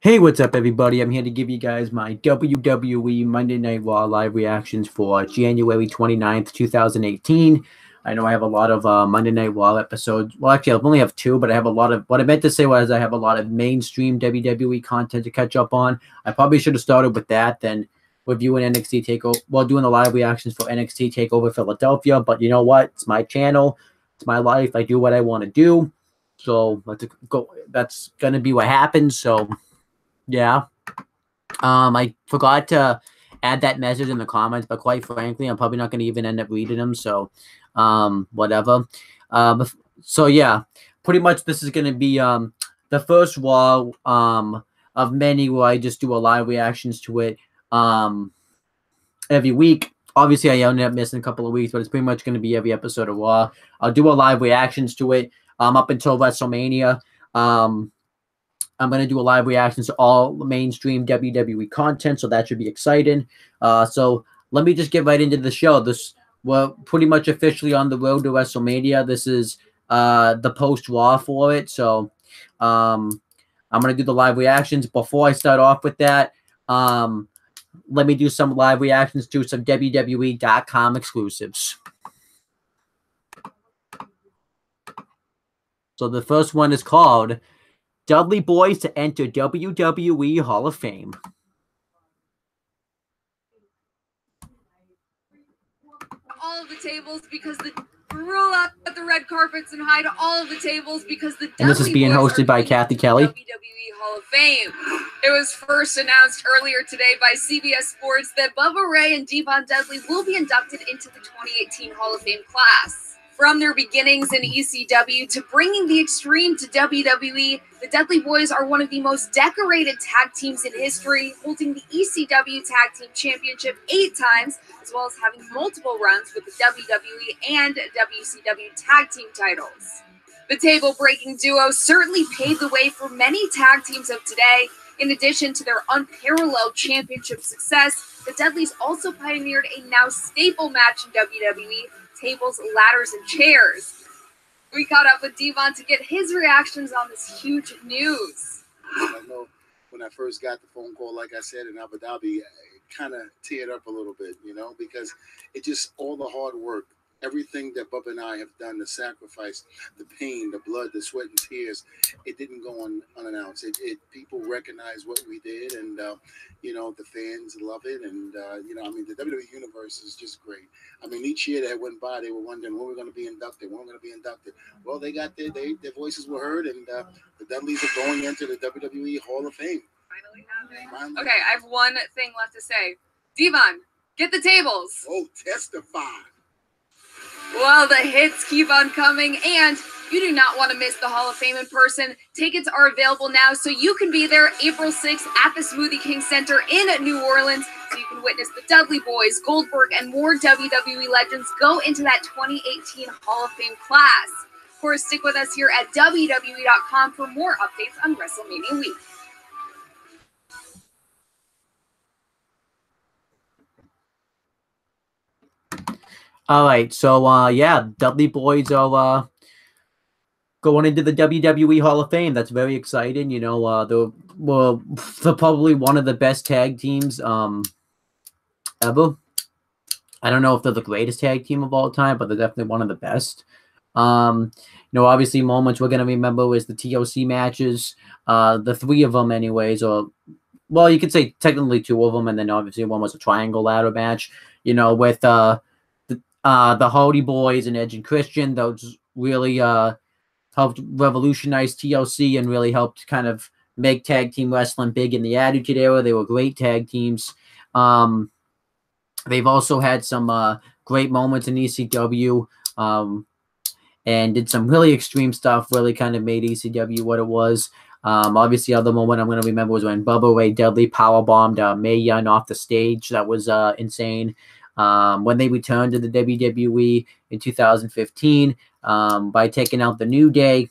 Hey, what's up, everybody? I'm here to give you guys my WWE Monday Night Raw live reactions for January 29th, 2018. I know I have a lot of Monday Night Raw episodes. Well, actually, I only have two, but I have a lot of, what I meant to say was I have a lot of mainstream WWE content to catch up on. I probably should have started with that, then reviewing NXT TakeOver, well, doing the live reactions for NXT TakeOver Philadelphia. But you know what? It's my channel. It's my life. I do what I want to do. So let's go. That's going to be what happens. So yeah. I forgot to add that message in the comments, but quite frankly, I'm probably not going to even end up reading them. So, whatever. So yeah, pretty much this is going to be the first Raw of many where I just do a live reactions to it every week. Obviously, I ended up missing a couple of weeks, but it's pretty much going to be every episode of Raw. I'll do a live reactions to it up until WrestleMania. I'm going to do a live reactions to all mainstream WWE content, so that should be exciting. So let me just get right into the show. We're pretty much officially on the road to WrestleMania. This is the post-Raw for it, so I'm going to do the live reactions. Before I start off with that, let me do some live reactions to some WWE.com exclusives. So the first one is called Dudley Boys to enter WWE Hall of Fame. All of the tables because the roll out the red carpets and hide all of the tables because the and this is being hosted by Kathy Kelly. WWE Hall of Fame. It was first announced earlier today by CBS Sports that Bubba Ray and Devon Dudley will be inducted into the 2018 Hall of Fame class. From their beginnings in ECW to bringing the Extreme to WWE, the Dudley Boys are one of the most decorated tag teams in history, holding the ECW Tag Team Championship 8 times, as well as having multiple runs with the WWE and WCW Tag Team titles. The table-breaking duo certainly paved the way for many tag teams of today. In addition to their unparalleled championship success, the Dudleys also pioneered a now staple match in WWE, tables, ladders, and chairs. We caught up with Devon to get his reactions on this huge news. I know when I first got the phone call, like I said, in Abu Dhabi, it kind of teared up a little bit, you know, because it just, all the hard work, everything that Bubba and I have done, the sacrifice, the pain, the blood, the sweat and tears, it didn't go unannounced. People recognize what we did, and you know, the fans love it, and you know, I mean, the WWE universe is just great. I mean, each year that went by, they were wondering when we're going to be inducted, when we're going to be inducted. Well, they got their voices were heard, and the Dudleys are going into the WWE Hall of Fame. Finally happening. Okay, I have one thing left to say. Devon, get the tables. Oh, testify. Well, the hits keep on coming, and you do not want to miss the Hall of Fame in person. Tickets are available now, so you can be there April 6th at the Smoothie King Center in New Orleans, so you can witness the Dudley Boys, Goldberg, and more WWE legends go into that 2018 Hall of Fame class. Of course, stick with us here at WWE.com for more updates on WrestleMania week. All right, so yeah, Dudley Boys are going into the WWE Hall of Fame. That's very exciting. You know, they're probably one of the best tag teams ever. I don't know if they're the greatest tag team of all time, but they're definitely one of the best. You know, obviously moments we're gonna remember is the TLC matches, the 3 of them, anyways, or well, you could say technically 2 of them, and then obviously one was a triangle ladder match. You know, with the Hardy Boys and Edge and Christian. Those really helped revolutionize TLC and really helped kind of make tag team wrestling big in the Attitude Era. They were great tag teams. They've also had some great moments in ECW and did some really extreme stuff, really kind of made ECW what it was. Obviously, other moment I'm going to remember was when Bubba Ray Dudley powerbombed Mae Young off the stage. That was insane. When they returned to the WWE in 2015 by taking out the New Day,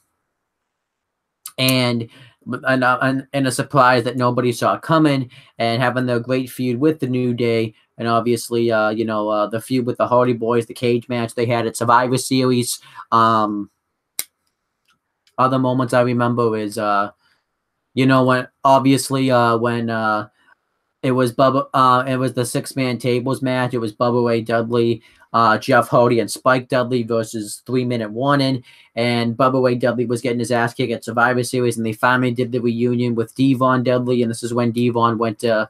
and a surprise that nobody saw coming, and having their great feud with the New Day, and obviously, you know, the feud with the Hardy Boys, the cage match they had at Survivor Series. Other moments I remember is, when obviously when it was it was the 6-man tables match. It was Bubba Ray Dudley, Jeff Hardy, and Spike Dudley versus 3-Minute Warning. And Bubba Ray Dudley was getting his ass kicked at Survivor Series, and they finally did the reunion with Devon Dudley. And this is when Devon went to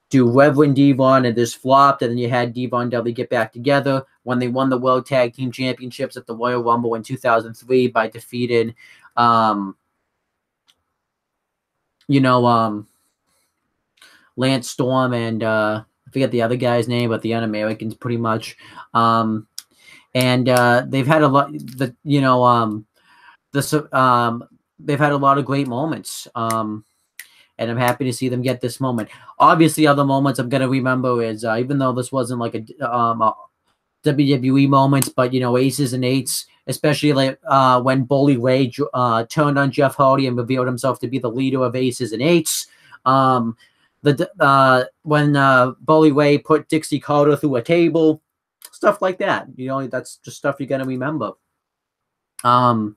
do Reverend Devon, and this flopped. And then you had Devon Dudley get back together when they won the World Tag Team Championships at the Royal Rumble in 2003 by defeating, Lance Storm and I forget the other guy's name, but the Un-Americans pretty much. And they've had a lot. They've had a lot of great moments. And I'm happy to see them get this moment. Obviously, other moments I'm gonna remember is even though this wasn't like a WWE moments, but aces and eights, especially like when Bully Ray turned on Jeff Hardy and revealed himself to be the leader of aces and eights. When Bully Ray put Dixie Carter through a table, stuff like that. That's just stuff you're gonna remember. Bully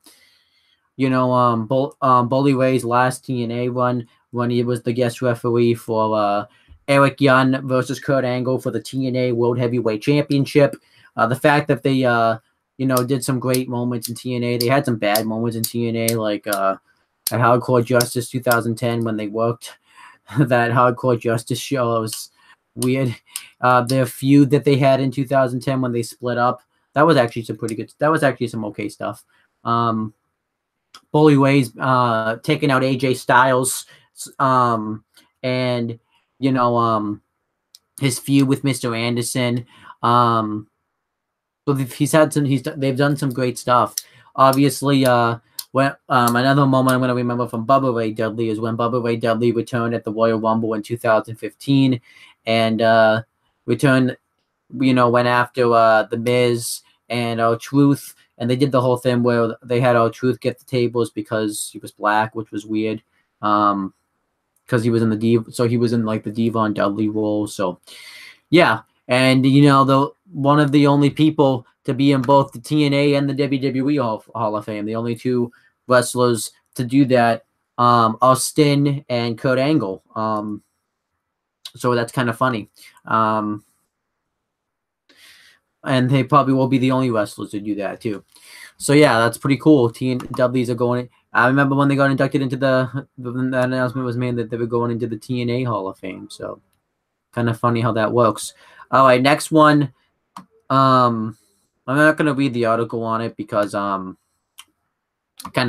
Ray's last TNA run when he was the guest referee for Eric Young versus Kurt Angle for the TNA World Heavyweight Championship. The fact that they did some great moments in TNA. They had some bad moments in TNA, like at Hardcore Justice 2010 when they worked that Hardcore Justice show. Was weird. Their feud that they had in 2010 when they split up, that was actually some pretty good. That was actually some okay stuff. Bully Ray's taking out AJ Styles, and his feud with Mr. Anderson. But they've done some great stuff. Obviously, when another moment I'm going to remember from Bubba Ray Dudley is when Bubba Ray Dudley returned at the Royal Rumble in 2015, and returned, went after The Miz and R-Truth, and they did the whole thing where they had R-Truth get the tables because he was black, which was weird, because he was in he was in like the Devon Dudley role. So yeah, and one of the only people to be in both the TNA and the WWE Hall of Fame, the only two wrestlers to do that, are Sting and Kurt Angle. So that's kind of funny. And they probably will be the only wrestlers to do that too. So yeah, that's pretty cool. TNWs are going. I remember when they got inducted into the announcement was made that they were going into the TNA Hall of Fame. So kind of funny how that works. All right, next one. I'm not going to read the article on it because kind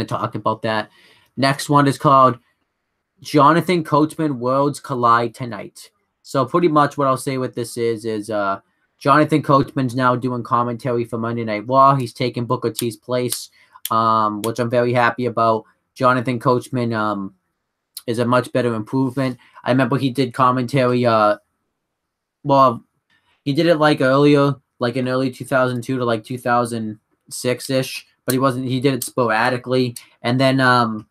of talked about that. Next one is called Jonathan Coachman Worlds Collide Tonight. So pretty much what I'll say with this is Jonathan Coachman's now doing commentary for Monday Night Raw. He's taking Booker T's place, which I'm very happy about. Jonathan Coachman is a much better improvement. I remember he did commentary. He did it like earlier, like in early 2002 to like 2006-ish, but he did it sporadically. And then, then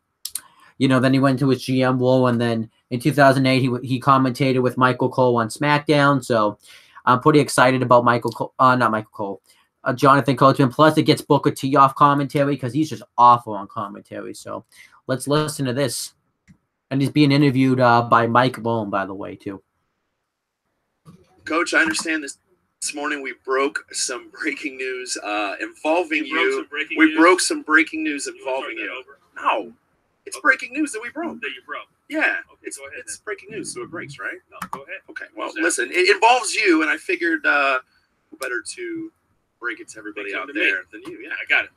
he went to his GM role, and then in 2008, he commentated with Michael Cole on SmackDown. So I'm pretty excited about Jonathan Coachman. Plus, it gets Booker T off commentary because he's just awful on commentary. So let's listen to this. And he's being interviewed by Mike Bone, by the way, too. Coach, I understand this morning we broke some breaking news involving you. We broke some breaking news involving you. No, it's breaking news that we broke. That you broke. Yeah, okay, it's breaking news, so it breaks, right? No, go ahead. Okay, well, listen, it involves you, and I figured better to break it to everybody out there than you. Yeah, I got it.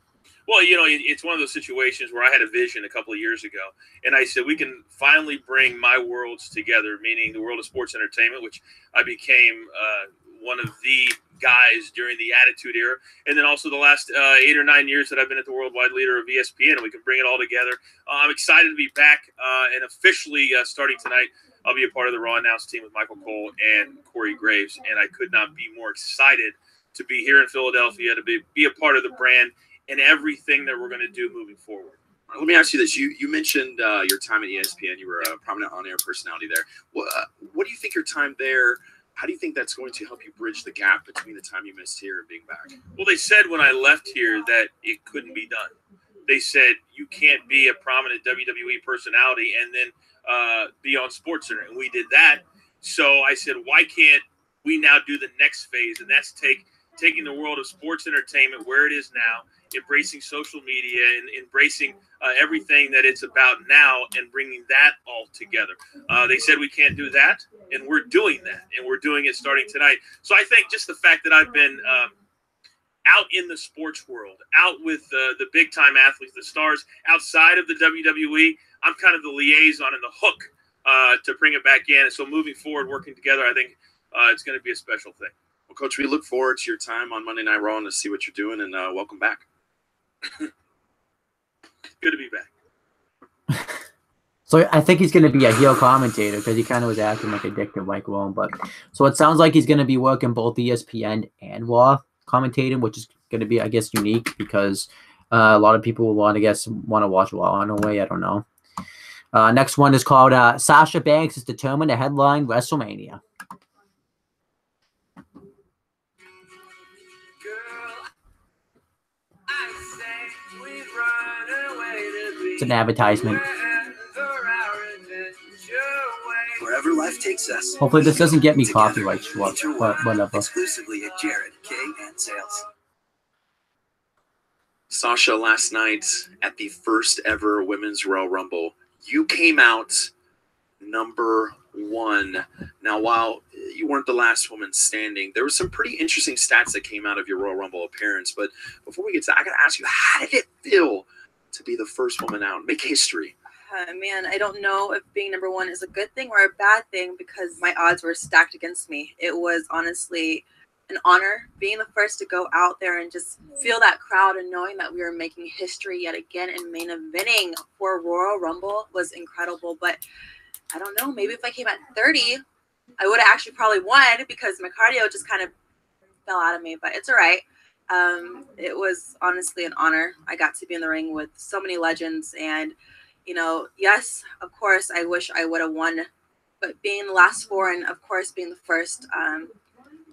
Well, it's one of those situations where I had a vision a couple of years ago, and I said we can finally bring my worlds together, meaning the world of sports entertainment, which I became one of the guys during the Attitude Era, and then also the last 8 or 9 years that I've been at the worldwide leader of ESPN, and we can bring it all together. I'm excited to be back and officially starting tonight. I'll be a part of the Raw Announce team with Michael Cole and Corey Graves, and I could not be more excited to be here in Philadelphia, to be a part of the brand and everything that we're going to do moving forward. Let me ask you this. You mentioned your time at ESPN. You were a prominent on-air personality there. What do you think your time there, how do you think that's going to help you bridge the gap between the time you missed here and being back? Well, they said when I left here that it couldn't be done, they said you can't be a prominent WWE personality and then be on SportsCenter, and we did that. So I said, why can't we now do the next phase, and that's taking the world of sports entertainment where it is now, embracing social media and embracing everything that it's about now, and bringing that all together. They said we can't do that, and we're doing that, and we're doing it starting tonight. So I think just the fact that I've been out in the sports world, out with the big time athletes, the stars outside of the WWE, I'm kind of the liaison and the hook to bring it back in. And so moving forward, working together, I think it's going to be a special thing. Well, Coach, we look forward to your time on Monday Night Raw and to see what you're doing, and welcome back. Good to be back. So I think he's going to be a heel commentator because he kind of was acting like a dick to Mike Rome. But so it sounds like he's going to be working both ESPN and Raw commentating, which is going to be, I guess, unique because a lot of people will want to watch Raw in a way. I don't know. Next one is called Sasha Banks is determined to headline WrestleMania. It's an advertisement. Wherever life takes us. Hopefully this doesn't get me copyright struck, but whatever. Exclusively at Jared K and Sales. Sasha, last night at the first ever Women's Royal Rumble, you came out number 1. Now, while you weren't the last woman standing, there were some pretty interesting stats that came out of your Royal Rumble appearance. But before we get to that, I got to ask you, how did it feel to be the first woman out, make history? Man, I don't know if being number 1 is a good thing or a bad thing because my odds were stacked against me. It was honestly an honor being the first to go out there and just feel that crowd, and knowing that we were making history yet again and main eventing for Royal Rumble was incredible. But I don't know, maybe if I came at 30, I would have actually probably won because my cardio just kind of fell out of me, but it's all right. It was honestly an honor. I got to be in the ring with so many legends, and you know, yes, of course, I wish I would have won, but being the last 4 and of course being the first,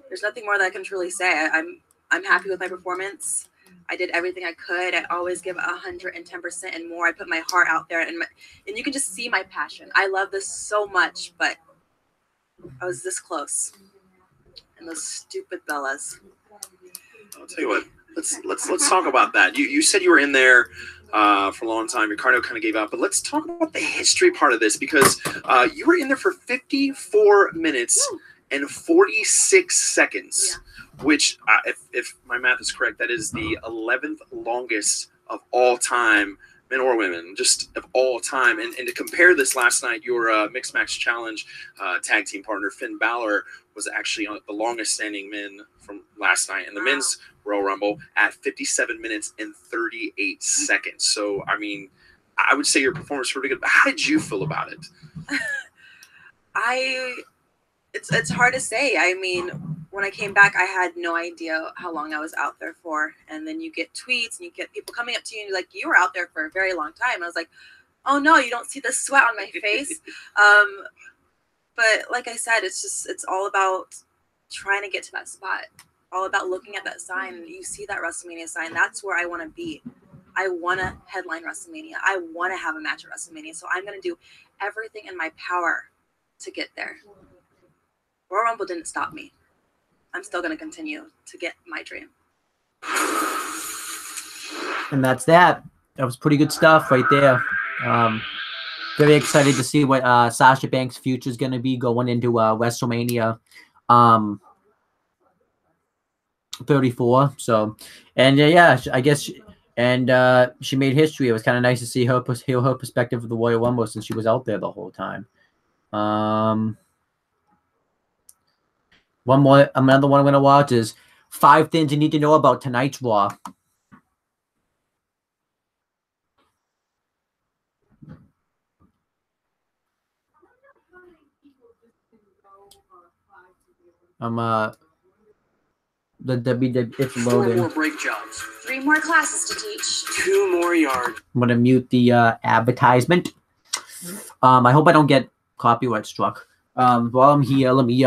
there's nothing more that I can truly say. I'm happy with my performance. I did everything I could. I always give 110% and more. I put my heart out there, and you can just see my passion. I love this so much, but I was this close, and those stupid Bellas. I'll tell you what. Let's talk about that. You said you were in there for a long time. Your cardio kind of gave out, but let's talk about the history part of this because you were in there for 54 minutes and 46 seconds, which, if my math is correct, that is the 11th longest of all time, men or women, just of all time. And to compare this, last night, your Mixed Match Challenge tag team partner, Finn Balor, was actually on the longest standing men from last night in the men's Royal Rumble at 57 minutes and 38 seconds. So, I mean, I would say your performance was pretty good. But how did you feel about it? It's hard to say. I mean, when I came back, I had no idea how long I was out there for. And then you get tweets and you get people coming up to you and like, you were out there for a very long time. I was like, oh no, you don't see the sweat on my face. But like I said, it's all about trying to get to that spot. All about looking at that sign. You see that WrestleMania sign. That's where I want to be. I want to headline WrestleMania. I want to have a match at WrestleMania. So I'm going to do everything in my power to get there. Royal Rumble didn't stop me. I'm still going to continue to get my dream. And that's that. That was pretty good stuff right there. Very excited to see what Sasha Banks' future is going to be going into WrestleMania 34. So, and yeah, I guess, she made history. It was kind of nice to see her perspective of the Royal Rumble since she was out there the whole time. Another one I'm going to watch is 5 Things You Need to Know About Tonight's Raw. The WWE, it's loading. 4 more break jobs. 3 more classes to teach. 2 more yards. I'm going to mute the advertisement. I hope I don't get copyright struck. While I'm here, let me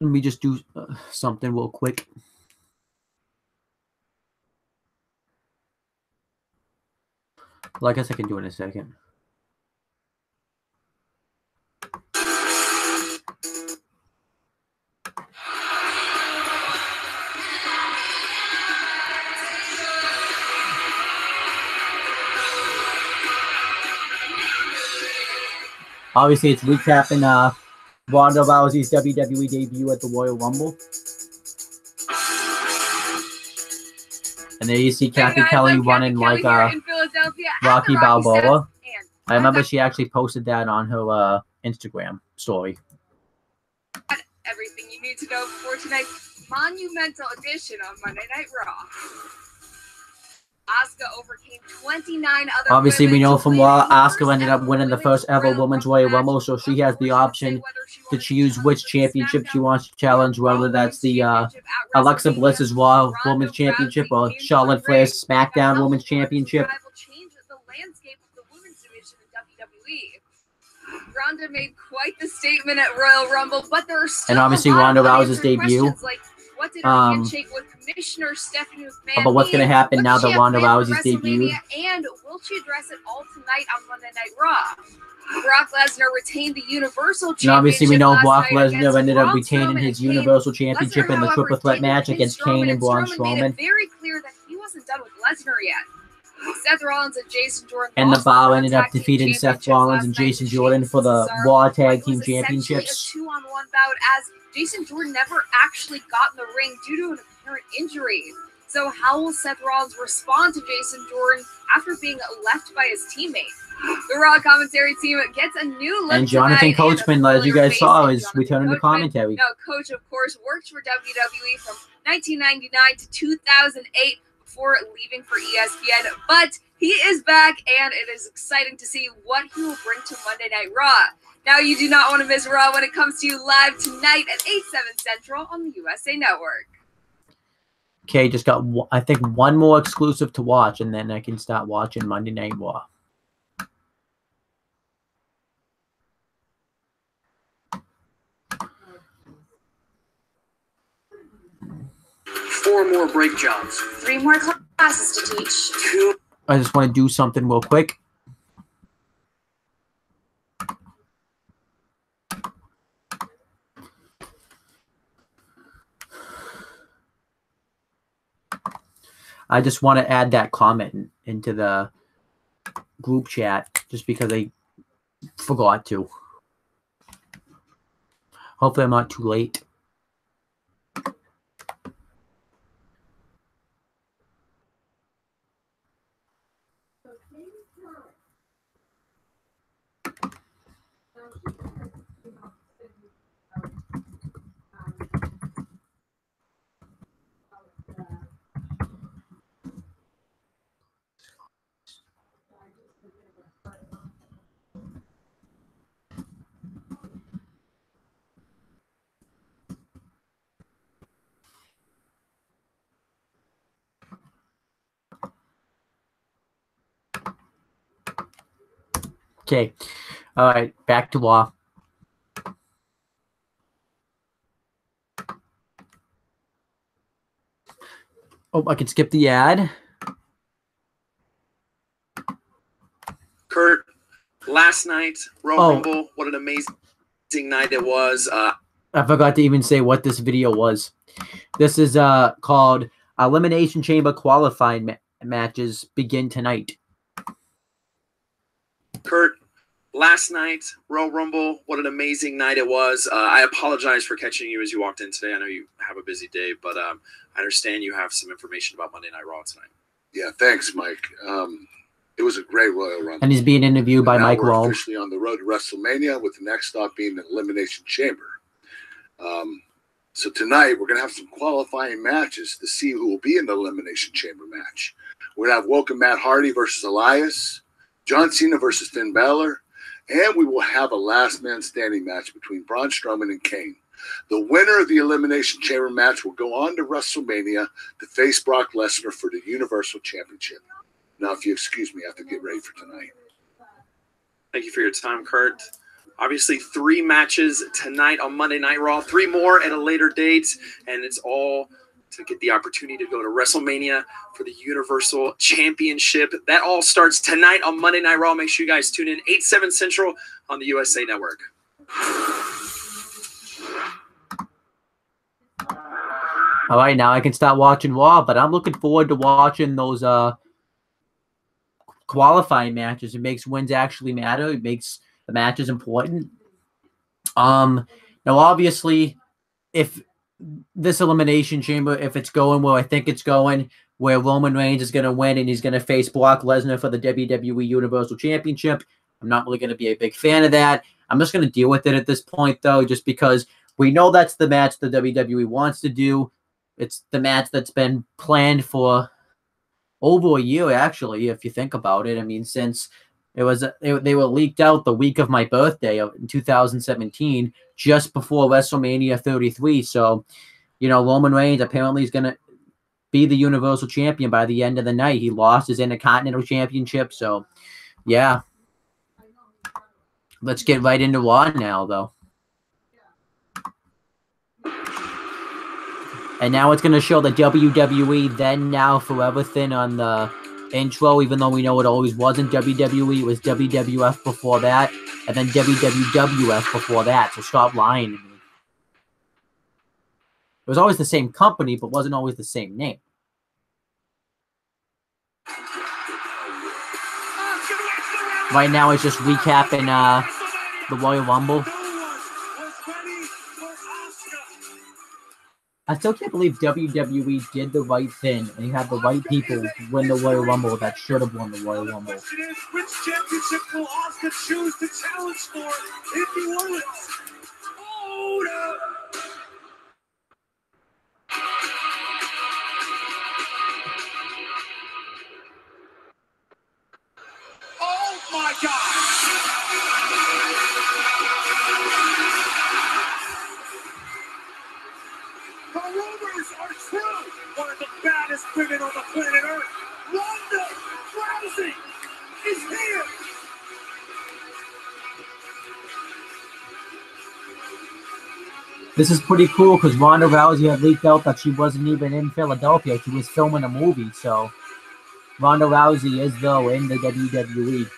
Let me just do something real quick. Well, I guess I can do it in a second. Obviously, it's recapping Ronda Rousey's WWE debut at the Royal Rumble. And there you see Kathy Kelly running like Rocky Balboa. I remember she actually posted that on her Instagram story. Everything you need to know before tonight's monumental edition on Monday Night Raw. Asuka overcame 29 other Obviously, we know from Raw, Asuka ended up winning the first ever Women's Royal Rumble, so she has the option to choose which championship she wants to challenge, whether that's the Alexa Bliss's Raw Women's Championship or Charlotte Flair's SmackDown Women's Championship. Ronda made quite the statement at Royal Rumble, but there are still and obviously Ronda Rousey's debut. Like, what did her handshake with Commissioner Stephanie McMahon but what's going to happen now that Ronda Rousey's debuted? And will she address it all tonight on Monday Night Raw? Brock Lesnar retained the Universal Championship. And obviously, we know Brock Lesnar ended up retaining his Universal Championship in the triple threat match against Kane and Braun Strowman. Made it very clear that he wasn't done with Lesnar yet. Seth Rollins and Jason Jordan. And the Bar ended up defeating Seth Rollins and Jason Jordan for the Raw Tag Team Championships. A 2-on-1 bout as Jason Jordan never actually got in the ring due to an apparent injury. So how will Seth Rollins respond to Jason Jordan after being left by his teammate? The Raw commentary team gets a new look. And Jonathan Coachman, as you guys saw, is returning to commentary. Now, Coach, of course, worked for WWE from 1999 to 2008 before leaving for ESPN. But he is back, and it is exciting to see what he will bring to Monday Night Raw. Now, you do not want to miss Raw when it comes to you live tonight at 8/7 Central on the USA Network. Okay, just got, I think, one more exclusive to watch, and then I can start watching Monday Night Raw. Four more break jobs. 3 more classes to teach. 2. I just want to do something real quick. I just want to add that comment into the group chat just because I forgot to. Hopefully I'm not too late. Okay. All right. Back to Raw. Oh, I can skip the ad. Kurt, last night, Royal Rumble, what an amazing night it was. I forgot to even say what this video was. This is called Elimination Chamber Qualifying Matches Begin Tonight. Kurt, last night, Royal Rumble, what an amazing night it was. I apologize for catching you as you walked in today. I know you have a busy day, but I understand you have some information about Monday Night Raw tonight. Yeah, thanks, Mike. It was a great Royal Rumble. And he's being interviewed by Mike Wall. We're officially on the road to WrestleMania, with the next stop being the Elimination Chamber. So tonight, we're going to have some qualifying matches to see who will be in the Elimination Chamber match. We're going to have Welcome Matt Hardy versus Elias, John Cena versus Finn Balor, and we will have a last man standing match between Braun Strowman and Kane. The winner of the Elimination Chamber match will go on to WrestleMania to face Brock Lesnar for the Universal Championship. Now, if you excuse me, I have to get ready for tonight. Thank you for your time, Kurt. Obviously, 3 matches tonight on Monday Night Raw, 3 more at a later date, and it's all to get the opportunity to go to WrestleMania for the Universal Championship. That all starts tonight on Monday Night Raw. Make sure you guys tune in 8/7 Central on the USA Network. All right, now I can start watching Raw, but I'm looking forward to watching those qualifying matches. It makes wins actually matter. It makes the matches important. Now, obviously, if this Elimination Chamber, if it's going where I think it's going, where Roman Reigns is going to win and he's going to face Brock Lesnar for the WWE Universal Championship, I'm not really going to be a big fan of that. I'm just going to deal with it at this point, though, just because we know that's the match the WWE wants to do. It's the match that's been planned for over a year, actually, if you think about it. I mean, since they were leaked out the week of my birthday in 2017, just before WrestleMania 33. So, Roman Reigns apparently is going to be the Universal Champion by the end of the night. He lost his Intercontinental Championship. So, yeah. Let's get right into Raw now, though. And now it's going to show the WWE Then, Now, Forever thing on the intro, even though we know it always wasn't WWE. It was WWF before that, and then WWF before that, so stop lying to me. It was always the same company, but wasn't always the same name. Right now it's just recapping the Royal Rumble. I still can't believe WWE did the right thing and you had the right people win the Royal Rumble that should have won the Royal Rumble. Which championship will Asuka choose to challenge for in New Orleans? Hold up! Oh my God! The rumors are true. One of the baddest women on the planet Earth, Ronda Rousey, is here. This is pretty cool because Ronda Rousey had leaked out that she wasn't even in Philadelphia. She was filming a movie. So Ronda Rousey is, though, in the WWE.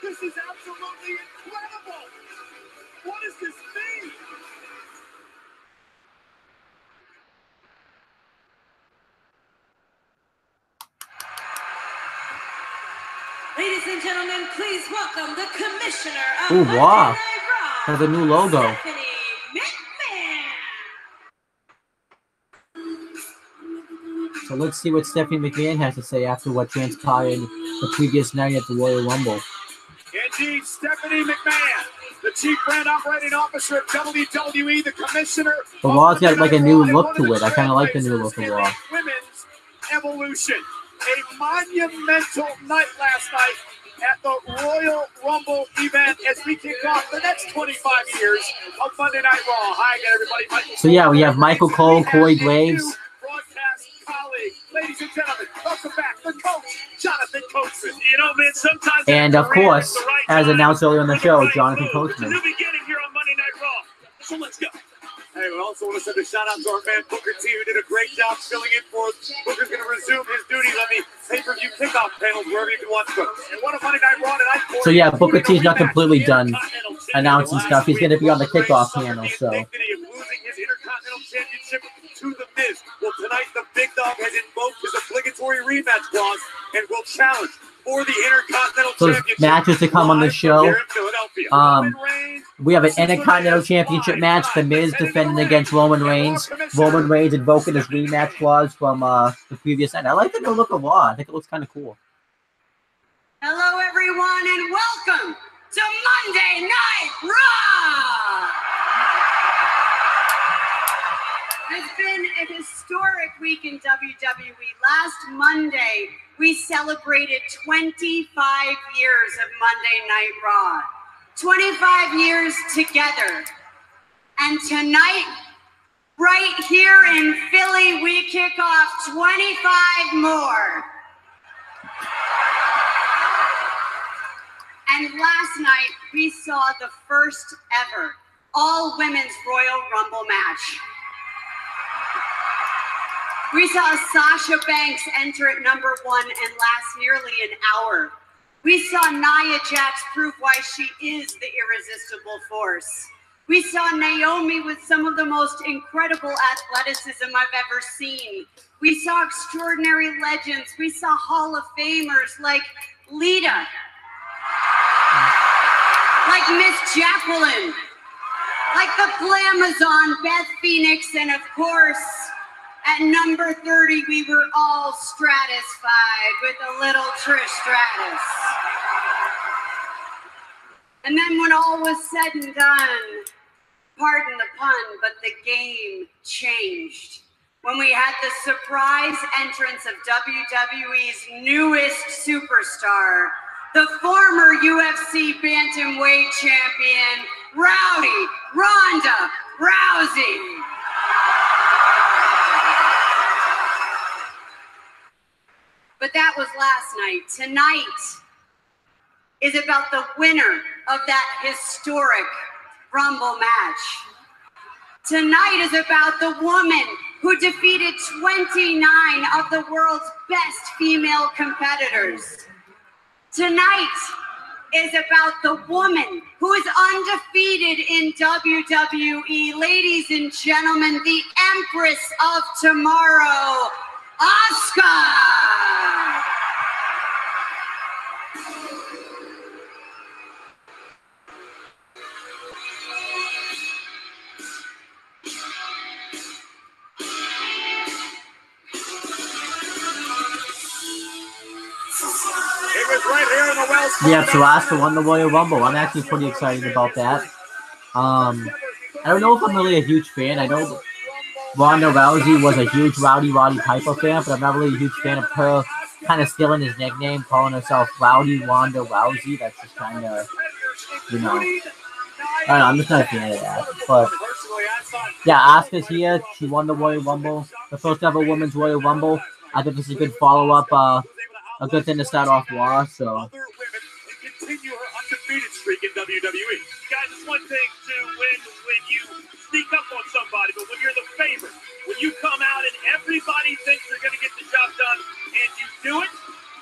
This is absolutely incredible! What does this mean? Ladies and gentlemen, please welcome the commissioner of Ooh, Monday wow. Night Raw, Has a new logo. Stephanie McMahon. So let's see what Stephanie McMahon has to say after what transpired the previous night at the Royal Rumble. Indeed, Stephanie McMahon, the Chief Brand Operating Officer of WWE, the Commissioner. The Raw's got like a new look to it. I kind of like the new look of Raw. Women's Evolution. A monumental night last night at the Royal Rumble event as we kick off the next 25 years of Monday Night Raw. Hi again, everybody. Michael So yeah, we have Michael Cole, Corey Graves. Broadcast colleague. Ladies and gentlemen, welcome back, the coach, Jonathan Coachman. You know, man, sometimes And of course, as announced earlier on the show, Jonathan Coachman. New beginning here on Monday Night Raw. So let's go. Hey, we also want to send a shout out to our man Booker T, who did a great job filling in for us. Booker's going to resume his duties on the pay-per-view kickoff panels wherever you can watch them. And what a Monday Night Raw tonight. So yeah, Booker T's not completely done announcing stuff. He's going to be on the kickoff panel. So Losing his Intercontinental Championship to The Miz. Well, tonight the Big Dog has invoked his obligatory rematch clause and will challenge for the Intercontinental those Championship. matches to come on the show. Here in Philadelphia. We have an Intercontinental Championship match. The Miz defending against Roman Reigns. Roman Reigns invoking his rematch clause from the previous night. I like the new look of Raw. I think it looks kind of cool. everyone, and welcome to Monday Night Raw! It's been a historic week in WWE. Last Monday, we celebrated 25 years of Monday Night Raw. 25 years together. And tonight, right here in Philly, we kick off 25 more. And last night, we saw the first ever all-women's Royal Rumble match. We saw Sasha Banks enter at number 1 and last nearly an hour. We saw Nia Jax prove why she is the irresistible force. We saw Naomi with some of the most incredible athleticism I've ever seen. We saw extraordinary legends. We saw Hall of Famers like Lita, like Miss Jacqueline, like the Glamazon, Beth Phoenix, and of course, at number 30, we were all stratified with a little Trish Stratus. And then when all was said and done, pardon the pun, but the game changed. When we had the surprise entrance of WWE's newest superstar, the former UFC Bantamweight champion, Rowdy Ronda Rousey. But that was last night. Tonight is about the winner of that historic Rumble match. Tonight is about the woman who defeated 29 of the world's best female competitors. Tonight is about the woman who is undefeated in WWE. Ladies and gentlemen, the Empress of Tomorrow, Asuka! Yeah, so Asuka won the Royal Rumble. I'm actually pretty excited about that. I don't know if I'm really a huge fan. I know Ronda Rousey was a huge Roddy Piper fan, but I'm not really a huge fan of her kind of stealing his nickname, calling herself Rowdy Ronda Rousey. That's just kind of, you know, I don't know, I'm just not a fan of that. But yeah, Asuka's here. She won the Royal Rumble, the first ever women's Royal Rumble. I think this is a good follow-up, a good thing to start off Raw. So. Continue her undefeated streak in WWE. Guys, it's one thing to win when you sneak up on somebody, but when you're the favorite, when you come out and everybody thinks you're going to get the job done and you do it,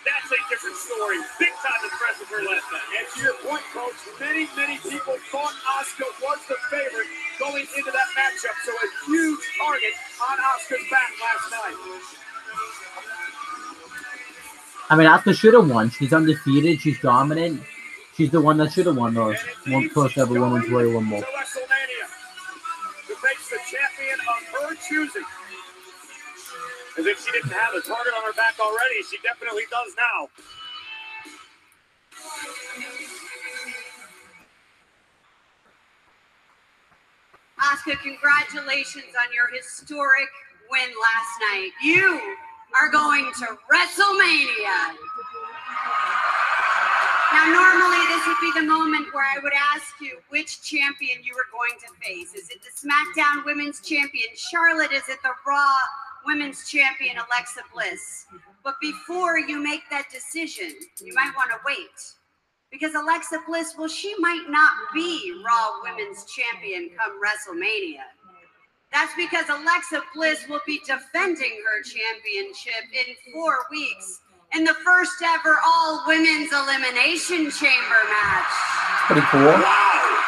that's a different story. Big time impressive her last night. And to your point, Coach, many people thought Asuka was the favorite going into that matchup, so a huge target on Asuka's back last night. I mean, Asuka should have won. She's undefeated. She's dominant. She's the one that should have won the first ever women's Royal Rumble. To WrestleMania, to face the champion of her choosing. As if she didn't have a target on her back already, she definitely does now. Asuka, congratulations on your historic win last night. You are going to WrestleMania. Now, normally this would be the moment where I would ask you which champion you were going to face. Is it the SmackDown Women's Champion, Charlotte? Is it the Raw Women's Champion, Alexa Bliss? But before you make that decision, you might want to wait. Because Alexa Bliss, well, she might not be Raw Women's Champion come WrestleMania. That's because Alexa Bliss will be defending her championship in 4 weeks in the first ever all-women's Elimination Chamber match. Pretty cool. Wow.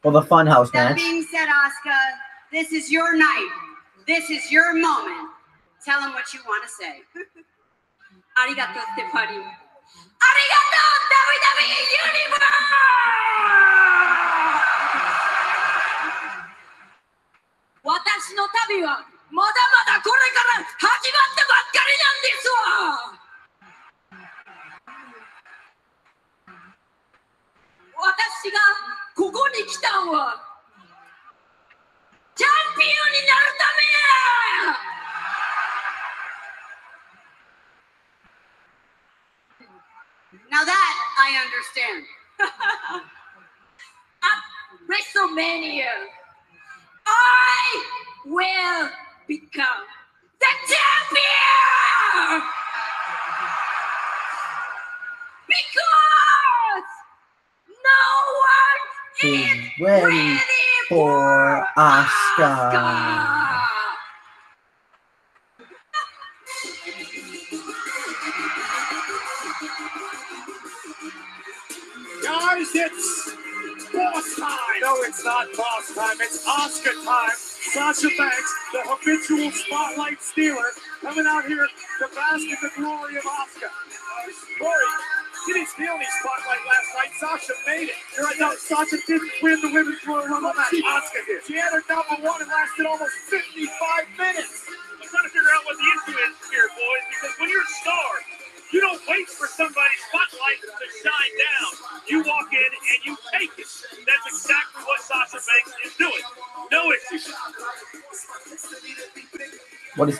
Well, the Funhouse match. That being said, Asuka, this is your night. This is your moment. Tell them what you want to say. Arigato, Stefani. Arigato, WWE Universe! 私の旅はまだまだこれから始まったばっかりなんですわ。Now that I understand. At WrestleMania, I will become the champion! Because no one is ready for Asuka. Guys, it's boss time. No, it's not boss time. It's Asuka time. Sasha Banks, the habitual spotlight stealer, coming out here to bask in the glory of Asuka. Corey, she didn't steal any spotlight last night. Sasha made it. You're right. No, Sasha didn't win the women's Royal Rumble match. Asuka did. She had her number one and lasted almost 55 minutes. I'm trying to figure out what the issue is here, boys, because when you're a star, you don't wait for somebody's spotlight to shine down. You walk in and you take it. That's exactly what Sasha Banks is doing. No issue.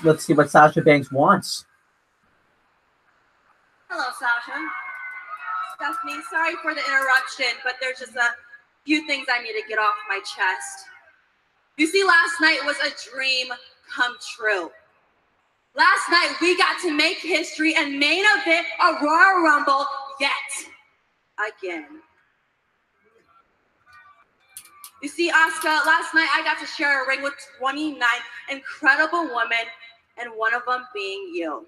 Let's see what Sasha Banks wants. Hello, Sasha. Stephanie, sorry for the interruption, but there's just a few things I need to get off my chest. You see, last night was a dream come true. Last night, we got to make history and main event a Royal Rumble yet again. You see, Asuka, last night I got to share a ring with 29 incredible women, and one of them being you.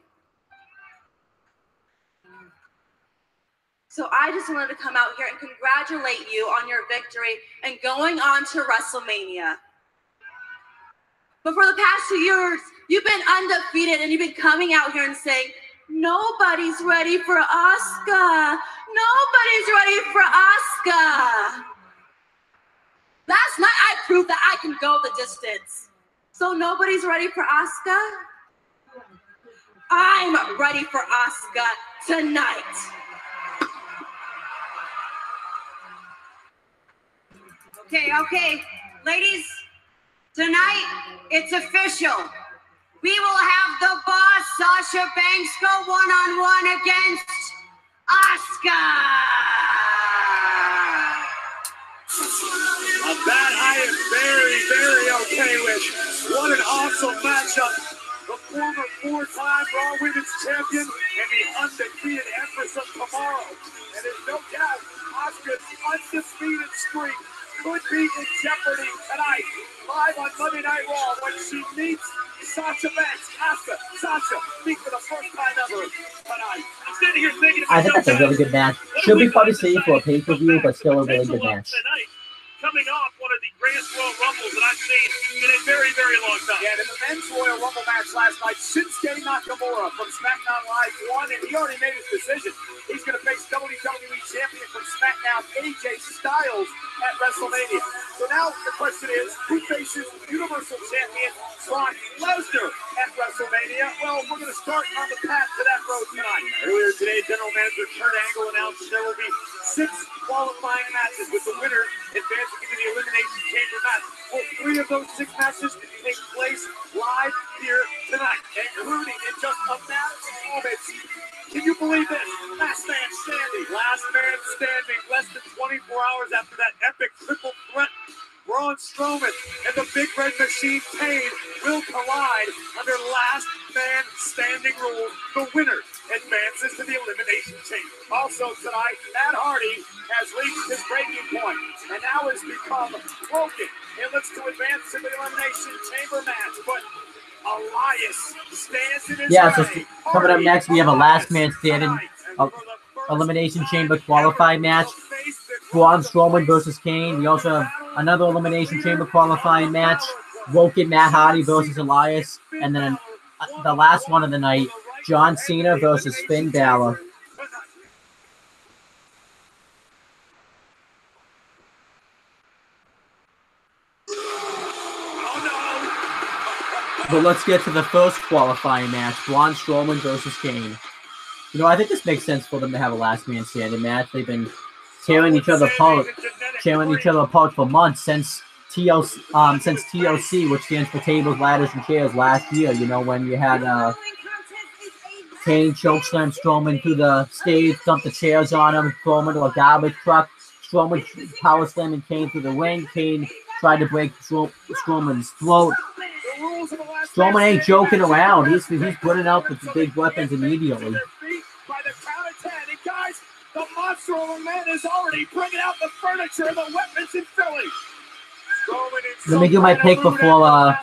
So I just wanted to come out here and congratulate you on your victory and going on to WrestleMania. But for the past 2 years, you've been undefeated and you've been coming out here and saying, nobody's ready for Asuka. Nobody's ready for Asuka. Last night, I proved that I can go the distance. So nobody's ready for Asuka? I'm ready for Asuka tonight. Okay. Ladies, tonight, it's official. We will have the boss, Sasha Banks, go one-on-one against Asuka. That I am very, very okay with. What an awesome matchup. The former four-time Raw Women's Champion and the undefeated Empress of Tomorrow. And there's no doubt Asuka's undefeated streak could be in jeopardy tonight. Live on Monday Night Raw when she meets Sasha Banks. Asuka, Sasha meet for the first time ever tonight. I'm sitting here thinking I think that's a really good match. Should be probably safe for a pay-per-view, but still a really good match. Tonight, coming off one of the greatest Royal Rumbles that I've seen in a very, very long time. Yeah, in the men's Royal Rumble match last night, Shinsuke Nakamura from SmackDown Live won, and he already made his decision. He's going to face WWE Champion from SmackDown, AJ Styles, at WrestleMania. So now the question is, who faces Universal Champion Brock Lesnar at WrestleMania? Well, we're going to start on the path to that road tonight. Earlier today, General Manager Kurt Angle announced there will be 6 qualifying matches, with the winner advancing into the Elimination Chamber match. Well, 3 of those 6 matches take place live here tonight, including in just a matter of moments. Can you believe this? Last man standing. Last man standing. Less than 24 hours after that epic triple threat, Braun Strowman and the Big Red Machine Kane will collide under last man standing rules. The winner advances to the Elimination Chamber. Also tonight, Matt Hardy has reached his breaking point and now has become broken. It looks to advance to the Elimination Chamber match, but Elias stands in his way. So coming up next, we have a last man standing Elimination Chamber qualifying match. Braun Strowman versus Kane. We also have another Elimination Chamber qualifying match. Woken Matt Hardy versus Elias. And then the last one of the night, John Cena versus Finn Balor. But let's get to the first qualifying match, Braun Strowman versus Kane. You know, I think this makes sense for them to have a last man standing match. They've been tearing each other apart for months since TOC, which stands for Tables, Ladders, and Chairs last year. You know, when you had Kane chokeslammed Strowman through the stage, dumped the chairs on him, throw him into a garbage truck. Strowman power slamming Kane through the ring. Kane tried to break Strowman's throat. Strowman ain't joking around. He's putting out the big weapons immediately. By the count of 10, and guys, the monster of a man is already bringing out the furniture and the weapons in Philly. Let me do my pick before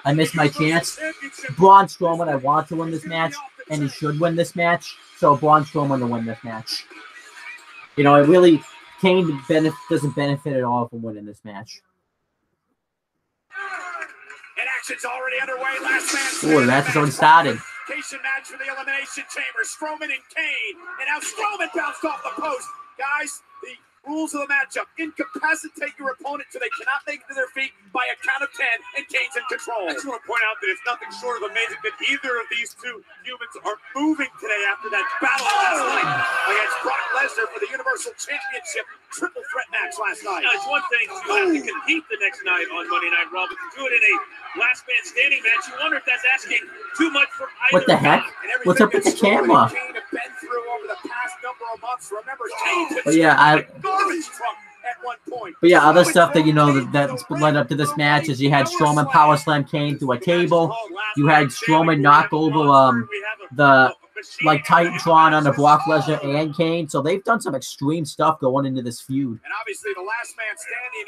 I miss my chance. Braun Strowman, I want to win this match, and he should win this match. So Braun Strowman to win this match. You know, it really, Kane doesn't benefit at all from winning this match. And action's already underway. Last man. Oh, the match has already started. Match for the Elimination Chamber. Strowman and Kane. And now Strowman bounced off the post. Guys, the rules of the matchup: incapacitate your opponent so they cannot make it to their feet by a count of 10, and Kane's in control. I just want to point out that it's nothing short of amazing that either of these two humans are moving today after that battle last night against Brock Lesnar for the Universal Championship triple threat match last night. Now, it's one thing to have to compete the next night on Monday Night Raw, but to do it in a last man standing match, you wonder if that's asking too much from either. What the heck? What's up with the camera? But yeah, other stuff that you know that's led up to this match is you had Strowman power slam Kane through a table. You had Strowman knock over the Titantron on the Brock Lesnar and Kane. So they've done some extreme stuff going into this feud. And obviously the last man standing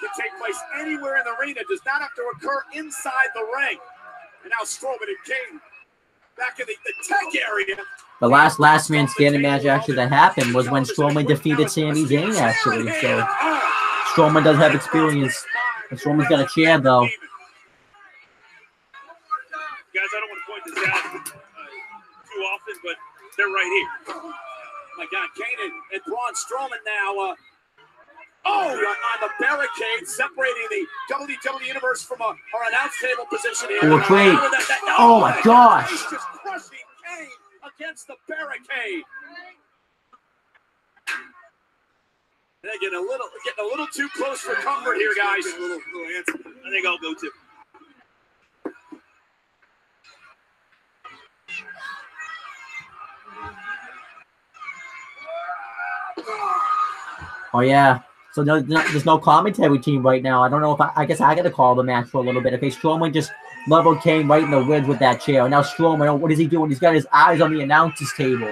can take place anywhere in the arena. Does not have to occur inside the ring. And now Strowman and Kane back in the tech area. The last man standing match actually that happened was when Strowman defeated Sami Zayn, actually. So Strowman does have experience. And Strowman's got a chair, though. Guys, I don't want to point this out too often, but they're right here. Oh my God, Kane and Braun Strowman now. On the barricade, separating the WWE Universe from our announce table position here. Oh, great. Oh, my gosh. He's just crushing Kane against the barricade. They're getting a little too close for comfort here, guys. I think I'll go too. Oh, yeah. So there's no commentary team right now. I don't know if I guess I got to call the match for a little bit. Okay, Strowman just leveled Kane right in the ribs with that chair. Now Strowman, what is he doing? He's got his eyes on the announcer's table.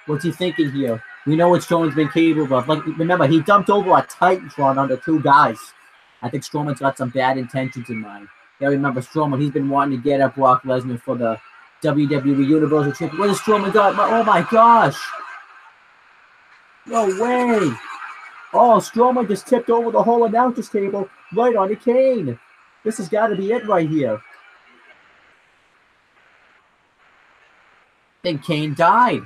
What's he thinking here? We know what Strowman's been capable of. Remember, he dumped over a Titantron under two guys. I think Strowman's got some bad intentions in mind. Yeah, remember Strowman, he's been wanting to get up Brock Lesnar for the WWE Universal Championship. What has Strowman got? Oh my gosh. No way. Oh, Strowman just tipped over the whole announcer's table right onto Kane. This has got to be it right here. Then Kane died.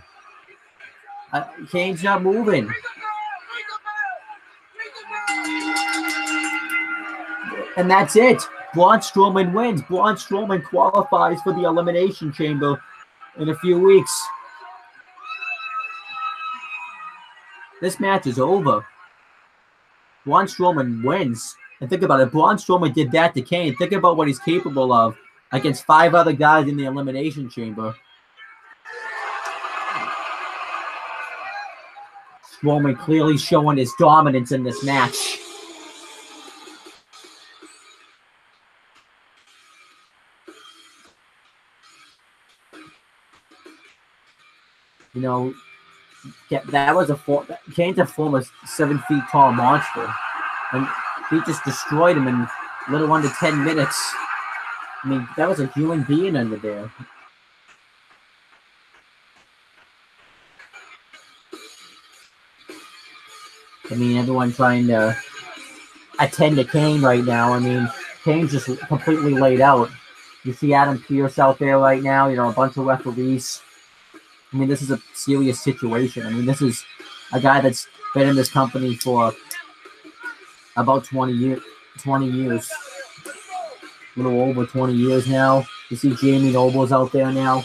Kane's not moving. And that's it. Braun Strowman wins. Braun Strowman qualifies for the Elimination Chamber in a few weeks. This match is over. Braun Strowman wins. And think about it. Braun Strowman did that to Kane. Think about what he's capable of against 5 other guys in the Elimination Chamber. Strowman clearly showing his dominance in this match. You know, Kane's a former 7 feet tall monster, and he just destroyed him in a little under 10 minutes. I mean, that was a human being under there. I mean, everyone trying to attend to Kane right now. I mean, Kane's just completely laid out. You see Adam Pearce out there right now, you know, a bunch of referees. I mean, this is a serious situation. I mean, this is a guy that's been in this company for about 20 years. A little over 20 years now. You see Jamie Noble's out there now.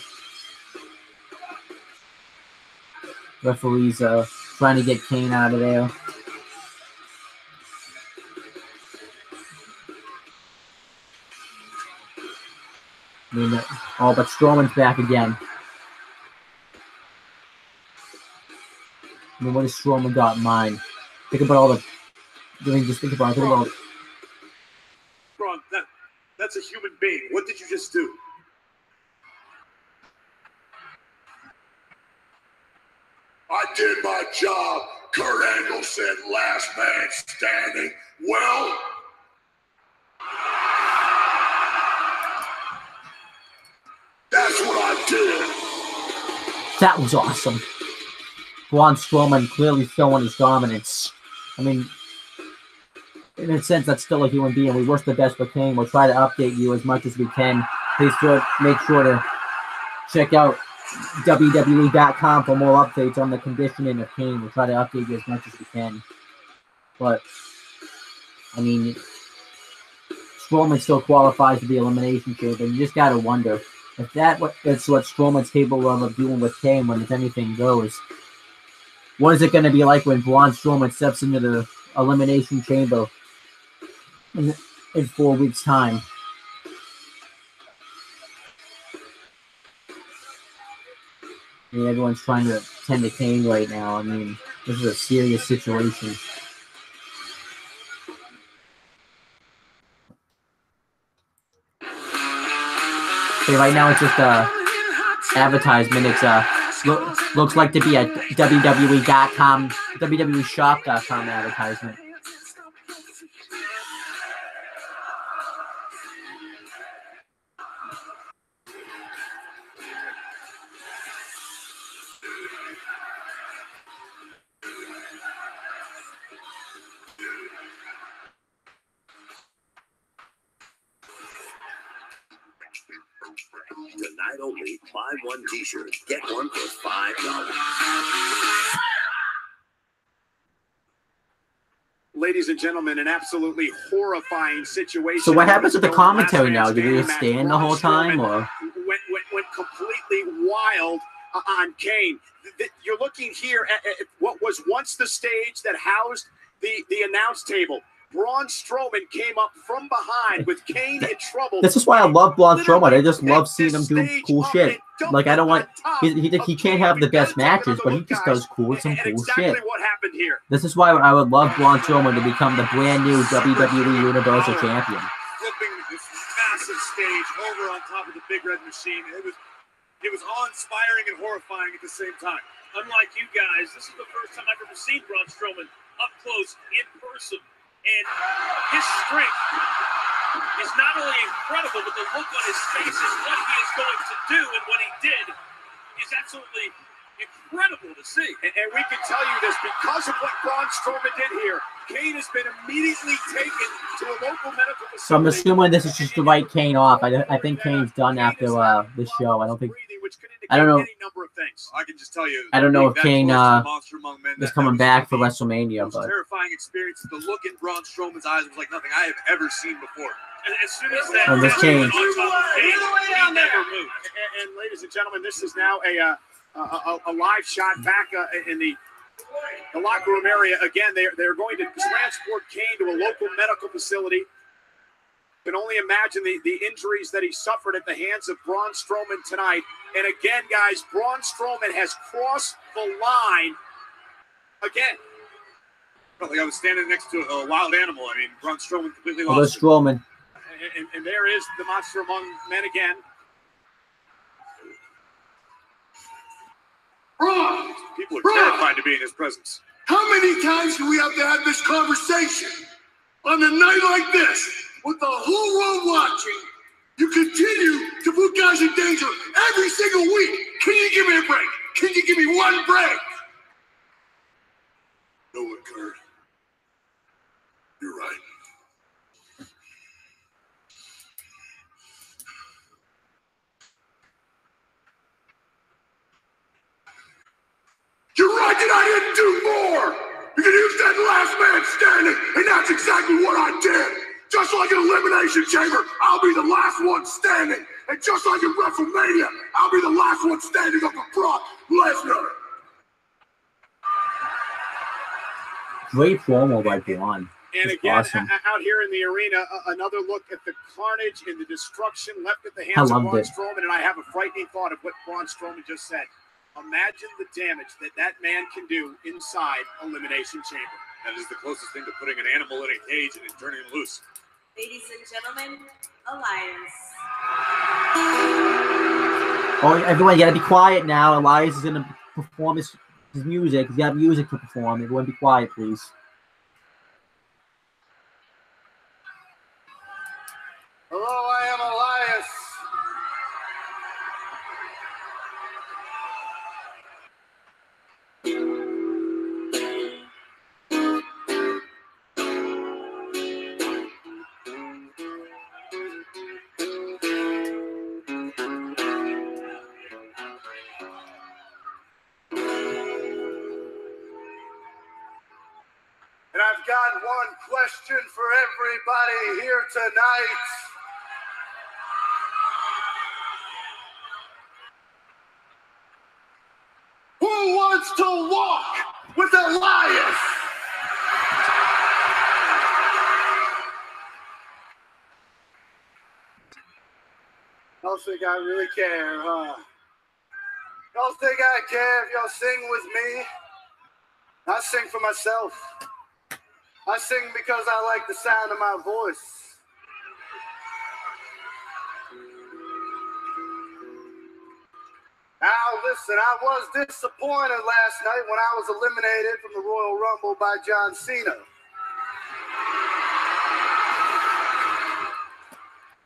Referees trying to get Kane out of there. I mean, oh, but Strowman's back again. I mean, what has Strowman got in mind? Think about all the. I mean, just think about it. Braun, that's a human being. What did you just do? I did my job. Kurt Angle said last man standing. Well, that's what I did. That was awesome. Braun Strowman clearly showing his dominance. I mean, in a sense, that's still a human being. We wish the best for Kane. We'll try to update you as much as we can. Please make sure to check out WWE.com for more updates on the conditioning of Kane. We'll try to update you as much as we can. But, I mean, Strowman still qualifies for the Elimination Chamber. You just got to wonder if that's what Strowman's capable of doing with Kane when if anything goes. What is it going to be like when Braun Strowman steps into the Elimination Chamber in 4 weeks' time? I mean, everyone's trying to tend to Kane right now. I mean, this is a serious situation. Okay, right now it's just advertisement. It's looks like to be a WWE.com, WWEshop.com advertisement. Tonight only, buy one t-shirt, get one for $5. Ladies and gentlemen, an absolutely horrifying situation. So what happens with the commentary now? Do they stand the whole time, or went completely wild on Kane? You're looking here at what was once the stage that housed the announce table. Braun Strowman came up from behind with Kane in trouble. This is why I love Braun Strowman. I just love seeing him do cool shit. Like, I don't want he can't have the best matches, but he just does some cool shit. What happened here? This is why I would love Braun Strowman to become the brand new WWE Universal Champion. Flipping this massive stage over on top of the Big Red Machine. It was awe-inspiring and horrifying at the same time. Unlike you guys, this is the first time I've ever seen Braun Strowman up close in person. And his strength is not only incredible, but the look on his face is what he is going to do, and what he did is absolutely incredible to see. And we can tell you this because of what Braun Strowman did here. Kane has been immediately taken to a local medical facility. So I'm assuming this is just to write Kane off. I think Kane's done after this show. I don't know. I can just tell you. I don't know if Kane is coming back for WrestleMania, but terrifying experience. The look in Braun Strowman's eyes was like nothing I have ever seen before. And as soon as that changed. He never moved. And ladies and gentlemen, this is now a live shot back in the locker room area. Again, they're going to transport Kane to a local medical facility. Can only imagine the injuries that he suffered at the hands of Braun Strowman tonight. And again, guys, Braun Strowman has crossed the line again. Felt like I was standing next to a wild animal. I mean, Braun Strowman completely lost it. Strowman. And there is the monster among men again. Braun! People are terrified to be in his presence. How many times do we have to have this conversation on a night like this with the whole world watching? You continue to put guys in danger every single week. Can you give me a break? Can you give me one break? No one, Kurt. You're right. You're right that I didn't do more. You can use that last man standing, and that's exactly what I did. Just like an Elimination Chamber, I'll be the last one standing. And just like in WrestleMania, I'll be the last one standing up for Brock Lesnar. Great promo by Braun. And That's again, awesome. out here in the arena, another look at the carnage and the destruction left at the I hands of loved Braun it. Strowman. And I have a frightening thought of what Braun Strowman just said. Imagine the damage that man can do inside Elimination Chamber. That is the closest thing to putting an animal in a cage and then turning him loose. Ladies and gentlemen, Elias. Oh, everyone, you gotta be quiet now. Elias is gonna perform his music. He's got music to perform. Everyone, be quiet, please. Hello, I am Elias. And I've got one question for everybody here tonight. Who wants to walk with Elias? Y'all think I really care, huh? Y'all think I care if y'all sing with me? I sing for myself. I sing because I like the sound of my voice. Now listen, I was disappointed last night when I was eliminated from the Royal Rumble by John Cena.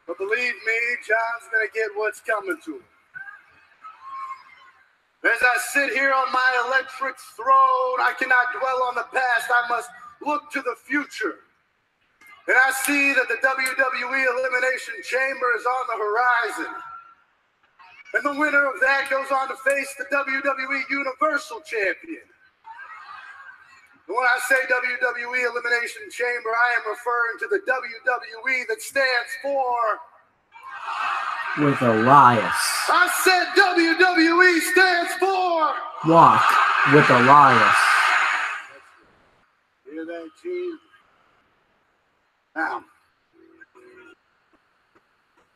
But believe me, John's gonna get what's coming to him. As I sit here on my electric throne, I cannot dwell on the past. I must look to the future. And I see that the WWE Elimination Chamber is on the horizon. And the winner of that goes on to face the WWE Universal Champion. And when I say WWE Elimination Chamber, I am referring to the WWE that stands for... With Elias. I said WWE stands for... Walk with Elias. Hear that, Gene?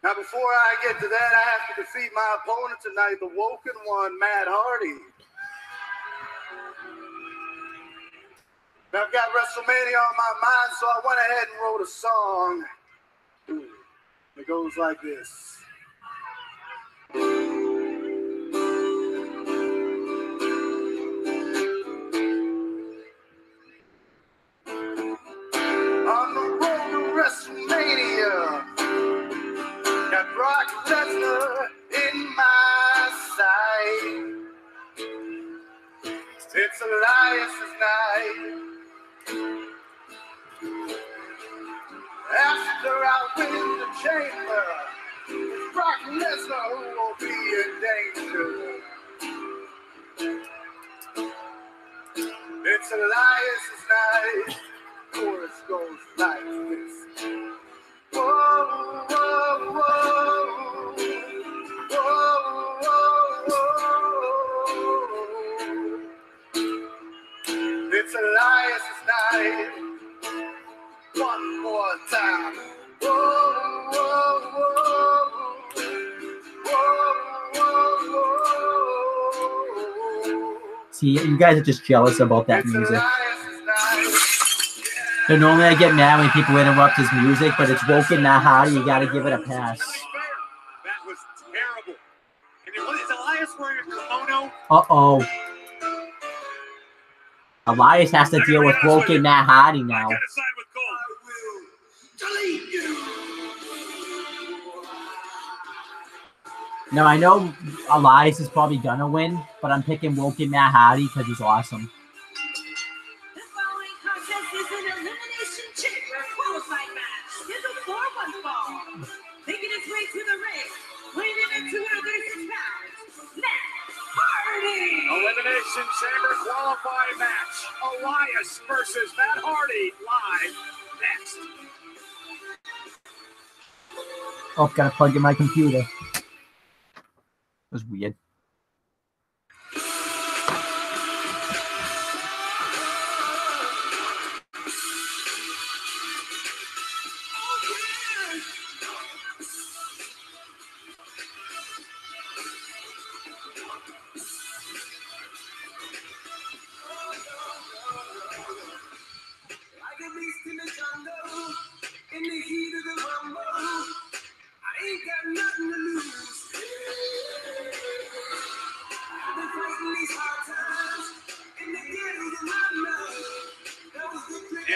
Now, before I get to that, I have to defeat my opponent tonight, the Woken One, Matt Hardy. Now, I've got WrestleMania on my mind, so I went ahead and wrote a song. It goes like this. On the road to WrestleMania, got Brock Lesnar in my sight. It's Elias's night. After I win the chamber, it's Brock Lesnar who will be in danger. It's Elias's night. Chorus goes like this. Whoa, whoa, whoa. Whoa, whoa, whoa. It's Elias's night. One more time. Whoa, whoa, whoa. Whoa, whoa, whoa. See, you guys are just jealous about that It's music. Elias's night. So normally I get mad when people interrupt his music, but it's Woken that hard, you gotta give it a pass. That was terrible. And then what is Elias wearing a kimono? Uh-oh. Elias has to deal with Woken Matt Hardy now. I gotta side with Cole. Delete you. Now, I know Elias is probably gonna win, but I'm picking Woken Matt Hardy because he's awesome. The following contest is an Elimination Chamber qualifying match. It's a 4-1 fall. Making his way to the ring, weighing in at 236 pounds, Matt Hardy. Elimination Chamber qualifying match. Elias versus Matt Hardy live next. Oh, gotta plug in my computer. That was weird. And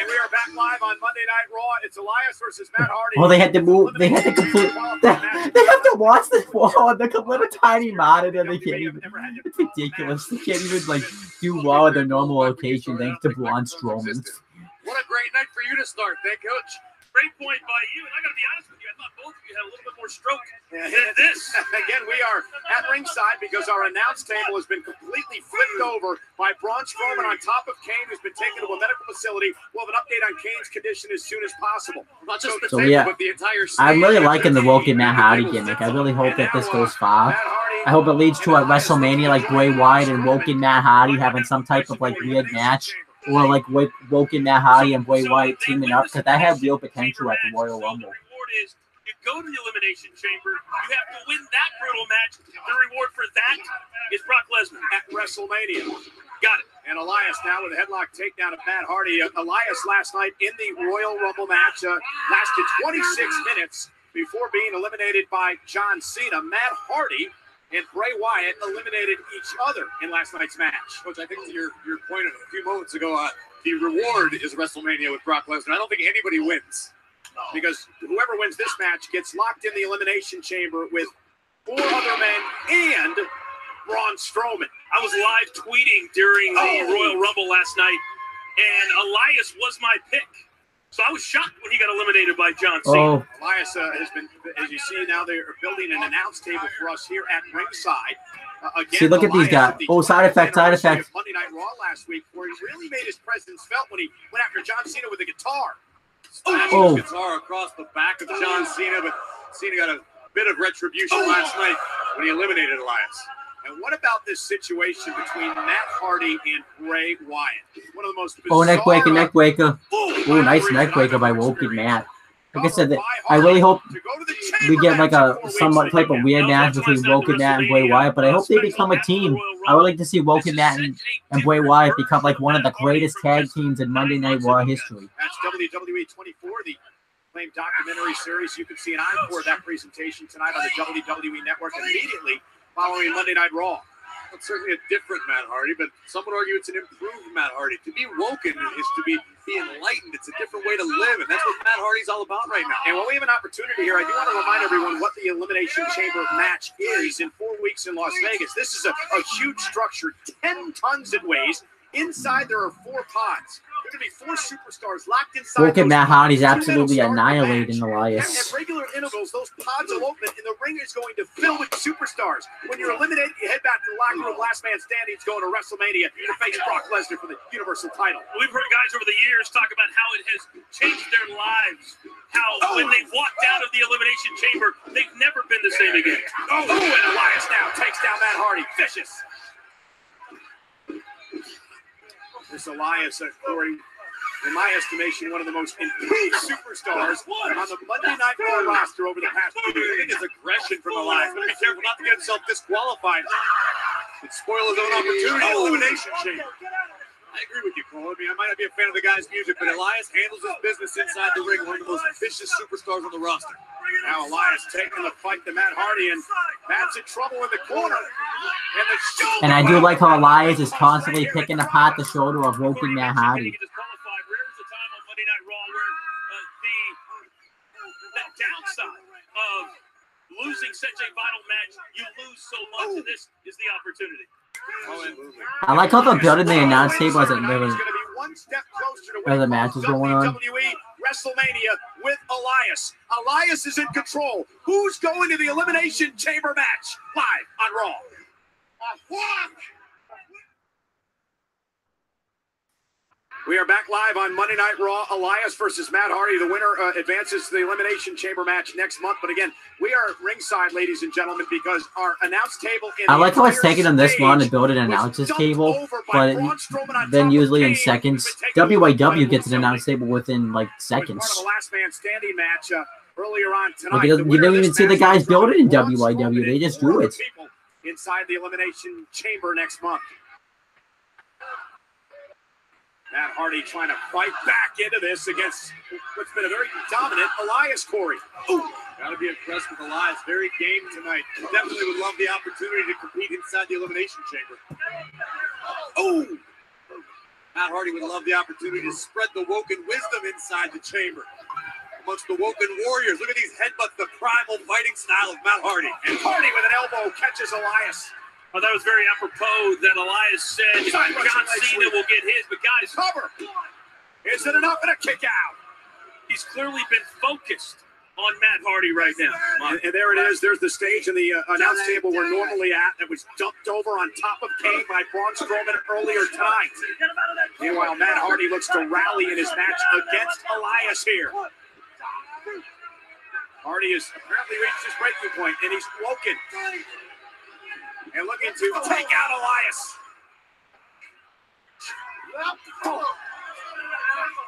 we are back live on Monday Night Raw. It's Elias versus Matt Hardy. Well, they had to move. They had to complete. They have to watch this wall on the little tiny monitor. They can't even. It's ridiculous. They can't even like do Raw at their normal location thanks to Braun Strowman. What a great night for you to start. Thank you, Coach. Great point by you. And I got to be honest with you, I thought both of you had a little bit more stroke than this. Again, we are at ringside because our announce table has been completely flipped over by Braun Strowman on top of Kane, who's been taken to a medical facility. We'll have an update on Kane's condition as soon as possible. Not just the table, but the entire stage. I'm really liking the Woken Matt Hardy gimmick. I really hope that this goes far. I hope it leads to a WrestleMania like Bray Wyatt and Woken Matt Hardy having some type of like weird match. Or like Woken Matt Hardy and Bray Wyatt teaming up, because that had real potential at the Royal Rumble. The reward is you go to the Elimination Chamber, you have to win that brutal match. The reward for that is Brock Lesnar at WrestleMania. Got it. And Elias now with a headlock takedown of Matt Hardy. Elias last night in the Royal Rumble match lasted 26 minutes before being eliminated by John Cena. Matt Hardy and Bray Wyatt eliminated each other in last night's match. Which I think to your point a few moments ago, the reward is WrestleMania with Brock Lesnar. I don't think anybody wins. Because whoever wins this match gets locked in the Elimination Chamber with 4 other men and Braun Strowman. I was live tweeting during the Royal Rumble last night, and Elias was my pick. So I was shocked when he got eliminated by John Cena. Elias has been, as you see now, they're building an announce table for us here at ringside. Again, see, look at these guys. Side effect, side effect. Monday Night Raw last week, where he really made his presence felt when he went after John Cena with a guitar. Smashing his guitar across the back of John Cena, but Cena got a bit of retribution last night when he eliminated Elias. And what about this situation between Matt Hardy and Bray Wyatt? One of the most bizarre... neck breaker. Oh, nice neck breaker by Woken Matt. Like I said, I really hope we get like a somewhat type of weird match between Woken Matt and Bray Wyatt, but I hope they become a team. I would like to see Woken Matt and Bray Wyatt become like one of the greatest tag teams in Monday Night Raw history. That's WWE 24, the acclaimed documentary series. You can see an encore of that presentation tonight on the WWE Network immediately following Monday Night Raw. It's certainly a different Matt Hardy, but some would argue it's an improved Matt Hardy. To be woken is to be enlightened. It's a different way to live, and that's what Matt Hardy's all about right now. And while we have an opportunity here, I do want to remind everyone what the Elimination Chamber match is in 4 weeks in Las Vegas. This is a huge structure, 10 tons it weighs. Inside, there are 4 pods. There are going to be 4 superstars locked inside. Woken Matt Hardy's absolutely annihilating Elias. At regular intervals, those pods will open, and the ring is going to fill with superstars. When you're eliminated, you head back to the locker room. Last man standing is going to WrestleMania to face Brock Lesnar for the Universal title. We've heard guys over the years talk about how it has changed their lives. How when they've walked out of the Elimination Chamber, they've never been the same again. And Elias now takes down Matt Hardy. Vicious. This Elias, Corey, in my estimation, one of the most improved superstars on the Monday Night Raw roster over the past few years. I think his aggression from Elias. But be careful not to get himself disqualified and spoil his own opportunity. Elimination Chamber. I agree with you, Cole. I mean, I might not be a fan of the guy's music, but Elias handles his business inside the ring. One of the most vicious superstars on the roster. Now Elias taking the fight to Matt Hardy, and Matt's in trouble in the corner. And I do like how Elias is constantly picking apart the shoulder of Woken Matt Hardy. Where's the time on Monday Night Raw where the downside of losing such a vital match, you lose so much, and this is the opportunity. I like how they're building the announce table as the match is going on. WrestleMania with Elias. Elias is in control. Who's going to the Elimination Chamber match? Live on Raw. We are back live on Monday Night Raw. Elias versus Matt Hardy. The winner advances to the Elimination Chamber match next month. But again, we are ringside, ladies and gentlemen, because our announce table in I like how it's taking them this long to build an announces table, but then usually in seconds. WYW gets an announce table within like seconds. Part of the last man standing match earlier on tonight. Like you don't even see the guys build it in WYW. They just do it. Inside the Elimination Chamber next month. Matt Hardy trying to fight back into this against what's been a very dominant Elias, Corey. Got to be impressed with Elias. Very game tonight. Definitely would love the opportunity to compete inside the Elimination Chamber. Oh! Matt Hardy would love the opportunity to spread the woken wisdom inside the chamber. Amongst the woken warriors, look at these headbutts, the primal fighting style of Matt Hardy. And Hardy with an elbow catches Elias. Oh, that was very apropos that Elias said John Cena will get his, but guys, Cover. Is it enough? And a kick out. he's clearly been focused on Matt Hardy right now. And there it is. There's the stage and the announce table we're normally at that was dumped over on top of Kane by Braun Strowman earlier tonight. Meanwhile, Matt Hardy looks to rally in his match against Elias here. Hardy has apparently reached his breaking point, and he's woken. And looking to take out Elias.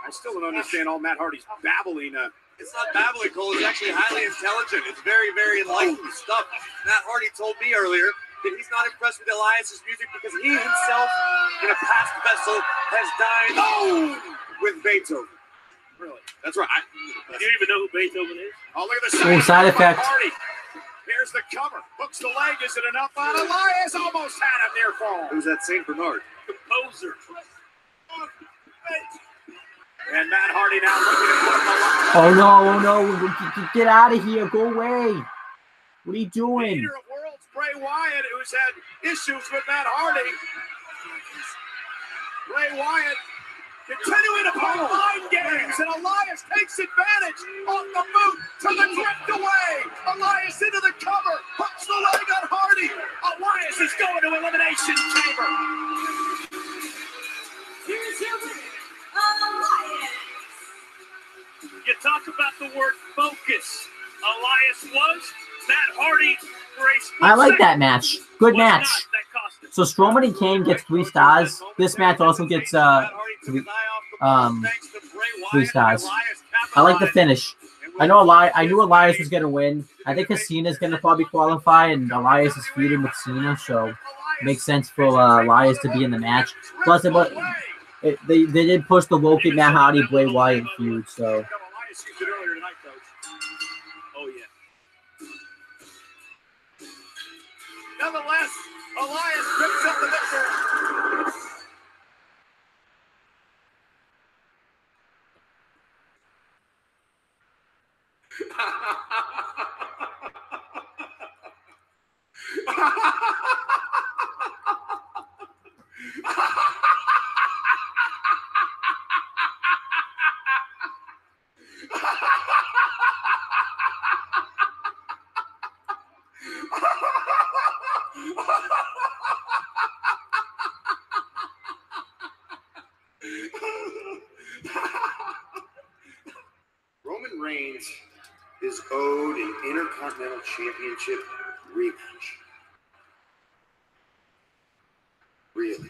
I still don't understand all Matt Hardy's babbling. It's not babbling, Cole. It's actually highly intelligent. It's very, very enlightened stuff. Matt Hardy told me earlier that he's not impressed with Elias's music because he himself, in a past vessel, has dined with Beethoven. Really? That's right. Do you even know who Beethoven is? Oh, look at the side effect. Hardy. Here's the cover. Hooks the leg. Is it enough on Elias? Almost had him near fall. Who's that St. Bernard? Composer. And Matt Hardy now looking at Get out of here. Go away. What are you doing? Leader of Worlds, Bray Wyatt, who's had issues with Matt Hardy. Bray Wyatt continuing to play mind games, and Elias takes advantage off the boot to the drift away. Elias into the cover, hooks the leg on Hardy. Elias is going to Elimination Chamber. Here's your winner, Elias. You talk about the word focus. Elias was. Matt Hardy for a split I like that second match. Good was match. not. That cost him. So Strowman and Kane gets 3 stars. This match also gets 3 stars. I like the finish. I knew Elias was gonna win. I think Cena's gonna probably qualify, and Elias is feuding with Cena, so it makes sense for Elias to be in the match. Plus, they did push the Woken Matt Hardy Bray Wyatt feud, so. Elias used it earlier tonight, Coach. Oh, yeah. Nonetheless, Elias picks up the victory. Roman Reigns is owed an Intercontinental Championship rematch. Really?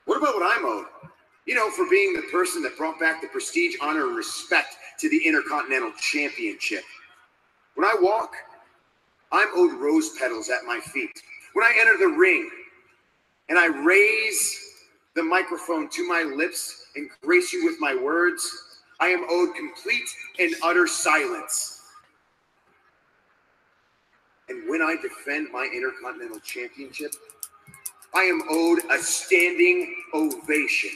What about what I'm owed? You know, for being the person that brought back the prestige, honor, and respect to the Intercontinental Championship. When I walk, I'm owed rose petals at my feet. When I enter the ring and I raise the microphone to my lips and grace you with my words, I am owed complete and utter silence. And when I defend my Intercontinental Championship, I am owed a standing ovation.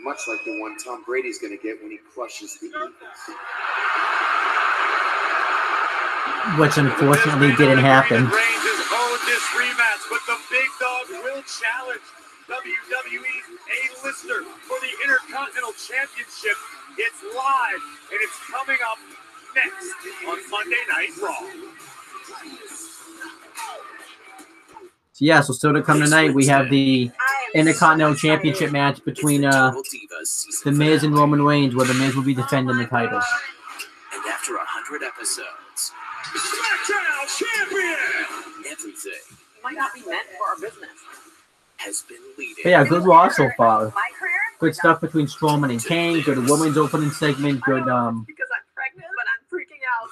Much like the one Tom Brady's going to get when he crushes the Eagles. Which unfortunately didn't happen. Reigns is owed this rematch, but the big dog will challenge WWE's A-lister for the Intercontinental Championship. It's live, and it's coming up next on Monday Night Raw. So yeah, so still to come tonight, we have the Intercontinental Championship match between The Miz and Roman Reigns, where The Miz will be defending the title. And after 100 episodes, SmackDown champion! everything Might not be meant for our business. has been leading. But yeah, good Raw so far. My career? Good stuff between Strowman and Kane. Good women's opening segment. Good Because I'm pregnant, but I'm freaking out.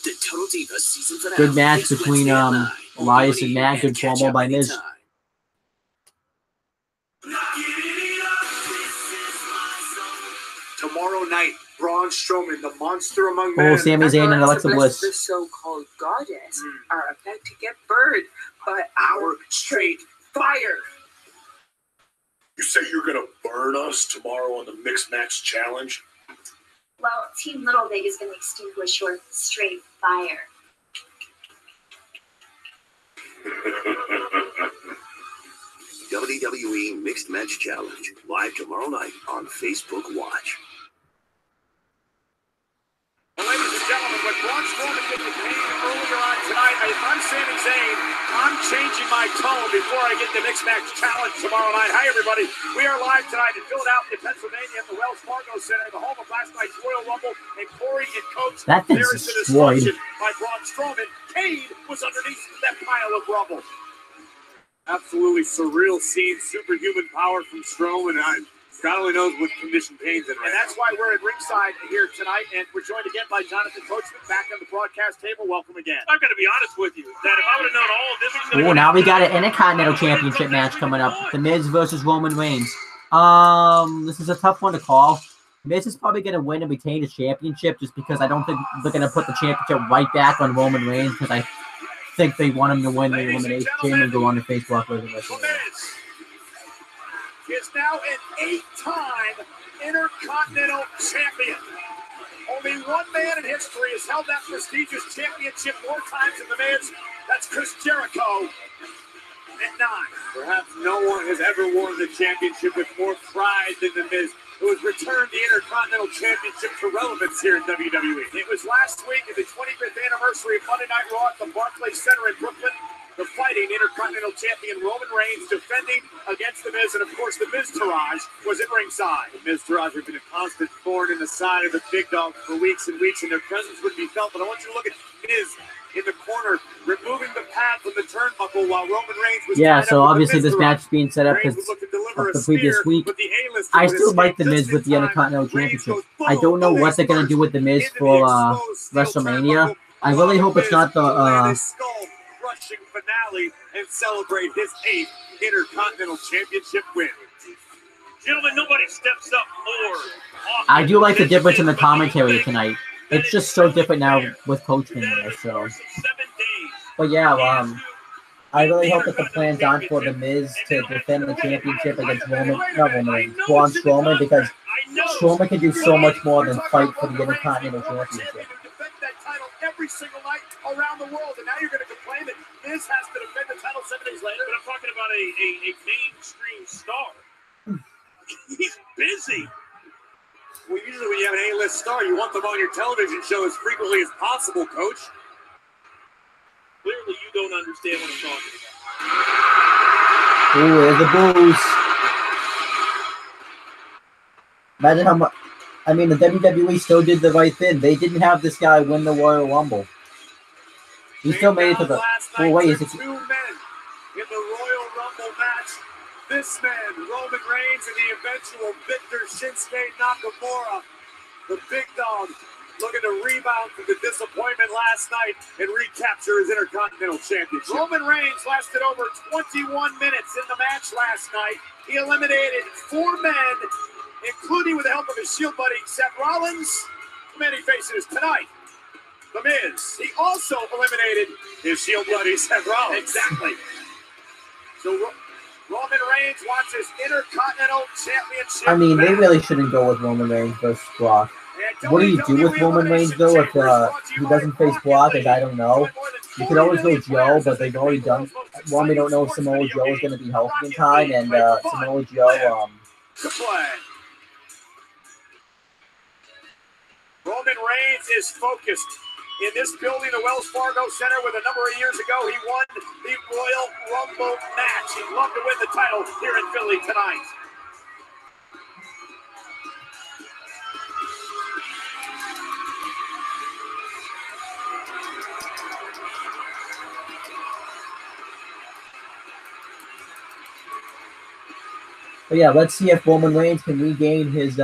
The Total Divas season finale. good match is between Wednesday at 9 on Elias and Money Matt. Good catch promo up by Miz. anytime. Tomorrow night, Braun Strowman, the monster among men. Oh, Sami Zayn and Alexa Bliss. The so-called goddess are about to get burned by our straight fire. You say you're gonna burn us tomorrow on the Mixed Match Challenge? Well, Team Little Big is going to extinguish your straight fire. WWE Mixed Match Challenge, live tomorrow night on Facebook Watch. Well, ladies and gentlemen, when Braun Strowman did the pain earlier on tonight, if I'm Sami Zayn, I'm changing my tone before I get the Mixed Match Challenge tomorrow night. Hi, everybody. We are live tonight in Philadelphia, Pennsylvania at the Wells Fargo Center, the home of last night's Royal Rumble, and Corey and Coach. That thing's there is the destroyed. destruction by Braun Strowman. Kane was underneath that pile of rubble. Absolutely surreal scene, superhuman power from Strowman. God only knows what condition Kane's in right And that's why we're at ringside here tonight, and we're joined again by Jonathan Coachman back on the broadcast table. Welcome again. I'm going to be honest with you that if I would have known all of this was going to Oh, now we got an Intercontinental Championship match coming up. The Miz versus Roman Reigns. This is a tough one to call. Miz is probably going to win and retain his championship just because I don't think they're going to put the championship right back on Roman Reigns because I think they want him to win the Elimination Chamber and go on the Facebook with him. Is now an 8-time Intercontinental Champion. Only one man in history has held that prestigious championship more times than The Miz. That's Chris Jericho at 9. Perhaps no one has ever worn the championship with more pride than The Miz, who has returned the Intercontinental Championship to relevance here in WWE. It was last week at the 25th anniversary of Monday Night Raw at the Barclays Center in Brooklyn. The fighting Intercontinental Champion Roman Reigns defending against The Miz, and of course the Miz Taraj was at ringside. The Miz Taraj have been a constant thorn in the side of the big dog for weeks and weeks, and their presence would be felt. But I want you to look at Miz in the corner, removing the pad from the turnbuckle while Roman Reigns was so obviously this match is being set up because of the previous week. I still like The Miz with the Intercontinental Championship. I don't know what they're going to do with The Miz for WrestleMania. I really hope it's not the crushing finale and celebrate his 8th Intercontinental Championship win. Gentlemen, nobody steps up more. I do like the difference in the commentary tonight. It's just so different now with Coachman there. So, but yeah, I really hope that the plan's on for The Miz to defend the championship against Braun Strowman because Strowman can do so much more than fight for the Intercontinental Championship. Every single night around the world, and now you're going to complain that Miz has to defend the title 7 days later. But I'm talking about a mainstream star. He's busy. Well, usually when you have an A-list star, you want them on your television show as frequently as possible, Coach. Clearly, you don't understand what I'm talking about. Ooh, there's the booze. Imagine how much. I mean, the WWE still did the right thing. They didn't have this guy win the Royal Rumble. He still made it to the. Oh wait, is it? 2 men in the Royal Rumble match. This man, Roman Reigns, and the eventual victor Shinsuke Nakamura, the big dog, looking to rebound from the disappointment last night and recapture his Intercontinental Championship. Roman Reigns lasted over 21 minutes in the match last night. He eliminated 4 men, including with the help of his Shield buddy, Seth Rollins. The man he faces tonight, The Miz. He also eliminated his Shield buddy, Seth Rollins. Exactly. So Roman Reigns wants his Intercontinental Championship. I mean, they really shouldn't go with Roman Reigns versus Brock. What do you do with Roman Reigns, though, if he doesn't face Brock? I don't know. You could always go Joe, but they've already done. One, we don't know if Samoa Joe is going to be healthy in time, and Samoa Joe. Roman Reigns is focused in this building, the Wells Fargo Center, with a number of years ago he won the Royal Rumble match. He'd love to win the title here in Philly tonight. But yeah, let's see if Roman Reigns can regain his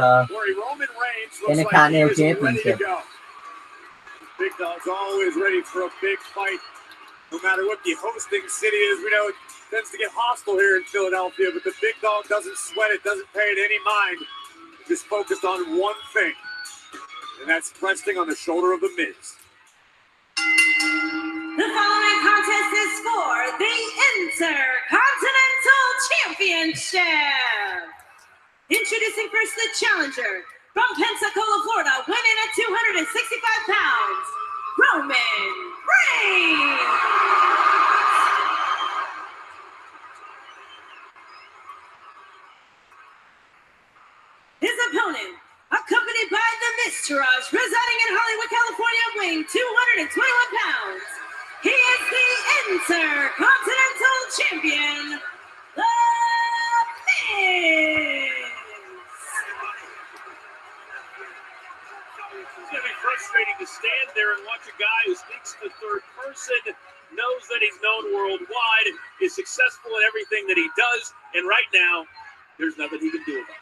Intercontinental Championship. Big Dog's always ready for a big fight. No matter what the hosting city is, we know it tends to get hostile here in Philadelphia, but the Big Dog doesn't sweat it, doesn't pay it any mind. Just focused on one thing. And that's resting on the shoulder of the Miz. The following contest is for the Intercontinental Championship. Introducing first the challenger from Pensacola, Florida, weighing in at 265 pounds, Roman Reigns. His opponent, accompanied by the Mistrage, residing in Hollywood, California, weighing 221 pounds. He is the Intercontinental Champion, The Miz. It's going to be frustrating to stand there and watch a guy who speaks in the third person, knows that he's known worldwide, is successful in everything that he does, and right now, there's nothing he can do about it.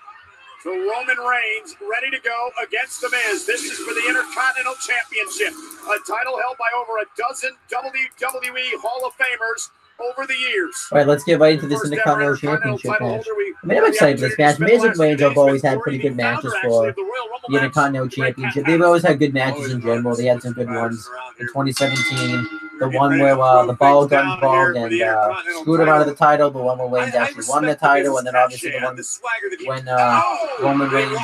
So Roman Reigns ready to go against The Miz. This is for the Intercontinental Championship, a title held by over a dozen WWE Hall of Famers over the years. All right, let's get right into this Intercontinental Championship match. I mean, I'm excited for this match. Miz and Reigns have always had pretty good matches for the Intercontinental Championship. They've always had good matches in general. They had some good ones in 2017. The one where the Ball got involved and screwed him out of the title. The one where Reigns actually won the title. And then obviously the one when Roman Reigns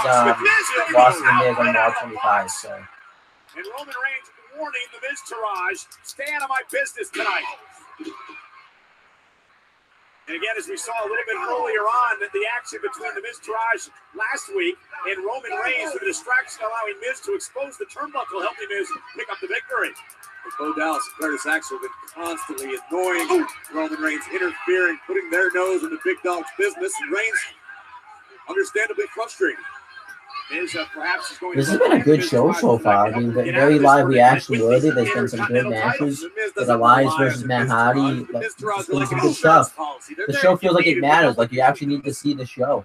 lost to The Miz on Raw 25. So. And Roman Reigns warning the Miz-Taraj, stay out of my business tonight. And again, as we saw a little bit earlier on, the action between the Miz-Taraj last week and Roman Reigns, the distraction allowing Miz to expose the turnbuckle, helping Miz pick up the victory. But Bo Dallas and Curtis Axel have been constantly annoying Roman Reigns, interfering, putting their nose in the big dog's business, and Reigns understandably frustrated. Miz, perhaps is going this has been a good show so far. I mean, very live reaction worthy. There's been some good matches. With Elias versus Matt Hardy. There's been some good stuff. The show feels like it matters. Like you actually need to see the show.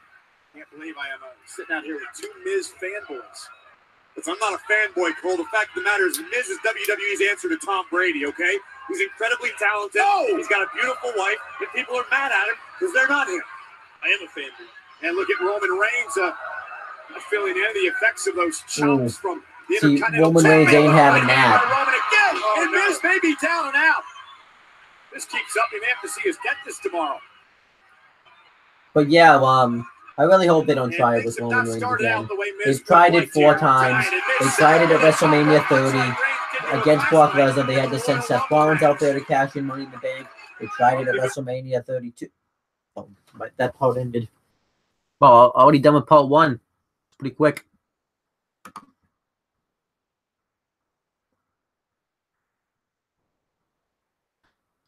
Can't believe I am sitting out here with two Miz fanboys. But I'm not a fanboy, Cole. The fact of the matter is, Miz is WWE's answer to Tom Brady, okay? He's incredibly talented. He's got a beautiful wife, and people are mad at him because they're not him. I am a fanboy. And look at Roman Reigns not feeling any of the effects of those chops from the See, Intercontinental Roman Reigns ain't having that. Roman again, and Miz may be down and out. This keeps up. He may have to see his dentist tomorrow. But yeah, I really hope they don't try it with Roman Reigns again. They've tried it 4 times. They tried it at WrestleMania 30 against Brock Lesnar. They had to send Seth Rollins out there to cash in Money in the Bank. They tried it at WrestleMania 32. Oh, but that part ended. Well, already done with part 1. It's pretty quick.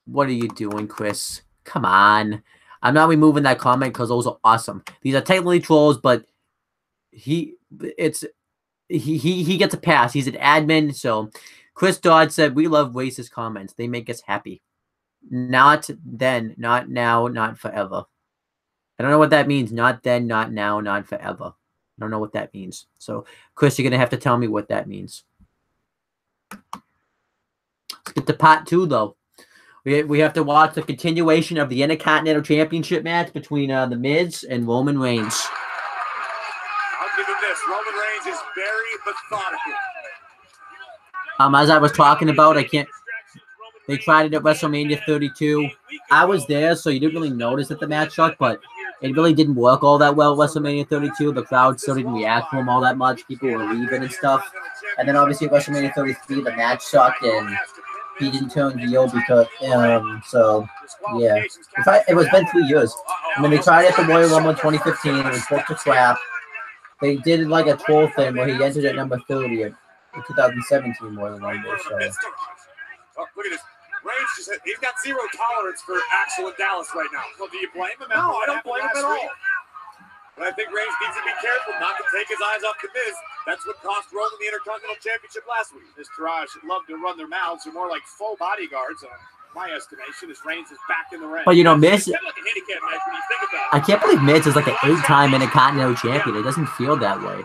What are you doing, Chris? Come on. I'm not removing that comment because those are awesome. These are technically trolls, but he gets a pass. He's an admin. So Chris Dodd said, we love racist comments. They make us happy. Not then, not now, not forever. I don't know what that means. Not then, not now, not forever. I don't know what that means. So, Chris, you're going to have to tell me what that means. Let's get to part 2, though. We have to watch the continuation of the Intercontinental Championship match between The Miz and Roman Reigns. I'll give him this. Roman Reigns is very methodical. As I was talking about, they tried it at WrestleMania 32. I was there, so you didn't really notice that the match sucked, but it really didn't work all that well at WrestleMania 32. The crowd still didn't react to him all that much. People were leaving and stuff. And then obviously at WrestleMania 33, the match sucked, and he didn't turn heel because, so, yeah. It was been 3 years. I mean, they tried it at the Royal Rumble in 2015. It was booked to crap. They did like a troll thing where he entered at number 30 at the 2017 Royal Rumble, so. Oh, look at this. Reigns he's got zero tolerance for Axel and Dallas right now. Well, do you blame him? No, I don't blame him at all. But I think Reigns needs to be careful not to take his eyes off the Miz. That's what cost Roman the Intercontinental Championship last week. Miz-Taraj love to run their mouths. They're more like full bodyguards, my estimation, as Reigns is back in the ring. But, you know, Miz, like a handicap match when you think about it. I can't believe Miz is like an 8-time Intercontinental Champion. It doesn't feel that way.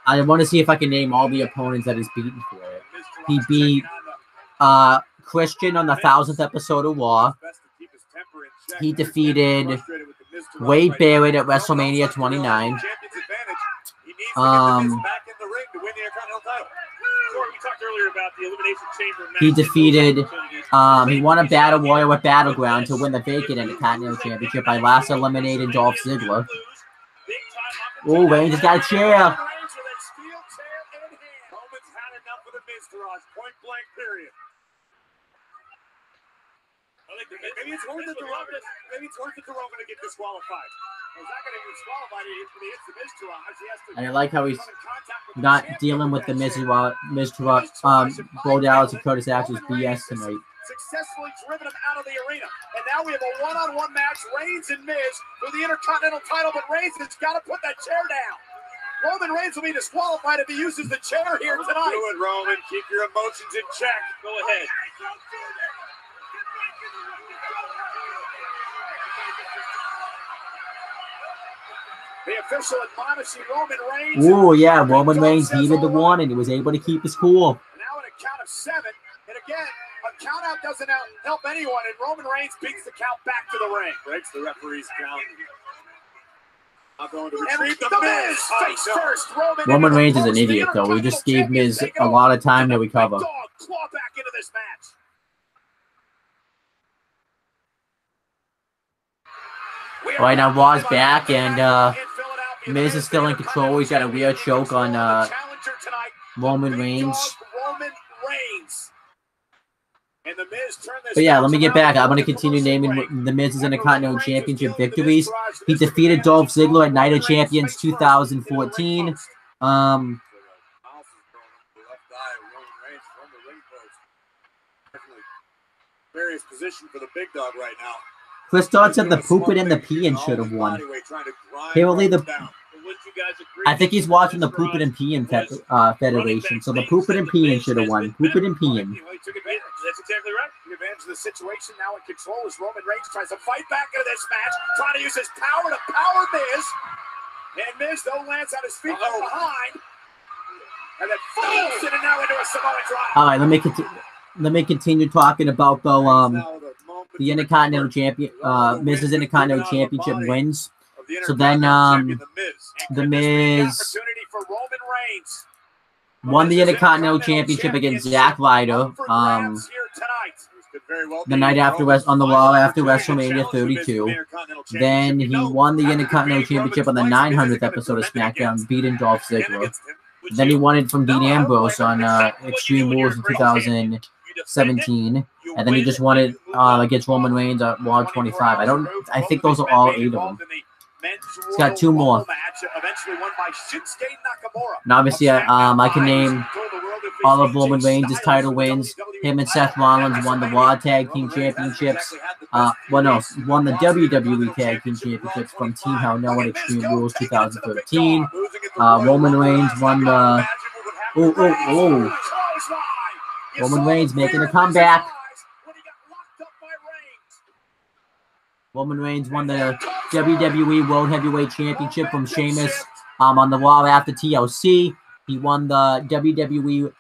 I want to see if I can name all the opponents that he's beaten for it. He beat Christian on the 1000th episode of Raw. He defeated Wade Barrett at WrestleMania 29. he defeated, he won a Battle Royal with Battleground to win the vacant Intercontinental Championship by last eliminating Dolph Ziggler. Oh, Reigns has got a chair. Roman's had enough of the Miz, point blank period. Maybe it's worth it to Roman to get disqualified. He's not going to get disqualified for the Miz Taraj. He has to. And I like how he's not dealing with the Miz Taraj, Bo Dallas and Curtis Axel's BS tonight. Successfully driven him out of the arena. And now we have a one-on-one match, Reigns and Miz for the Intercontinental title, but Reigns has got to put that chair down. Roman Reigns will be disqualified if he uses the chair here tonight. Do it, Roman. Keep your emotions in check. Go ahead. The official admonishing Roman Reigns. Oh, yeah, Roman Reigns needed the one, and he was able to keep his cool. Now at a count of 7, and again, a count out doesn't help anyone, and Roman Reigns beats the count back to the ring. Breaks the referee's count. Not going to retrieve the Miz. Face first. Roman Reigns is an idiot, though. He just gave Miz a lot of time to recover. Claw back into this match. All right, now Raw's back, and Miz is still in control. He's got a weird choke on Roman Reigns. But yeah, let me get back. I'm going to continue naming the Miz's Intercontinental Championship victories. He defeated Dolph Ziggler at Night of Champions 2014. Various position for the big dog right now. Chris Dodd said the Poopin' and the Peeing should have won. Apparently I think he's watching the Poopin' and Peeing Federation, so the Poopin' and Peeing should have won. Poopin' and Peeing. That's exactly right. The advantage of the situation now in control as Roman Reigns tries to fight back into this match, trying to use his power to power Miz. And Miz, though, lands on his feet from behind. And then falls in and now into a Samoan drop. All right, let me continue talking about the Intercontinental Champion, Miz's Intercontinental Championship wins. So then, the Miz won the Intercontinental Championship against Zack Ryder. The night after on the Raw after WrestleMania 32. Then he won the Intercontinental Championship on the 900th episode of SmackDown, beating Dolph Ziggler. Then he won it from Dean Ambrose on Extreme Rules in 2017. And then he just won it against Roman Reigns at Raw 25. I think those are all 8 of them. He's got 2 more. Now, obviously, I can name all of Roman Reigns' title wins. Him and Seth Rollins won the Raw Tag Team Championships. Won the WWE Tag Team Championships from Team Hell No and Extreme Rules 2013. Roman Reigns won the... Roman Reigns making a comeback. Roman Reigns won the WWE World Heavyweight Championship from Sheamus on the Raw after TLC. He won the WWE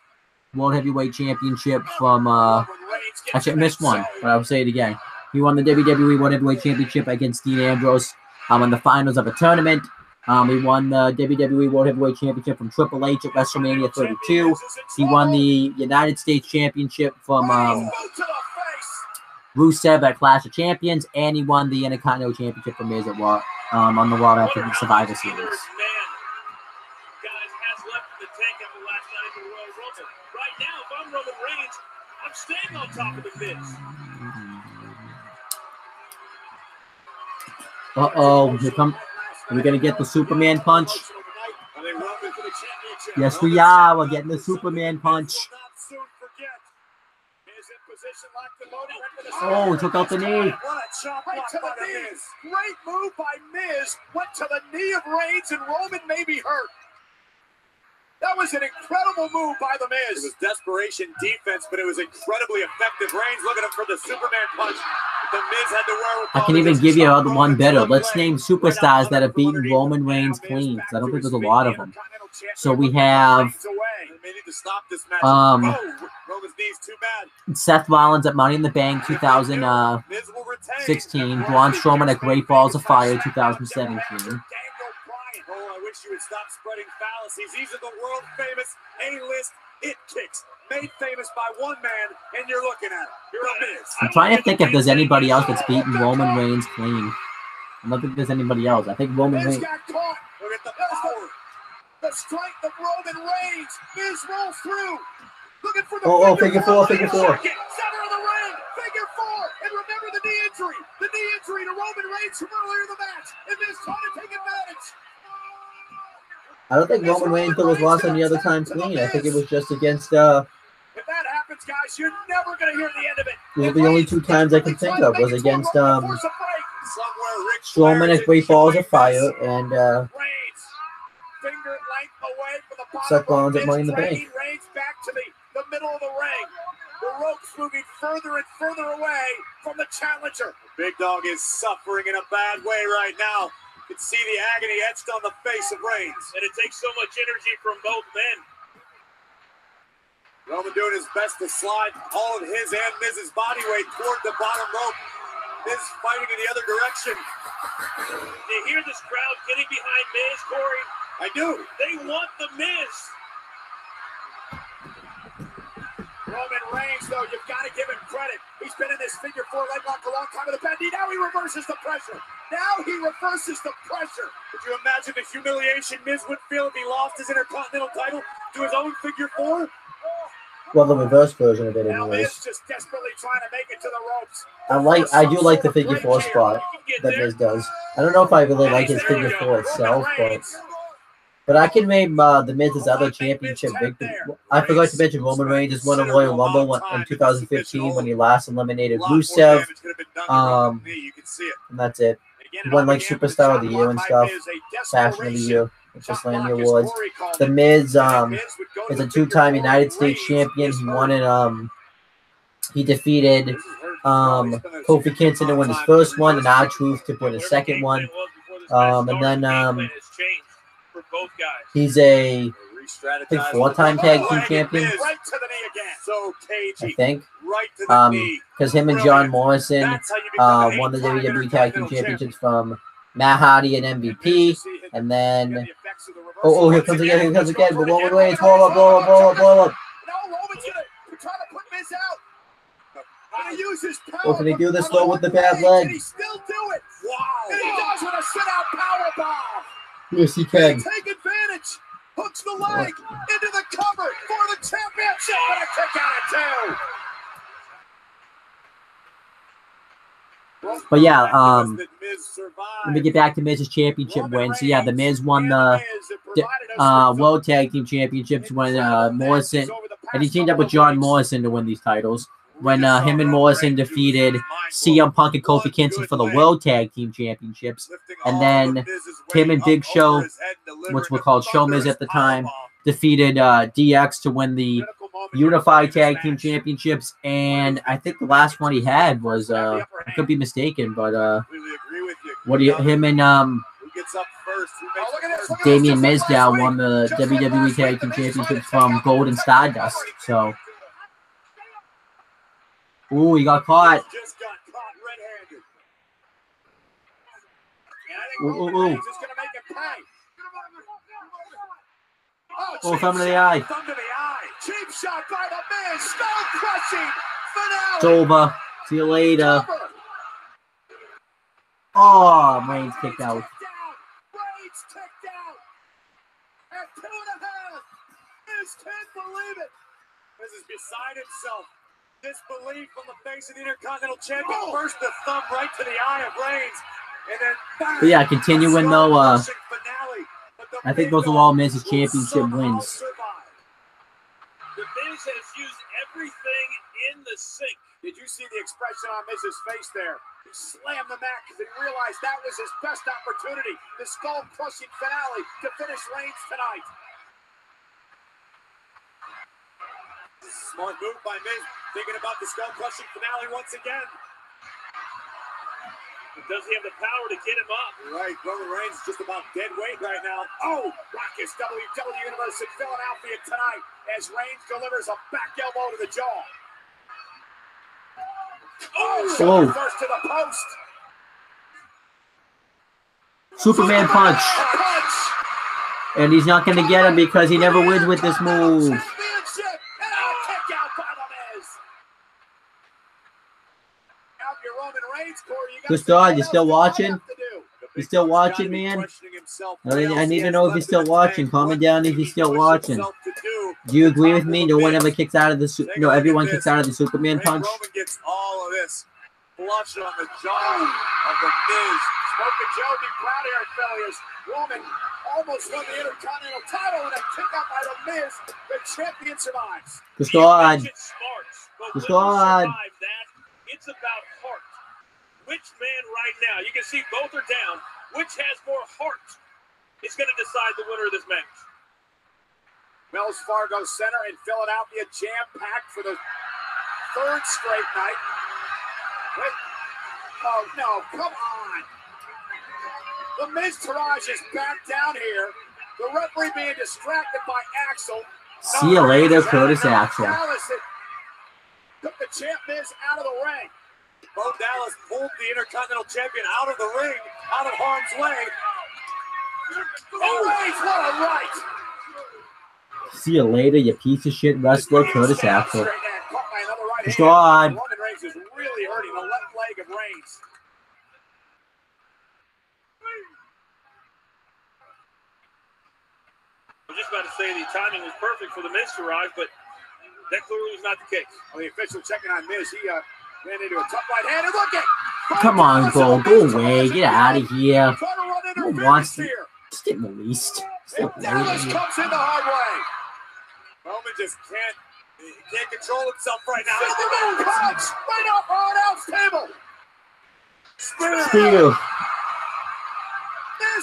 World Heavyweight Championship from... actually, I missed one, but I'll say it again. He won the WWE World Heavyweight Championship against Dean Ambrose in the finals of a tournament. He won the WWE World Heavyweight Championship from Triple H at WrestleMania 32. He won the United States Championship from Rusev at Clash of Champions, and he won the Intercontinental Championship from Miz at Raw, on the Raw after the Survivor Series. I'm staying on top of the Miz. Here come. Are we gonna get the Superman punch? Yes, we are. We're getting the Superman punch. Oh, he took out the knee. Right to the knee. Great move by Miz. Went to the knee of Reigns, and Roman may be hurt. That was an incredible move by the Miz. It was desperation defense, but it was incredibly effective. Reigns looking for the Superman punch. The Miz had the wherewithal. I can even give you one better. Let's name superstars that have beaten Roman Reigns clean, because I don't think there's a lot of them. So we have Seth Rollins at Money in the Bank 2016, Braun Strowman at Great Balls of Fire 2017. I wish you would stop spreading fallacies. These are the world famous A-list It kicks made famous by one man, and you're looking at it. The Miz. I'm trying to think if there's anybody else that's beaten Roman Reigns clean. I don't think there's anybody else. I think Roman Miz Reigns. got caught. Look at the power. The strength of Roman Reigns. Miz rolls through. Looking for the Figure four. Center of the ring. Figure four. And remember the knee injury. The knee injury to Roman Reigns from earlier in the match. And Miz trying to take advantage. I don't think Roman Reigns was lost any other time clean. I think it was just against. If that happens, guys, you're never going to hear the end of it. Those are the only two times I can think of was against Strowman at Great Balls of Fire and Finger length away from the Seth bottom Rollins at Money in the Bank. Reigns back to the middle of the ring. The ropes moving further and further away from the challenger. Big Dog is suffering in a bad way right now. You can see the agony etched on the face of Reigns. And it takes so much energy from both men. Roman doing his best to slide all of his and Miz's body weight toward the bottom rope. Miz fighting in the other direction. You hear this crowd getting behind Miz, Corey? I do. They want the Miz. Roman Reigns, though, you've got to give him credit. He's been in this figure four leg lock a long time in the past. Now he reverses the pressure. Could you imagine the humiliation Miz would feel if he lost his Intercontinental title to his own figure four? Well, the reverse version of it, Now Miz anyways. just desperately trying to make it to the ropes. I do like the figure four spot that Miz does. I don't know if I really like his figure four itself, but I can name the Miz's other championship victory. I forgot to mention Roman Reigns has won a Royal Rumble in 2015 when he last eliminated Rusev. And that's it. He won like Superstar of the Year and stuff, Fashion of the Year, just landing the awards. The Miz is a two-time United States champion. He won it. He defeated Kofi Kingston to win his first one, and R-Truth to win his second one. And then he's a four-time tag team champion. I think. Because him and John Morrison won the WWE Tag Team Championships from Matt Hardy and MVP. And then, here comes again. But Roman Reigns, blow up. No, Roman's going to try to put Miz out. Gonna use his power. Oh, can he do this though with the bad leg? Can he still do it? Wow. And he does with a sit-out powerbomb. Yes, he can. Take advantage. Hooks the leg into the cover for the championship. And a kick out of two. But yeah, let me get back to Miz's championship win. So yeah, the Miz won the World Tag Team Championships when Morrison, and he teamed up with John Morrison to win these titles. When him and Morrison defeated CM Punk and Kofi Kingston for the World Tag Team Championships, and then him and Big Show, which were called Show Miz at the time, defeated DX to win the Unified Tag Team Championships, and I think the last one he had was I could be mistaken, but him and Damian Mizdow won the WWE Tag Team Championships from Gold and Stardust. So, ooh, he got caught. Ooh. Oh, thumb to the eye. Cheap shot by the man. Skull crushing. Finale. It's over. See you later. Oh, Reigns kicked out. Reigns kicked out. At 2.5. Miz can't believe it. Miz is beside himself. Disbelief on the face of the Intercontinental Champion. First the thumb right to the eye of Reigns. And then but yeah, continuing though, I think those are all Miz's championship wins. The Miz has used everything in the sink. Did you see the expression on Miz's face there? He slammed the mat because he realized that was his best opportunity. The skull-crushing finale to finish Reigns tonight. Smart move by Miz, thinking about the skull-crushing finale once again. Does he have the power to get him up? Right, Roman Reigns is just about dead weight right now. Oh, Rockets WWE Universe in Philadelphia tonight as Reigns delivers a back elbow to the jaw. Oh, first to the post. Superman punch. And he's not going to get him because he never wins with this move. Championship your Roman Reigns, Corey. Gustav, you still watching? You still watching, man? I need to know if you're still watching. Comment down if you're still watching. Do you agree with me? No one ever kicks out of the everyone kicks out of the Superman punch. Roman gets all of this. Flush on the jaw of the Miz. Smoking Joe, be proud here at Failures. Roman almost won the Intercontinental title with a kick out by the Miz. The champion survives. Gustav. Gustav. It's about heart. Which man right now, you can see both are down, which has more heart is going to decide the winner of this match. Wells Fargo Center in Philadelphia, jam-packed for the third straight night. Wait. Oh, no, come on. The Miz Taraj is back down here. The referee being distracted by Axel. See you later, Curtis Axel. Took the champ Miz out of the ring. Bo Dallas pulled the Intercontinental Champion out of the ring, out of harm's way. Oh, what a right! See you later, you piece of shit wrestler, Curtis Axel. Roman Reigns is really hurting the left leg of Reigns. I was just about to say the timing was perfect for the Miz to arrive, but that clearly was not the case. Well, the official checking on Miz, he ran into a tough right hand, and look at. Come on, Bo, go away, get out of here. Who wants to just get released? Dallas comes in the hard way. Roman just can't control himself right now. Punch right off our announce table. Spear.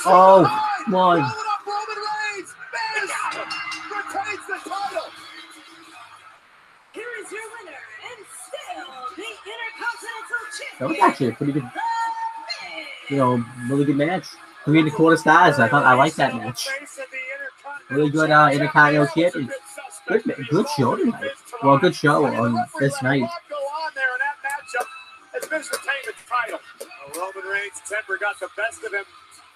Oh, come on. Roman Reigns. Miz retains the title. Here is your winner and still the Intercontinental Champion. That was actually a pretty good, really good match. 3.25 stars. I like that match. Really good Intercontinental Champion. Good show tonight. Well, good show on this night. Roman Reigns' temper got the best of him.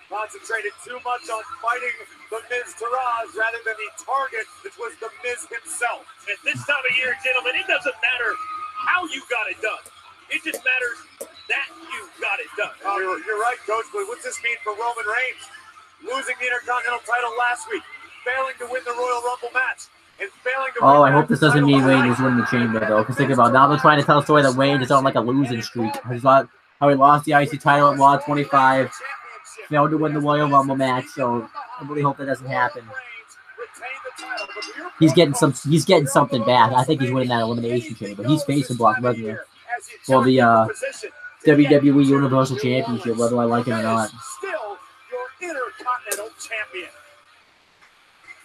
Concentrated too much on fighting the Miz Taraj rather than the target, which was the Miz himself. At this time of year, gentlemen, it doesn't matter how you got it done. It just matters that you got it done. You're right, Coach, but what's this mean for Roman Reigns? Losing the Intercontinental title last week, failing to win the Royal Rumble match, and failing to I hope this doesn't mean Wayne is winning the chamber, though. Because think about it, now they're trying to tell a story that Wayne is on like a losing streak. How he lost the IC title at Raw 25. Failed to win the Royal Rumble match, so I really hope that doesn't happen. He's getting something back. I think he's winning that Elimination Chamber. He's facing Brock Lesnar for the WWE Universal Championship, whether I like it or not. Still your Intercontinental Champion.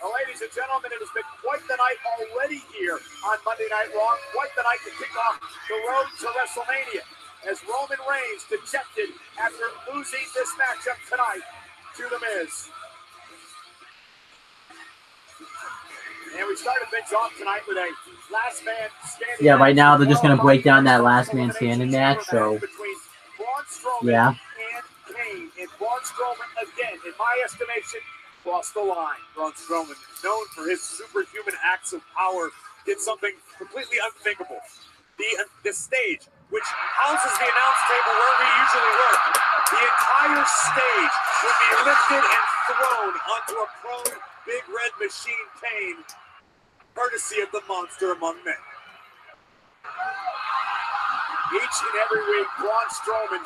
Well, ladies and gentlemen, it has been quite the night already here on Monday Night Raw. Quite the night to kick off the road to WrestleMania, as Roman Reigns dejected after losing this matchup tonight to The Miz. And we started things off tonight with a last man standing. Yeah, right now they're just going to break down that last man standing match, so yeah. And Kane, and Braun Strowman again, in my estimation, crossed the line. Braun Strowman, known for his superhuman acts of power, did something completely unthinkable. The stage, which houses the announce table where we usually work, the entire stage would be lifted and thrown onto a prone Big Red Machine Kane, courtesy of the Monster Among Men. Each and every week, Braun Strowman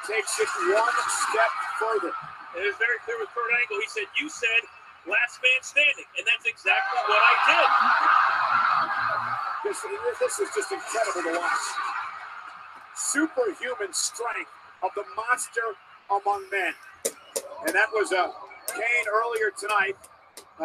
takes it one step further. It is very clear with Kurt Angle. He said, "You said last man standing," and that's exactly what I did. This is just incredible to watch. Superhuman strength of the Monster Among Men, and that was Kane earlier tonight,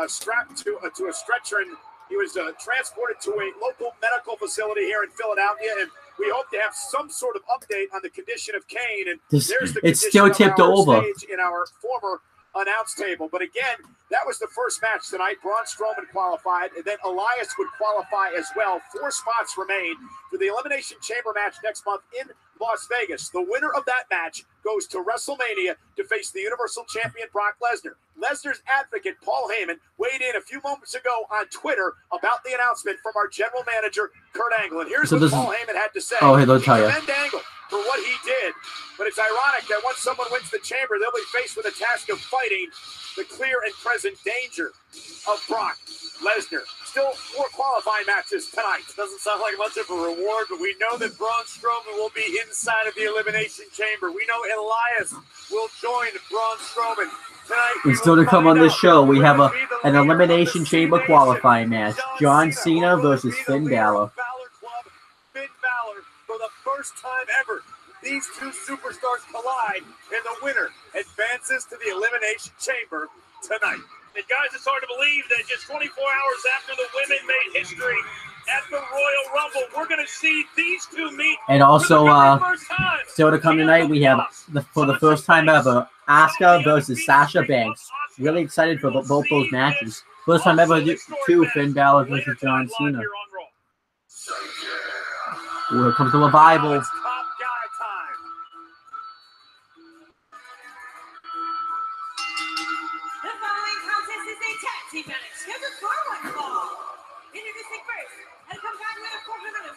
strapped to a stretcher, and he was transported to a local medical facility here in Philadelphia, and we hope to have some sort of update on the condition of Kane. And there's the it's still tipped over in our former announce table. But again, that was the first match tonight. Braun Strowman qualified, and then Elias would qualify as well. 4 spots remain for the Elimination Chamber match next month in Las Vegas. The winner of that match goes to WrestleMania to face the Universal Champion Brock Lesnar. Lesnar's advocate, Paul Heyman, weighed in a few moments ago on Twitter about the announcement from our general manager, Kurt Angle. And here's what Paul Heyman had to say. Oh, hey, they'll tell you. Angle for what he ironic that once someone wins the chamber, they'll be faced with the task of fighting the clear and present danger of Brock Lesnar. Still 4 qualifying matches tonight. Doesn't sound like much of a reward, but we know that Braun Strowman will be inside of the Elimination Chamber. We know Elias will join Braun Strowman tonight. And still to come on this show, we have an Elimination Chamber qualifying match. John Cena versus Finn Balor. Finn Balor, for the first time ever, these two superstars collide, and the winner advances to the Elimination Chamber tonight. And guys, it's hard to believe that just 24 hours after the women made history at the Royal Rumble, we're going to see these two meet. And also, for the very first time. still to come tonight, we have, for the first time ever, Asuka versus Sasha Banks. Really excited for both those matches. First time ever, too, Finn Balor versus John Cena. Here comes the revival. Team match scheduled for one fall. Introducing first, at a combined weight of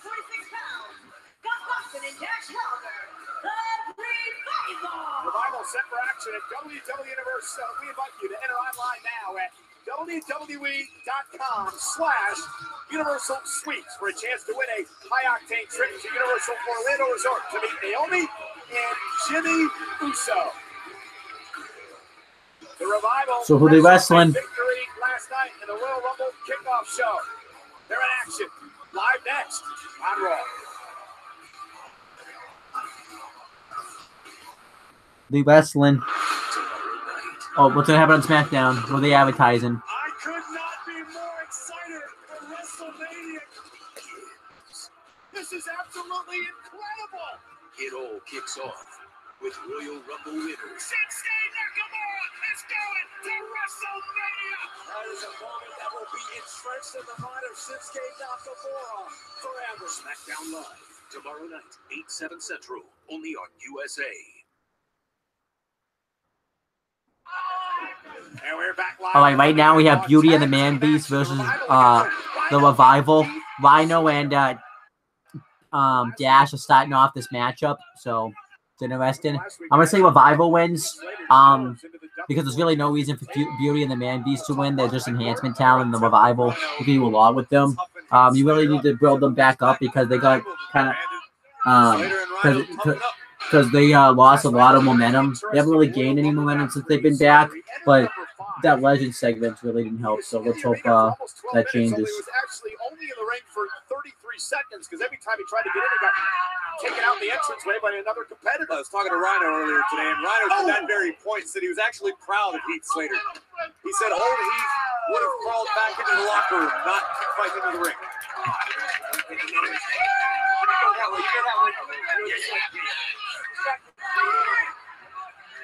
446 pounds, Scott Dawson and Dash Wilder, the Revival. Revival set for action at WWE Universe. We invite you to enter online now at WWE.com/Universal Suites for a chance to win a high-octane trip to Universal Orlando Resort to meet Naomi and Jimmy Uso. The Revival. So who they wrestling? Victory last night in the Royal Rumble kickoff show. They're in action. Live next on Raw. The wrestling. Oh, what's gonna happen on SmackDown? What are they advertising? I could not be more excited for WrestleMania. This is absolutely incredible. It all kicks off with Royal Rumble winners. Shinsuke Nakamura is going to WrestleMania. That is a moment that will be entrenched in the mind of Shinsuke Nakamura forever. SmackDown Live tomorrow night, 8/7 Central, only on USA. And we're back live. All right, right now we have Beauty and the Man Beast versus the Revival. Rhino and Dash are starting off this matchup, so it's interesting. I'm gonna say Revival wins, because there's really no reason for Beauty and the Man Beast to win. They're just enhancement talent. The Revival, you can do a lot with them. You really need to build them back up because they got kind of because they lost a lot of momentum. They haven't really gained any momentum since they've been back, but that Legend segment really didn't help. So let's hope that changes. He was actually only in the ring for 33 seconds because every time he tried to get in, he got taken out the entranceway by another competitor. I was talking to Rhino earlier today, and Rhino to that very point said he was actually proud of Heath Slater. He said old Heath would have crawled back into the locker room, not fight into the ring.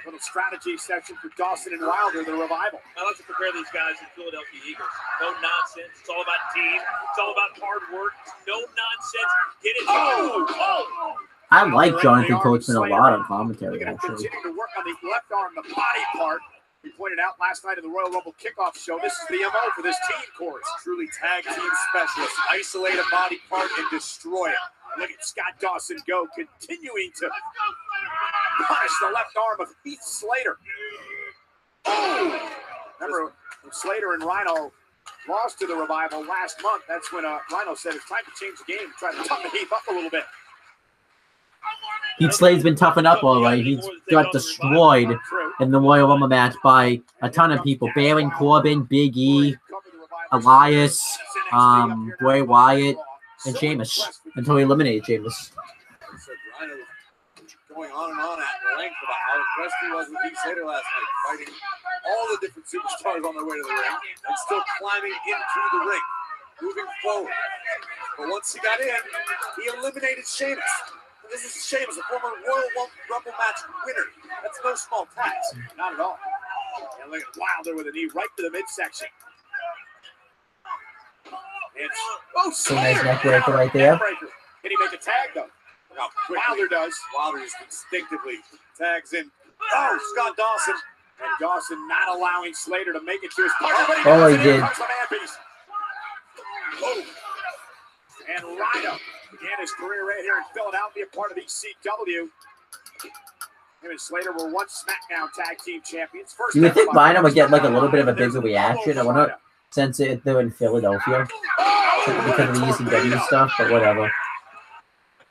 Little strategy section for Dawson and Wilder, the Revival. I like to compare these guys to Philadelphia Eagles. No nonsense. It's all about team. It's all about hard work. No nonsense. Get it. Oh! I like Jonathan Coachman a lot on commentary, actually. Continue to work on the left arm, the body part. We pointed out last night in the Royal Rumble kickoff show, this is the MO for this team course. Truly tag team specialist. Isolate a body part and destroy it. Look at Scott Dawson go, continuing to punish the left arm of Heath Slater. Oh! Remember, when Slater and Rhino lost to the Revival last month, that's when Rhino said it's time to change the game, try to toughen Heath up a little bit. Heath Slade's been toughened up all right. He got destroyed in the Royal Rumble match by a ton of people. Baron Corbin, Big E, Elias, Bray Wyatt, and Sheamus, until he eliminated Sheamus. Going on and on at length about how impressed he was with Heath Slater last night, fighting all the different superstars on their way to the ring and still climbing into the ring, moving forward. But once he got in, he eliminated Sheamus. This is Sheamus, a former Royal Rumble match winner. That's no small task. Not at all. And look at Wilder with a knee right to the midsection. It's Nice neck breaker right there. Can he make a tag, though? No, Wilder does. Wilder just instinctively tags in. Oh, Scott Dawson. And Dawson not allowing Slater to make it to his partner. Oh, he did. Oh. And Rhino began his career right here in Philadelphia, part of ECW. Him and Slater were once SmackDown Tag Team Champions. First You would think Rhino would get like a little bit of a bigger reaction. I wonder since they're in Philadelphia because of the ECW stuff, but whatever. I've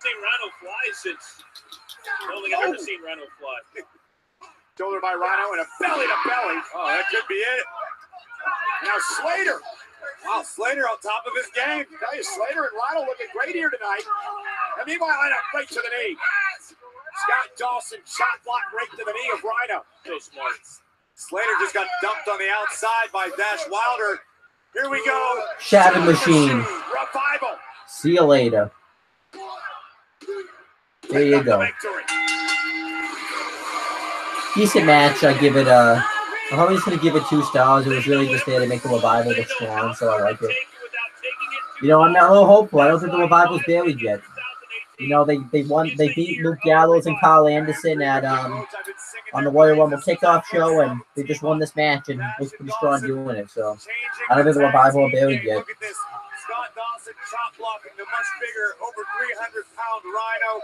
seen Rhino fly since. I don't think I've ever seen Rhino fly. Shoulder by Rhino and a belly to belly. Oh, that could be it. Now Slater. Wow, Slater on top of his game. I tell you, Slater and Rhino looking great here tonight. And meanwhile, right to the knee. Scott Dawson shot block right to the knee of Rhino. So smart. Slater just got dumped on the outside by Dash Wilder. Here we go. Shadow Machine. Revival. See you later. There you go. Decent match. I give it a. I'm probably just gonna give it 2 stars. It was really just there to make the Revival look strong, so I like it. You know, I'm not a little hopeful. I don't think the Revival's buried yet. You know, they beat Luke Gallows and Carl Anderson at on the Royal Rumble kickoff show, and they just won this match and was pretty strong doing it. So I don't think the Revival are buried yet. Look at this. Scott Dawson chop blocking the much bigger, over 300-pound Rhino.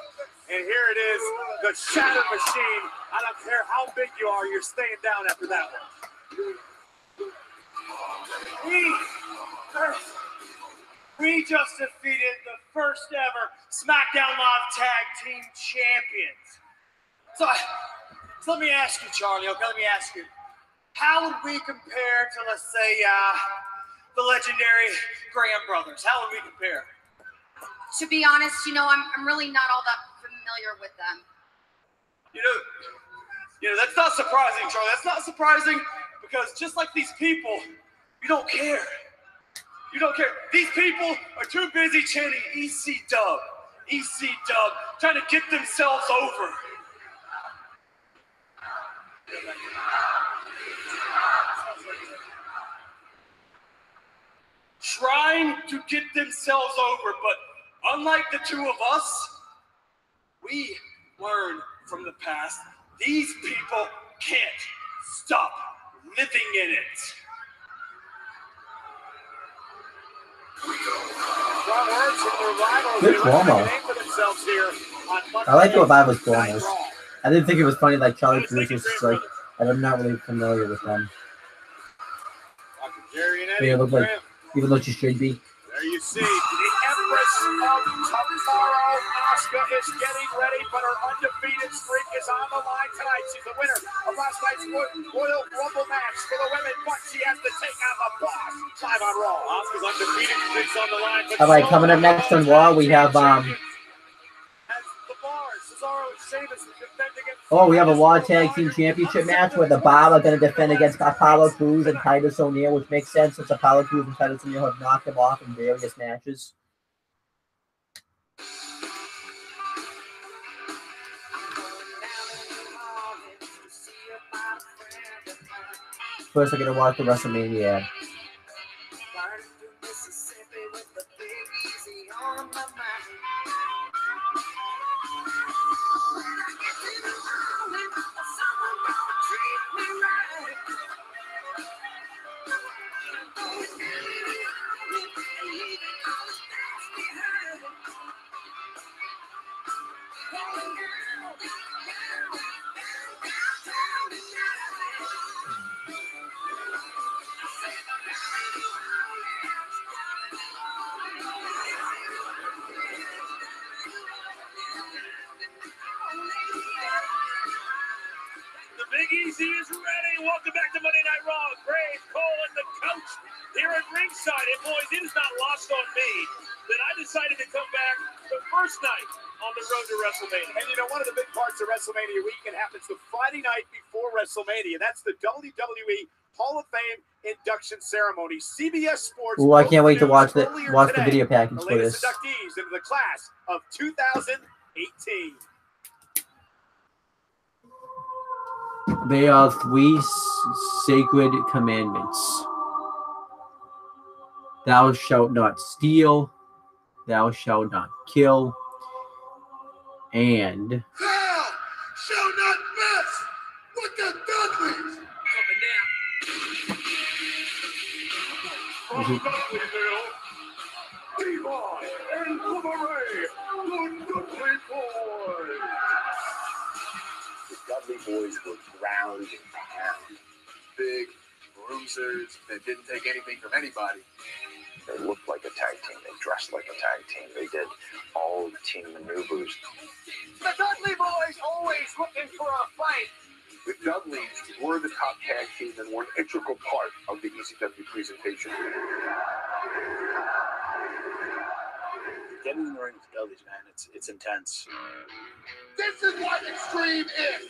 And here it is, the Shatter Machine. I don't care how big you are, you're staying down after that one. We just defeated the first ever SmackDown Live Tag Team Champions. So let me ask you, Charlie, okay, let me ask you. How would we compare to, let's say, the legendary Graham brothers? How would we compare? To be honest, you know, I'm really not all that familiar with them. You know, that's not surprising, Charlie. That's not surprising because just like these people, you don't care. You don't care. These people are too busy chanting EC Dub, trying to get themselves over. Trying to get themselves over, but unlike the two of us, we learn from the past. These people can't stop living in it. Good promo. I like the Revival's promos. I didn't think it was funny like Charlie Cruz was just like, I'm not really familiar with them. They look like, even though she should be. There you see, the Empress of Tomorrow, Asuka, is getting ready, but her undefeated streak is on the line tonight. She's the winner of last night's Royal Rumble match for the women, but she has to take on the boss live on Raw. Asuka's undefeated streak's on the line. All right, coming up next on Raw, we have we have a Raw Tag Team Championship match where the Bar are going to defend against Apollo Crews and Titus O'Neil, which makes sense since Apollo Crews and Titus O'Neil have knocked them off in various matches. First, I'm going to watch the WrestleMania ad. Welcome back to Monday Night Raw. Grave, Cole, and the coach here at ringside. And boys, it is not lost on me that I decided to come back the first night on the road to WrestleMania. And you know, one of the big parts of WrestleMania weekend happens the Friday night before WrestleMania. That's the WWE Hall of Fame induction ceremony. CBS Sports. Ooh, I can't wait to watch the video package for this. Inductees into the class of 2018. They are 3 sacred commandments. Thou shalt not steal. Thou shalt not kill. And thou shalt not mess with the Dudleys. Coming down. Levi and Boomerang, the Dudley Boys. Dudley Boys were ground and pound. Big bruisers that didn't take anything from anybody. They looked like a tag team. They dressed like a tag team. They did all the team maneuvers. The Dudley Boys always looking for a fight. The Dudleys were the top tag team and were an integral part of the ECW presentation. Getting in the ring with the Dudleys, man, it's intense. This is what Extreme is.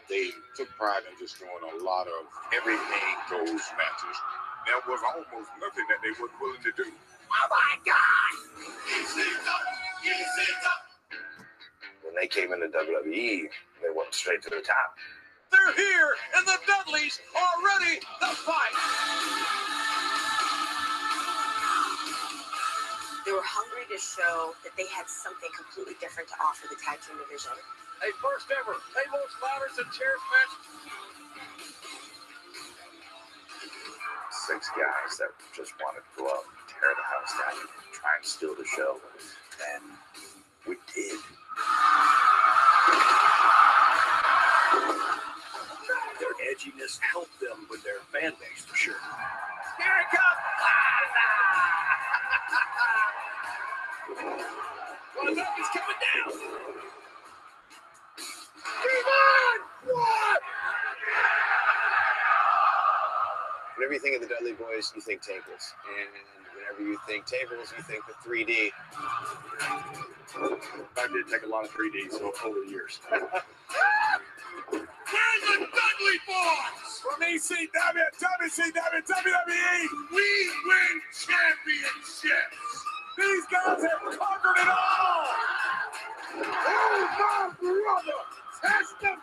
They took pride in just doing a lot of everything goes matches. There was almost nothing that they weren't willing to do. Oh my God! When they came into WWE, they went straight to the top. They're here, and the Dudleys are ready to fight. They were hungry to show that they had something completely different to offer the tag team division. A first ever tables, ladders, and chairs match. 6 guys that just wanted to go out and tear the house down and try and steal the show. And we did. Their edginess helped them with their fan base for sure. Here it comes. Well, the Dudley's coming down. Whenever you think of the Dudley Boys, you think tables. And whenever you think tables, you think the 3D. I did take a lot of 3Ds over the years. We're the Dudley Boys! From ECW, WCW, WWE, we win championships! These guys have conquered it all! Oh, my brother! Testify!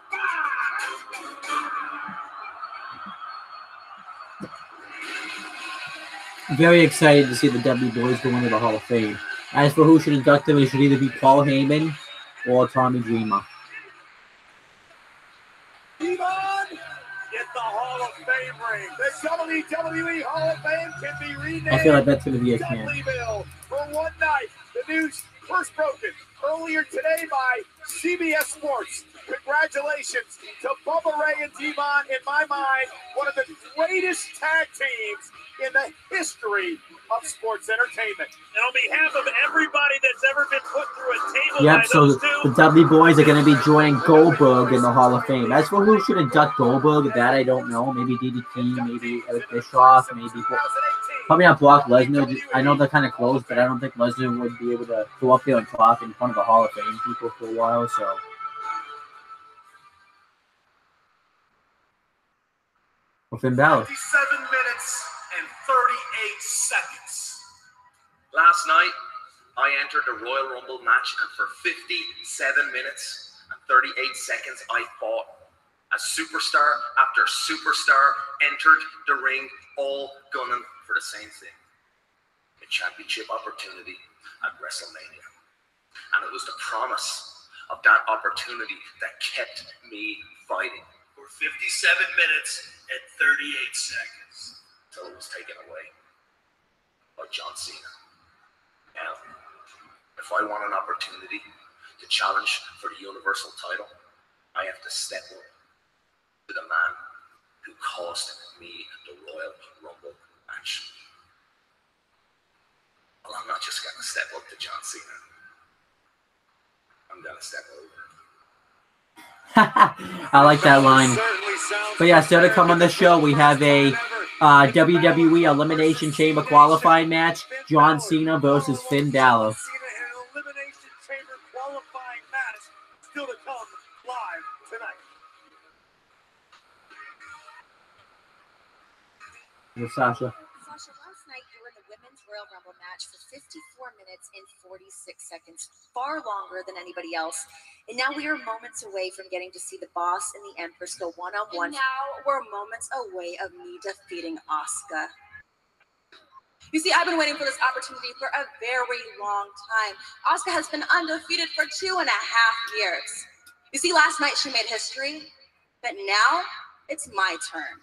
Very excited to see the Dudley Boys go into the Hall of Fame. As for who should induct them, it should either be Paul Heyman or Tommy Dreamer. Devon, get the Hall of Fame ring. The WWE Hall of Fame can be renamed. I feel like that's going to be a can. Dudleyville for one night. The news first broken earlier today by CBS Sports. Congratulations to Bubba Ray and Devon. In my mind, one of the greatest tag teams in the history of sports entertainment. And on behalf of everybody that's ever been put through a table Yep, by so those two, the Dudley Boys are going to be joining Goldberg in the Hall of Fame. As for who should induct Goldberg, that I don't know. Maybe DDP, maybe Eric Bischoff, maybe probably not Brock Lesnar. I know they're kind of close, but I don't think Lesnar would be able to go up there and talk in front of the Hall of Fame people for a while. So. Or Finn Balor. 57 minutes and 38 seconds. Last night, I entered the Royal Rumble match, and for 57 minutes and 38 seconds, I fought as superstar after superstar entered the ring, all gunning for the same thing: a championship opportunity at WrestleMania. And it was the promise of that opportunity that kept me fighting. for 57 minutes and 38 seconds. Until it was taken away by John Cena. Now, if I want an opportunity to challenge for the Universal title, I have to step up to the man who cost me the Royal Rumble match. Well, I'm not just going to step up to John Cena. I'm going to step over. I like that line. But yeah, still to come on the show, we have a WWE Elimination Chamber qualifying match. John Cena versus Finn Balor. Elimination Chamber qualifying match still to come live tonight. With Sasha. Sasha, last night you were in the Women's Royal Rumble match for 54 minutes and 46 seconds, far longer than anybody else. And now we are moments away from getting to see the Boss and the Empress go one-on-one. And now we're moments away of me defeating Asuka. You see, I've been waiting for this opportunity for a very long time. Asuka has been undefeated for 2.5 years. You see, last night she made history, but now it's my turn.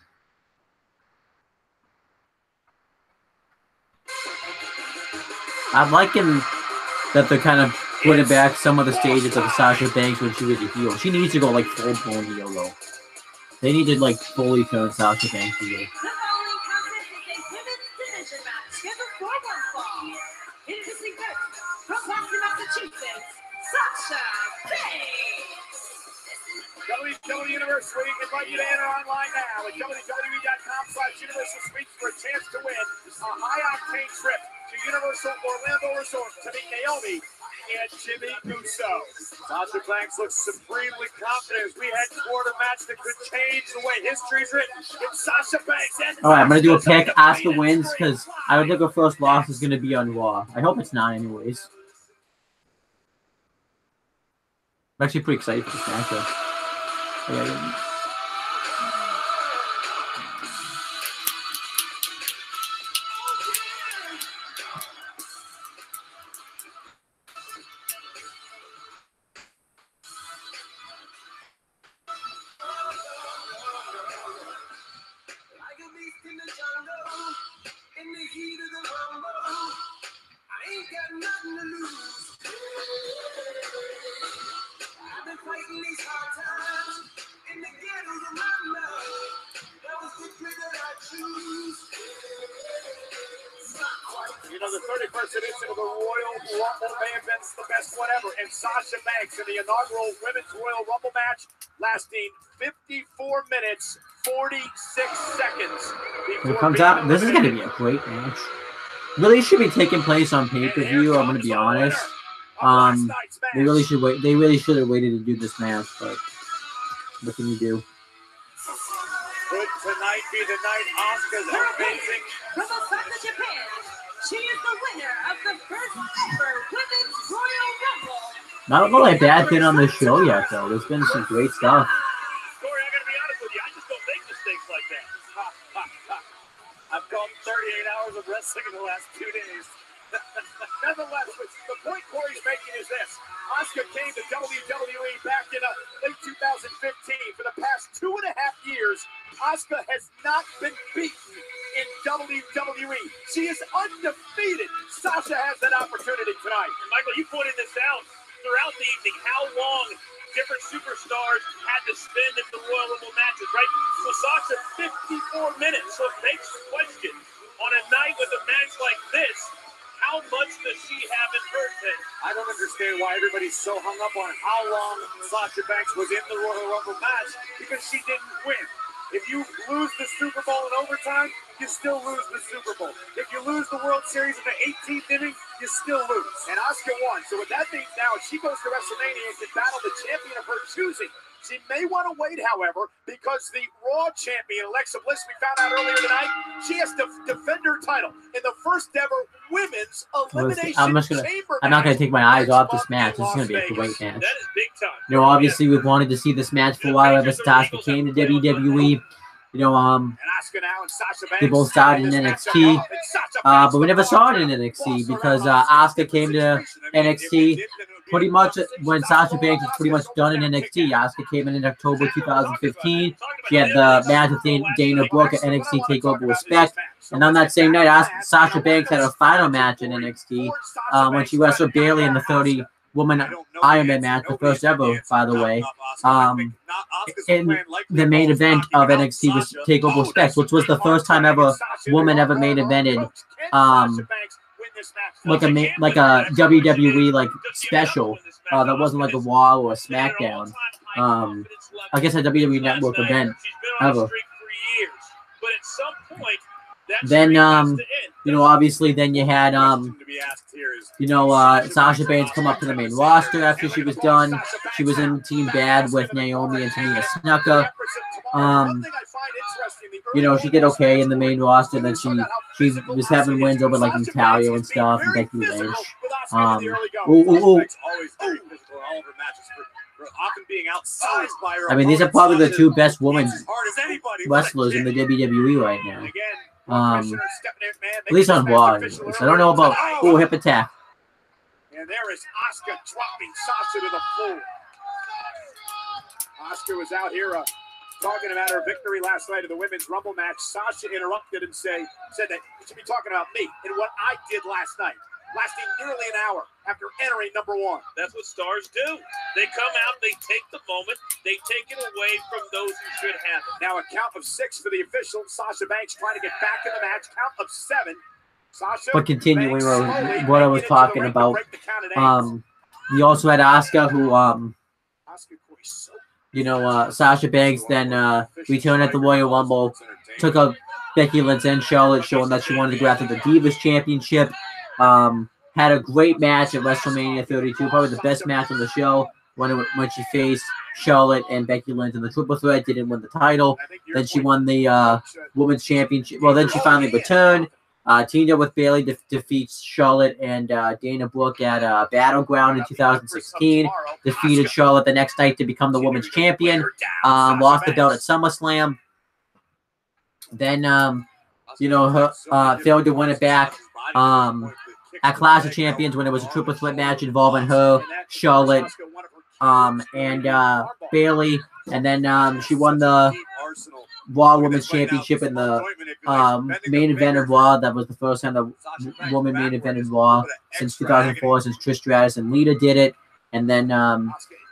I'm liking that they're kind of putting back some of the stages of Sasha Banks when she was a heel. She needs to go like full blown heel though. They need to like fully turn Sasha Banks heel. The following contest is a women's division match scheduled for one fall. Introducing first, from Boston, Massachusetts, Sasha Banks. WWE Universe Suite, invite you to enter online now at WWE.com/Universal Suites for a chance to win a high-octane trip to Universal Orlando Resort to meet Naomi and Jimmy Uso. Sasha Banks looks supremely confident as we head toward a match that could change the way history's written. It's Sasha Banks. All right, I'm gonna do a pick. Asuka wins because I would think her first loss is gonna be on Raw. I hope it's not, anyways. I'm actually pretty excited for this matchup. Yeah. You know, the 31st edition of the Royal Rumble may have been the best one ever, and Sasha Banks in the inaugural Women's Royal Rumble match lasting 54 minutes, 46 seconds. When it comes out, this is going to be a great match. Really should be taking place on pay-per-view, I'm going to be honest. They really should wait. They really should have waited to do this match, but what can you do? Could tonight be the night Asuka's amazing? From Osaka, Japan, she is the winner of the first ever Women's Royal Rumble. Not really a bad thing on this show yet, though. There's been some great stuff. Corey, I gotta be honest with you. I just don't make mistakes like that. I've gone 38 hours of wrestling in the last 2 days. Nonetheless, the point Corey's making is this. Asuka came to WWE back in late 2015. For the past 2.5 years, Asuka has not been beaten in WWE. She is undefeated. Sasha has that opportunity tonight. And Michael, you pointed this out throughout the evening, how long different superstars had to spend in the Royal Rumble matches, right? So Sasha, 54 minutes. So it begs the question, on a night with a match like this, how much does she have in her tank? I don't understand why everybody's so hung up on how long Sasha Banks was in the Royal Rumble match, because she didn't win. If you lose the Super Bowl in overtime, you still lose the Super Bowl. If you lose the World Series in the 18th inning, you still lose. And Asuka won. So what that means now is she goes to WrestleMania and can battle the champion of her choosing. She may want to wait, however, because the Raw champion, Alexa Bliss, we found out earlier tonight, she has to defend her title in the first ever women's elimination chamber. I'm not gonna take my eyes off this match. This is gonna be a great match. That is big time. You know, obviously we've wanted to see this match for a while ever since Asuka came to WWE. You know, they both started in NXT, but we never saw it in NXT because Asuka came to NXT pretty much when Sasha Banks was pretty much done in NXT. Asuka came in October 2015. She had the match with Dana Brooke at NXT TakeOver Respect. And on that same night, Sasha Banks had a final match in NXT when she wrestled Bayley in the 30-woman Iron Man match, the first ever, by the way. In the main event of NXT was TakeOver Respect, which was the first time ever woman ever main evented like a WWE like special that wasn't like a Raw or a SmackDown. I guess a WWE Network event ever. Then you know, obviously then you had Sasha Banks come up to the main roster after she was done. She was in Team Bad with Naomi and Tamina Snuka. You know, she did okay in the main roster. Then she was having wins over like Natalia and stuff, and Becky Lynch. I mean, these are probably the two best women's wrestlers in the WWE right now. At least on Raw. I don't know about hip attack. And there is Asuka dropping Sasha to the floor. Asuka was out here talking about her victory last night in the Women's Rumble match. Sasha interrupted and said that you should be talking about me and what I did last night. lasting nearly an hour after entering number 1. That's what stars do. They come out, they take the moment, they take it away from those who should have it. Now a count of 6 for the official. Sasha Banks trying to get back in the match. Count of 7. Sasha But continuing Banks what I was talking about, we also had Asuka, who Sasha Banks then returned at the Royal Rumble, took up Becky Lynch and Charlotte, showing that she wanted to go after the Divas Championship. Had a great match at WrestleMania 32, probably the best match on the show when she faced Charlotte and Becky Lynch in the triple threat. Didn't win the title. Then she won the Women's Championship. Well, then she finally returned. Teamed up with Bayley to defeat Charlotte and Dana Brooke at Battleground in 2016. Defeated Charlotte the next night to become the Women's Champion. Lost the belt at SummerSlam. Then, failed to win it back at Clash of Champions when it was a triple threat match involving her, Charlotte, and Bayley. And then she won the Raw Women's Championship in the main event of Raw. That was the first time the woman main event in Raw since 2004, since Trish Stratus and Lita did it. And then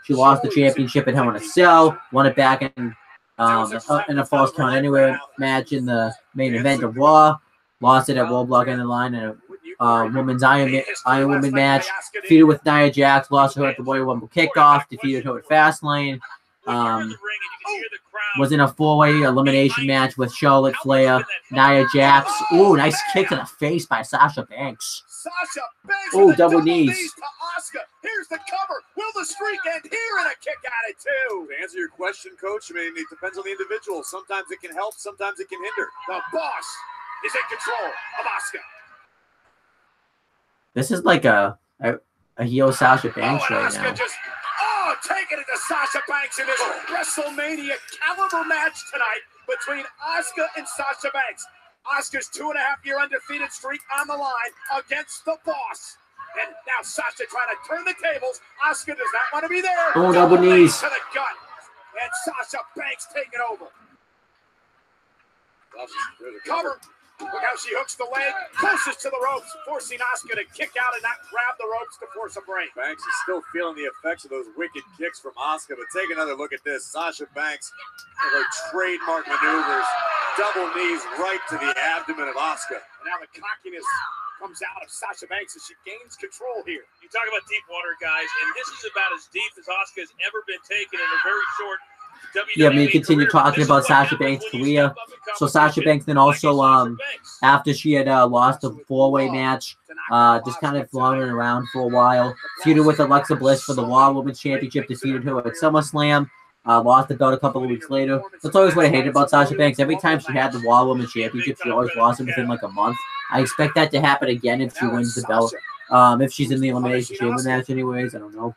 she lost the championship at Hell in a Cell, won it back in a False Count Anywhere match in the main event of Raw. Lost it at Roadblock in the line in a women's Iron Woman match. Defeated with Nia Jax. Lost her at the Royal Rumble kickoff. Defeated her at Fastlane. Was in a 4-way elimination match with Charlotte Flair, Nia Jax. Ooh, nice kick to the face by Sasha Banks. Ooh, double knees. Here's the cover. Will the streak end here? And a kick out of 2. To answer your question, Coach, I mean, it depends on the individual. Sometimes it can help, sometimes it can hinder. The boss is in control of Asuka. This is like a heel Sasha Banks right now. Taking it to Sasha Banks in this WrestleMania caliber match tonight between Asuka and Sasha Banks. Asuka's 2.5-year undefeated streak on the line against the boss. And now Sasha trying to turn the tables. Asuka does not want to be there. Oh, double knees. To the gut. And Sasha Banks taking over. Cover. Look how she hooks the leg, closest to the ropes, forcing Asuka to kick out and not grab the ropes to force a break. Banks is still feeling the effects of those wicked kicks from Asuka, but take another look at this. Sasha Banks with her trademark maneuvers, double knees right to the abdomen of Asuka. And now the cockiness comes out of Sasha Banks as she gains control here. You talk about deep water, guys, and this is about as deep as Asuka has ever been taken in a very short Yeah, we continue talking about Sasha Banks' career. So Sasha Banks then also, after she had lost a 4-way match, just kind of floundering around for a while, feuded with Alexa Bliss for the Raw Women's Championship, defeated her at SummerSlam, lost the belt a couple of weeks later. That's always what I hated about Sasha Banks. Every time she had the Raw Women's Championship, she always lost it within like a month. I expect that to happen again if she wins the belt. If she's in the Elimination Chamber match anyways, I don't know.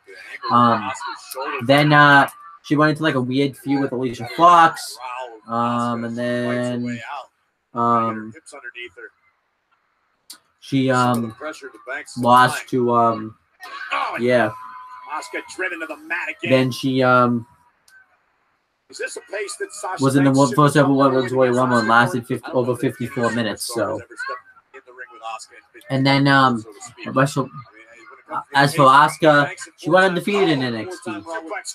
Then she went into like a weird feud with Alicia Fox. And then she lost to yeah. Asuka driven to the mat again. Then she is this a pace that Sasha was in the first ever Women's Royal Rumble and lasted over 54 minutes. So, and then as for Asuka, she went undefeated in NXT.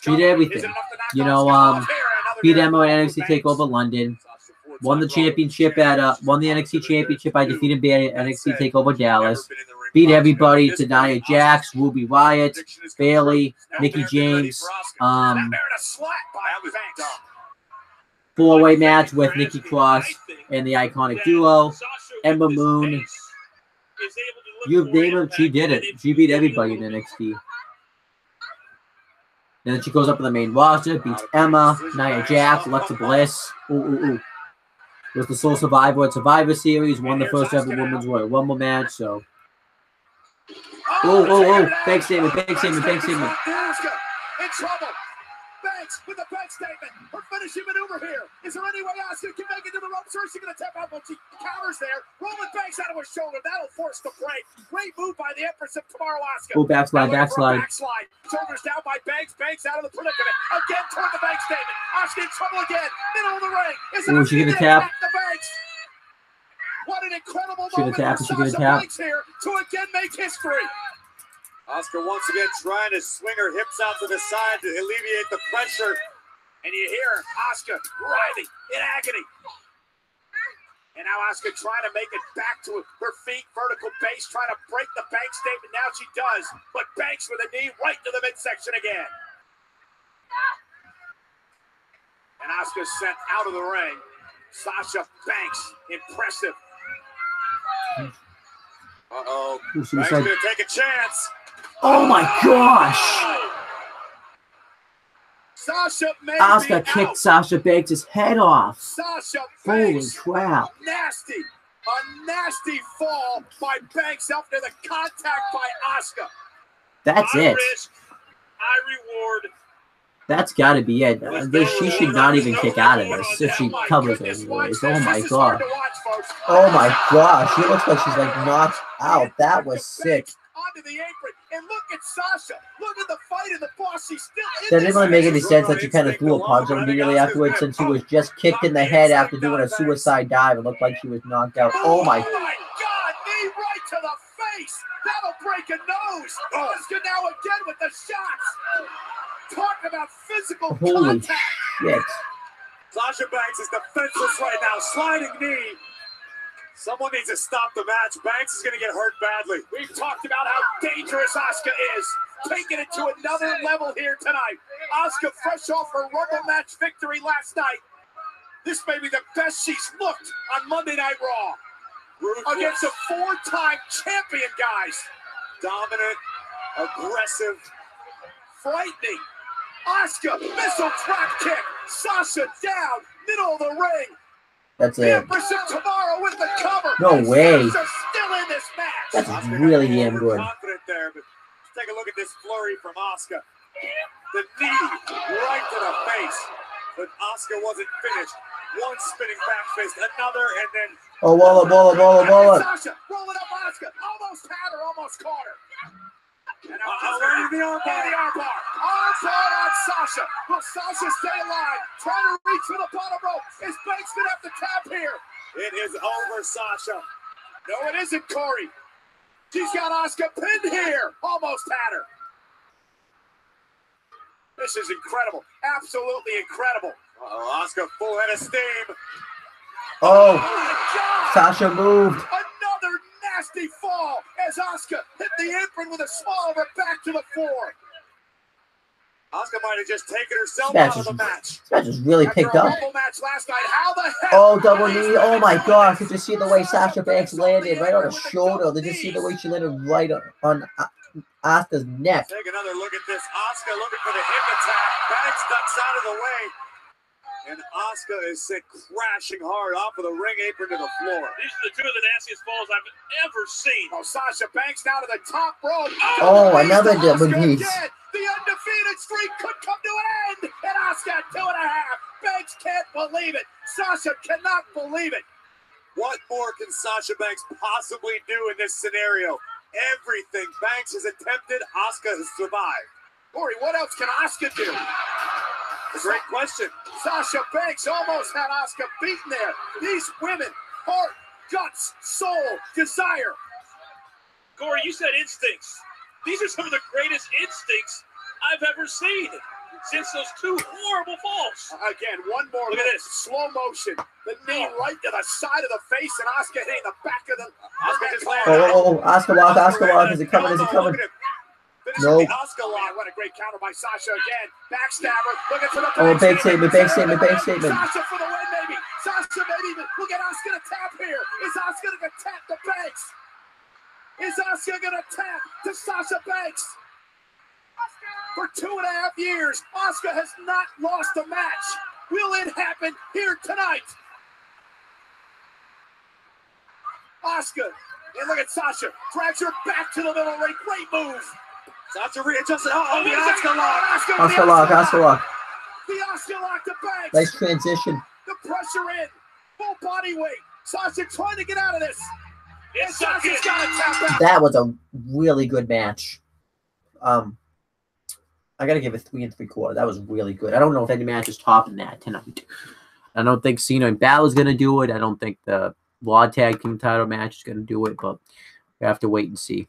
She did everything. You know, beat Emma at NXT TakeOver London. Won the championship won the NXT championship by defeating Bayley at NXT TakeOver Dallas. Beat everybody to Nia Jax, Ruby Riott, Bayley, Mickie James. 4-way match with Nikki Cross and the Iconic Duo. Ember Moon. You name it, she did it. She beat everybody in NXT. Then she goes up in the main roster, beats Emma, Nia Jax, Alexa Bliss. Was the sole survivor at Survivor Series, won the first ever Women's Royal Rumble match, so. Bank statement. In trouble. Banks with a bank statement. Her finishing maneuver here. Is there any way Asuka can make it to the ropes, or is she going to tap out when she counters there? Rolling Banks out of her shoulder. That'll force the break. Great move by the Empress of Tomorrow, Asuka. Backslide. Shoulders down by Banks. Banks out of the predicament. Again toward the bank statement. Asuka in trouble again. Middle of the ring. Is she going to tap? What an incredible She gonna moment tap, for she gonna Sasha tap. Banks here to again make history. Asuka once again trying to swing her hips out to the side to alleviate the pressure. And you hear Asuka writhing in agony. And now Asuka trying to make it back to her feet, vertical base, trying to break the Banks statement. Now she does, but Banks with a knee right to the midsection again. And Asuka sent out of the ring. Sasha Banks, impressive. Uh-oh. Banks gonna take a chance. Oh my gosh! Sasha may Asuka be kicked out. Sasha Banks' head off. Sasha Holy Banks. crap. A nasty fall by Banks after the contact by Asuka. That's High it. risk, high reward. That's got to be it. She should not even kick out of this if she covers it anyways. Oh my god. Oh my gosh. She looks like she's like knocked out. That was sick. Onto the apron, and look at Sasha. Look at the fight in the boss. She's still in That didn't really make any sense that she kind of threw a punch immediately afterwards since she was just kicked in the head after doing a suicide dive. It looked like she was knocked out. Oh my. Oh my god, knee right to the face. That'll break a nose. Asuka now again with the shots. Talk about physical Holy contact. shit. Sasha Banks is defenseless right now. Sliding knee. Someone needs to stop the match. Banks is going to get hurt badly. We've talked about how dangerous Asuka is. Taking it to another level here tonight. Asuka fresh off her Rumble match victory last night. This may be the best she's looked on Monday Night Raw. Ruthless. Against a four-time champion, guys. Dominant, aggressive, frightening. Asuka, missile drop kick. Sasha down, middle of the ring. That's The it. Empress of Tomorrow with the cover. No way. Sasha's still in this match. That's really damn good. confident there, but take a look at this flurry from Asuka. The knee right to the face, but Asuka wasn't finished. One spinning back fist, another, and then Oh, Walla. Sasha rolling up Asuka, almost had her, almost caught her. And now right in the armbar. Armbar on Sasha. Will Sasha stay alive? Trying to reach for the bottom rope. Is Banks gonna have to tap here? It is over, Sasha. No, it isn't, Corey. She's got Asuka pinned here. Almost had her. This is incredible. Absolutely incredible. Asuka full head of steam. Oh, my God. Sasha moved. Another nasty fall as Asuka hit the apron with a small of her back to the floor. Asuka might have just taken herself Match out of is- the match. This match is really After picked a up. Rumble match last night, how the heck? Oh, double knee. Oh my gosh. Did you see the way Sasha Banks landed right on her shoulder? Did you see the way she landed right on Asuka's neck? Take another look at this. Asuka looking for the hip attack. Banks ducks out of the way. And Asuka is sent crashing hard off of the ring apron to the floor. These are the two of the nastiest falls I've ever seen. Oh, Sasha Banks down to the top rope. Oh, another double Asuka knee. again. The undefeated streak could come to an end. And Asuka 2.5. Banks can't believe it. Sasha cannot believe it. What more can Sasha Banks possibly do in this scenario? Everything Banks has attempted, Asuka has survived. Corey, what else can Asuka do? A great question. Sasha Banks almost had Asuka beaten there. These women, heart, guts, soul, desire. Corey, you said instincts. These are some of the greatest instincts I've ever seen since those two horrible falls. Again, one more Look at this. slow motion. The knee right to the side of the face, and Asuka hitting the back of the. Asuka just landed. Oh, Asuka walk. Is it coming? Is it coming? No. Nope. Asuka line. What a great counter by Sasha again. Backstabber. Looking for the Oh, big backstabber. statement. Sasha for the win, maybe. Sasha maybe. Look at Asuka to tap here. Is Asuka going to tap the Banks? Is Asuka going to tap to Sasha Banks? For 2.5 years, Asuka has not lost a match. Will it happen here tonight? Asuka. And look at Sasha. Drags her back to the middle ring. Great move. Sasha readjusted. Oh, the Asuka Asuka lock. lock. The Asuka lock to Banks. Nice transition. The pressure in. Full body weight. Sasha trying to get out of this. And Sasha's got to tap out. That was a really good match. I gotta give it 3 3/4. That was really good. I don't know if any match is topping that tonight. I don't think Cena and Balor's gonna do it. I don't think the Raw Tag Team title match is going to do it, but we have to wait and see.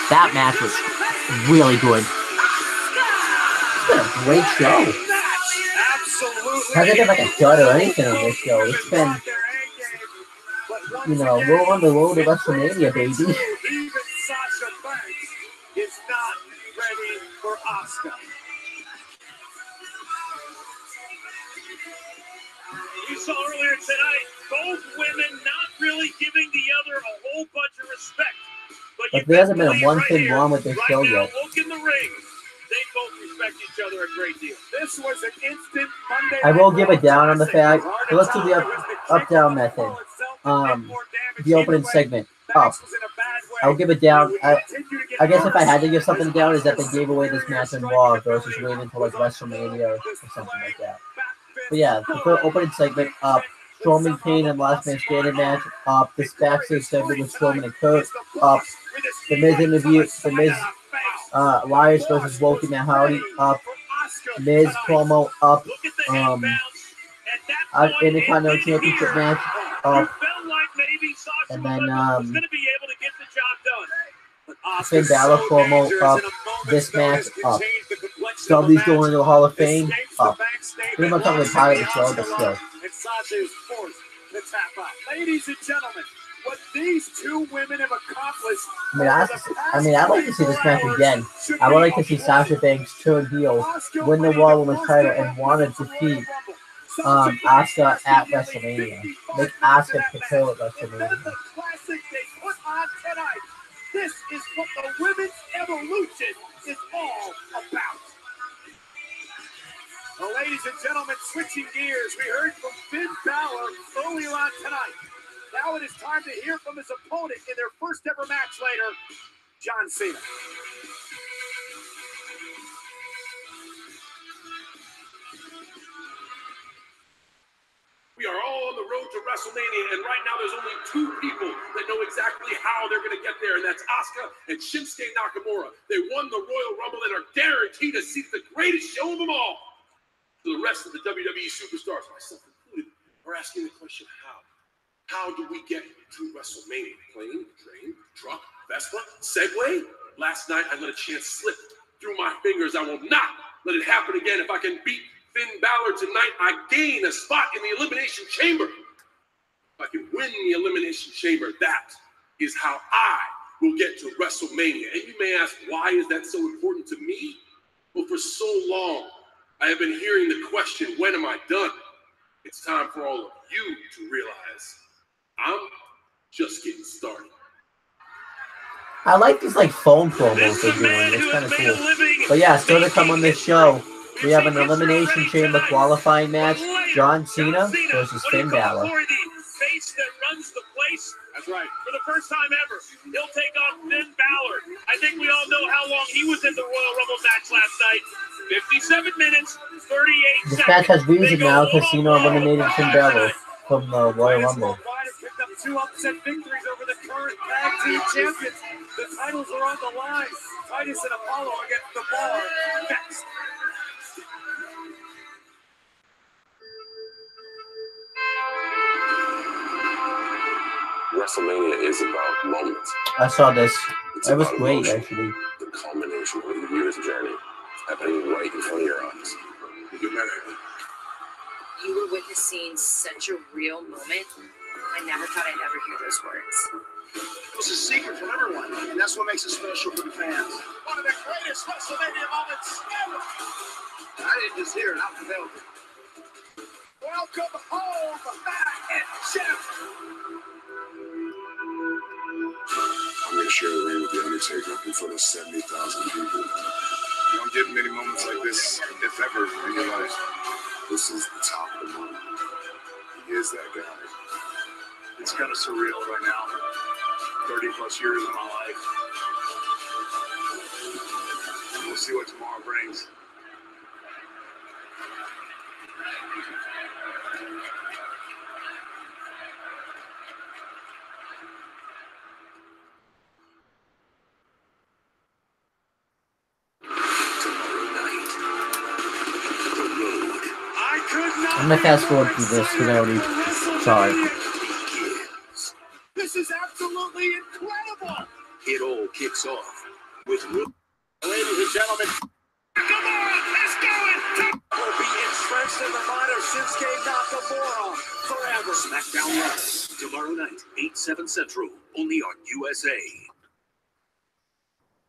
That match was really good. It's been a great show. Hasn't been like a dud or anything on this show. It's been, you know, we're on the road to WrestleMania, baby. Even Sasha Banks is not ready for Asuka. You saw earlier tonight, both women not really giving the other a whole bunch of respect. But there hasn't been one thing wrong with this show yet. Look in the ring. They both respect each other a great deal. This was an instant Monday. I will give it down on the fact. So let's do the up-down method. The opening segment, up. I'll give it down. I guess if I had to give something down, is that they gave away this match in Raw versus waiting until like WrestleMania or something like that. But yeah, the first opening segment, up. Strowman, Kane, and Last Man Standing match, up. This backstage segment with Strowman and Kurt, up. The Miz interview, the Miz Elias versus Woken and Howdy, up. Miz promo, up. Intercontinental Championship match, up. And then Finn Balor promo, up. This match, up. Dudley's going to the Hall of Fame, up. Pretty much on the part of the show, but still. And Sasha is forced to tap out. Ladies and gentlemen, what these two women have accomplished. I'd like to see this match again. I would like to see Sasha Banks turn heel, win the Raw Women's title, and want to defeat Asuka at WrestleMania. Make Asuka prepare at WrestleMania. This is what the women's evolution is all about. Well, ladies and gentlemen, switching gears, we heard from Finn Balor earlier on tonight. Now it is time to hear from his opponent in their first ever match later, John Cena. We are all on the road to WrestleMania, and right now there's only two people that know exactly how they're going to get there, and that's Asuka and Shinsuke Nakamura. They won the Royal Rumble and are guaranteed to see the greatest show of them all. To the rest of the WWE superstars, myself included, are asking the question, how? How do we get to WrestleMania? Plane, train, truck, Vespa, Segway? Last night, I let a chance slip through my fingers. I will not let it happen again. If I can beat Finn Balor tonight, I gain a spot in the Elimination Chamber. If I can win the Elimination Chamber, that is how I will get to WrestleMania. And you may ask, why is that so important to me? Well, for so long, I have been hearing the question, when am I done? It's time for all of you to realize I'm just getting started. I like these like phone promos they're doing. It's kind of cool. But yeah, still to come on this show, we have an Elimination Chamber qualifying match. John Cena versus Finn Balor. That's right. For the first time ever, he'll take on Finn Balor. I think we all know how long he was in the Royal Rumble match last night. 57 minutes, 38 this match has reason now because Cena eliminated Finn Balor from the Royal Rumble. Picked up two upset victories over the current tag team champions. The titles are on the line. Titus and Apollo against the Bar. Next. WrestleMania is about moments. I saw this. It was great, actually. The culmination of a year's journey happening right in front of your eyes. You were witnessing such a real moment. I never thought I'd ever hear those words. It was a secret from everyone, and that's what makes it special for the fans. One of the greatest WrestleMania moments ever. I didn't just hear it, I felt it. Welcome home, Matt and Jeff. I'm going to share the ring with The Undertaker in front of 70,000 people. You don't get many moments like this, if ever, in your life. This is the top of the moment. He is that guy. It's kind of surreal right now. 30 plus years of my life. We'll see what tomorrow brings. I'm gonna fast forward through this because I already saw it. This is absolutely incredible. It all kicks off with ladies and gentlemen. Come on, let's go. Will be entrenched in the mind of Shinsuke Nakamura forever. SmackDown Live tomorrow night, 8/7 Central, only on USA.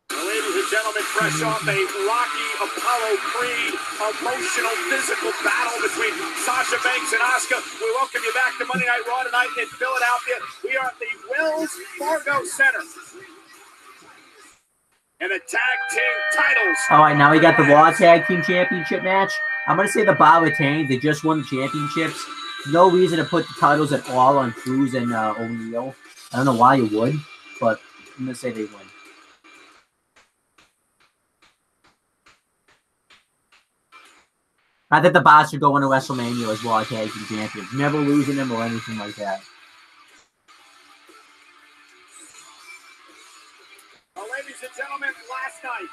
Ladies and gentlemen, fresh off a Rocky Apollo Creed emotional physical battle between Sasha Banks and Asuka, we welcome you back to Monday Night Raw tonight in Philadelphia. We are at the Wells Fargo Center. And the tag team titles. All right, now we got the Raw Tag Team Championship match. I'm going to say the Bar retained. They just won the championships. No reason to put the titles at all on Cruz and O'Neal. I don't know why you would, but I'm going to say they win. I think the Boss should go into WrestleMania as Raw Tag Team Champions. Never losing them or anything like that. Ladies and gentlemen, last night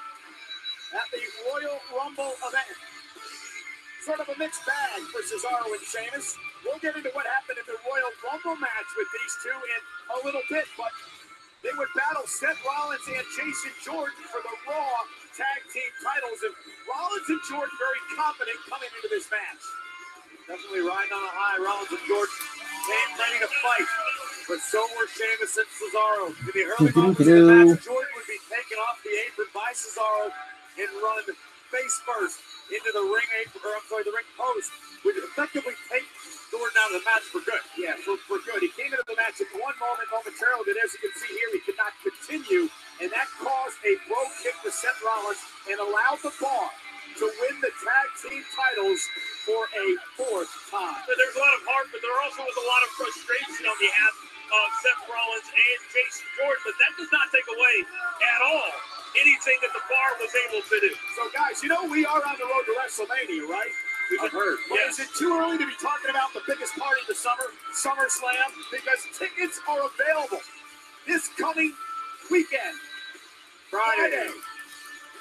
at the Royal Rumble event, sort of a mixed bag for Cesaro and Sheamus. We'll get into what happened in the Royal Rumble match with these two in a little bit, but they would battle Seth Rollins and Jason Jordan for the Raw Tag Team titles, and Rollins and Jordan very confident coming into this match. Definitely riding on a high. Rollins and Jordan came ready to fight, but so were Sheamus and Cesaro. In the early moments of the match, Jordan would be taken off the apron by Cesaro and run face first into the ring apron, or I'm sorry, the ring post, would effectively take Jordan out of the match for good. Yeah, for good. He came into the match at one moment momentarily, but as you can see here, he could not continue, and that caused a brogue kick to Seth Rollins and allowed the Bar to win the tag team titles for a fourth time. There's a lot of heart, but there also was a lot of frustration on behalf of Seth Rollins and Jason Jordan, but that does not take away at all anything that the Bar was able to do. So, guys, you know we are on the road to WrestleMania, right? I've heard. But Yes. is it too early to be talking about the biggest party of the summer, SummerSlam? Because tickets are available this coming weekend, Friday,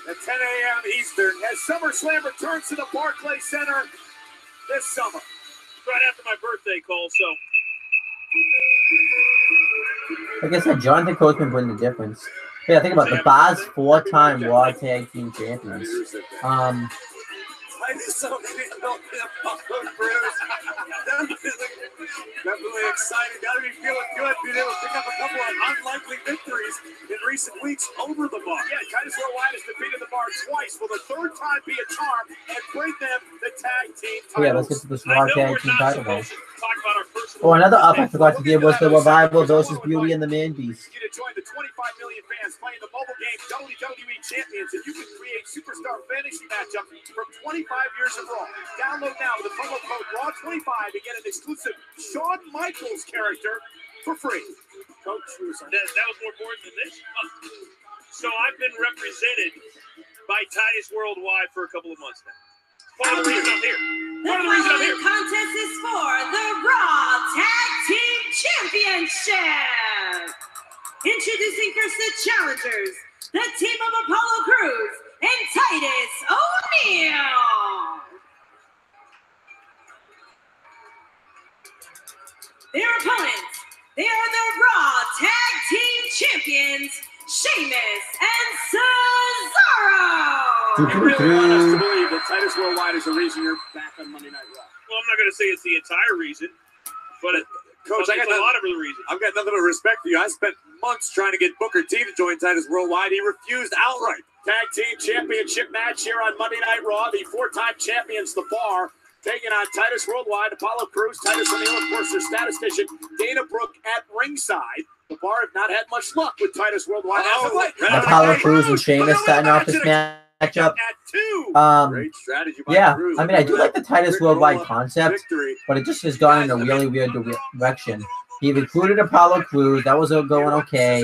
at 10 a.m. Eastern, as SummerSlam returns to the Barclays Center this summer. Right after my birthday, Cole, so. Like I said, Jonathan Coachman win the difference. Yeah, think about it. The Bar's 4-time Raw Tag Team Champions. I just so many definitely excited. Got to be feeling good. Being able to pick up a couple of unlikely victories in recent weeks over the Bar. Yeah, Titus Worldwide has defeated the Bar twice. Will the third time be a charm and bring them the tag team titles? Oh, yeah, let's get to this Raw Tag Team title match. Talk about our personal. Oh, another up I forgot to give was the Revival versus Beauty and the Man Beast. You to join the 25 million fans playing the mobile game WWE Champions, and you can create superstar fantasy matchups from 25 years of Raw. Download now with the promo code RAW25 to get an exclusive Shawn Michaels character for free. Coach, that was more important than this. So I've been represented by Titus Worldwide for a couple of months now. Part of the reason I'm here. The following contest is for the Raw Tag Team Championship. Introducing first the challengers, the team of Apollo Crews and Titus O'Neal. Their opponents, they are the Raw Tag Team Champions, Sheamus and Cesaro. You really want us to believe that Titus Worldwide is the reason you're back on Monday Night Raw? Well, I'm not going to say it's the entire reason, but Coach, I got a lot of the reasons. I've got nothing to respect for you. I spent months trying to get Booker T to join Titus Worldwide. He refused outright. Tag Team Championship match here on Monday Night Raw. The 4-time champions, the Bar, taking on Titus Worldwide, Apollo Crews, Titus O'Neal, of course, their statistician, Dana Brooke at ringside. The Bar have not had much luck with Titus Worldwide. Apollo Crews and Sheamus starting off this matchup. Great strategy by Yeah, Crews. I mean, I do like the Titus Worldwide concept, but it just has gone in a really weird direction. He recruited Apollo Crews. That was going okay.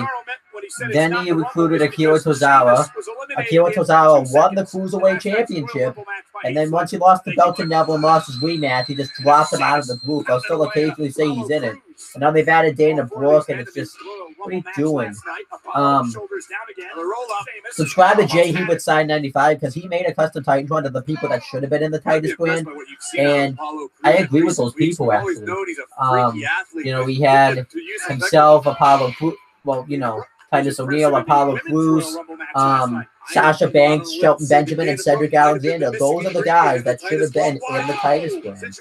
Then he recruited Akira Tozawa. Akira Tozawa won the Cruiserweight Championship. And then once he lost the belt to Neville and lost his rematch, he just dropped him out of the group. I'll still occasionally say he's in it. And now they've added Dana Brooke, and it's are you doing? Subscribe to Jay Hebert Side 95 because he made a custom Titans one to the people that should have been in the Titus brand, and I agree with those people actually. You know, he had himself, Apollo, well, you know, Titus O'Neil, Apollo Crews, Sasha Banks, Shelton Benjamin, and Cedric Alexander. Those are the guys that should have been in the Titus brand.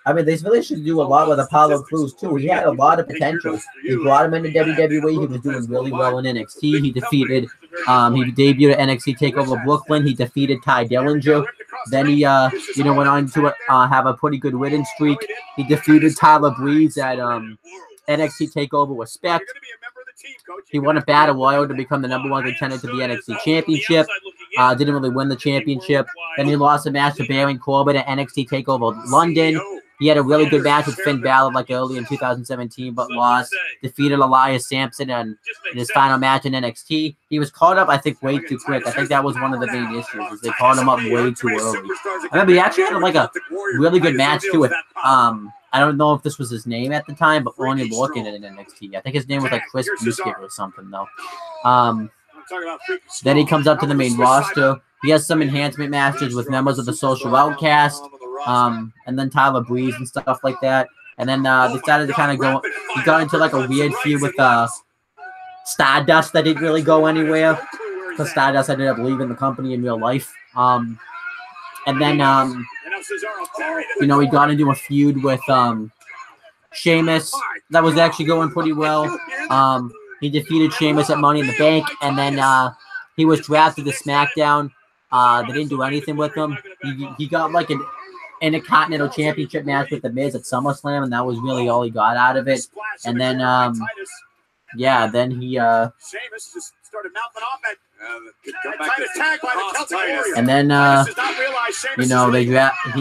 I mean, they really should do a lot with Apollo Crews too. He had a lot of potential. You brought him into WWE. He was doing really well in NXT. He defeated, he debuted at NXT TakeOver Brooklyn. He defeated Ty Dillinger. Then he, you know, went on to have a pretty good winning streak. He defeated Tyler Breeze at NXT TakeOver Respect. He won a battle royal to become the #1 contender to the NXT Championship. Didn't really win the championship. Then he lost a match to Baron Corbin at NXT TakeOver London. He had a really good match with Finn Balor like early in 2017, but lost. Defeated Elias Sampson in his final match in NXT. He was caught up, I think, way too quick. I think that was one of the main issues, is they caught him up way too early. I remember he actually had like a really good match too with I don't know if this was his name at the time, but only looking at it in NXT. I think his name was like Chris Buskett or something though. Then he comes up to the main roster. He has some enhancement matches with members of the Social Outcast, and then Tyler Breeze and stuff like that. And then they started to kind of go. He got into like a weird feud with Stardust that didn't really go anywhere because Stardust ended up leaving the company in real life. And then you know, he got into a feud with Sheamus that was actually going pretty well. He defeated Sheamus at Money in the Bank, and then he was drafted to SmackDown. They didn't do anything with him. He got like an Intercontinental Championship match with The Miz at SummerSlam, and that was really all he got out of it. And then, yeah, then he Sheamus just started mouthing off at and then you know, he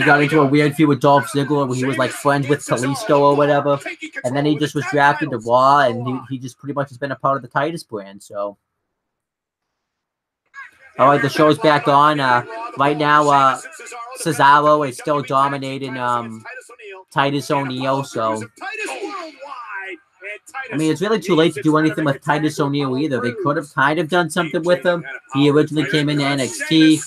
got into a weird feud with Dolph Ziggler where he was like friends with Kalisto or whatever, and then he just was drafted to Raw, and he just pretty much has been a part of the Titus brand. So all right, the show's back on. Right now, Cesaro is still dominating Titus O'Neil, so I mean, it's really too late to do anything with Titus O'Neil either. They could have kind of done something with him. He originally came into NXT.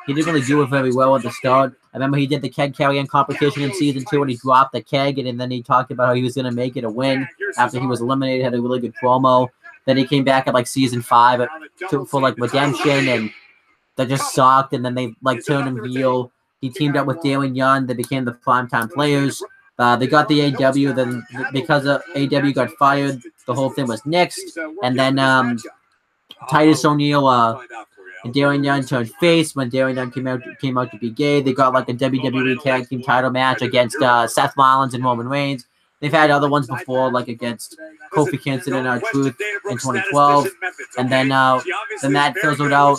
He didn't really do it very well at the start. I remember he did the keg carrying competition in season 2 and he dropped the keg, and then he talked about how he was going to make it a win after he was eliminated, had a really good promo. Then he came back at like season 5 for like redemption, and that just sucked, and then they like turned him heel. He teamed up with Darren Young. They became the Primetime Players. They got the AW, then because AW got fired, the whole thing was nixed. And then Titus O'Neil and Darren Young turned face when Darren Young came out to be gay. They got like a WWE Tag Team title match against Seth Rollins and Roman Reigns. They've had other ones before, like against Kofi Kingston and R-Truth in 2012. And then that fizzled out.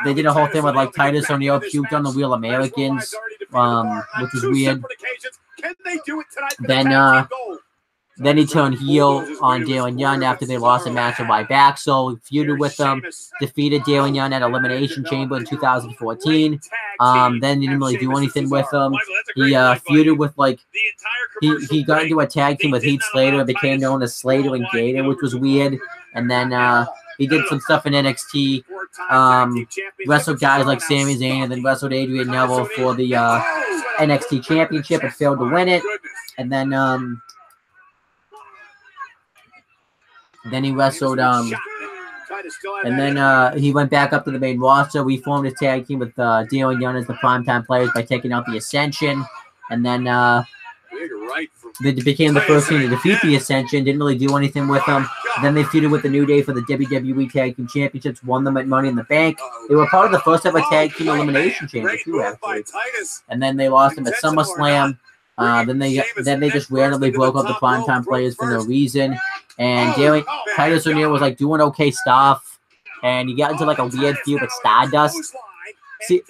They did a whole thing with like Titus O'Neil puked on the Real Americans, which was weird. Then he turned heel on Darren Young after they lost a match at back. So he feuded with them, defeated Darren Young at Elimination Chamber in 2014. Then he didn't really do anything with him. He feuded with like he got into a tag team with Heath Slater and became known as Slater and Gator, which was weird. And then he did some stuff in NXT. Wrestled guys like Sami Zayn, and then wrestled Adrian Neville for the NXT Championship and failed to win it. And then he wrestled and then he went back up to the main roster. We formed a tag team with Darren Young as the Primetime Players by taking out the Ascension. And then they became the first team to defeat the Ascension. Didn't really do anything with them. Then they feuded with the New Day for the WWE Tag Team Championships, won them at Money in the Bank. They were part of the first ever Tag Team Elimination Chamber too, actually. And then they lost them at SummerSlam. Then they just randomly broke up the Primetime Players for no reason. And Titus O'Neil was like doing okay stuff, and he got into like a weird feud with Stardust. See,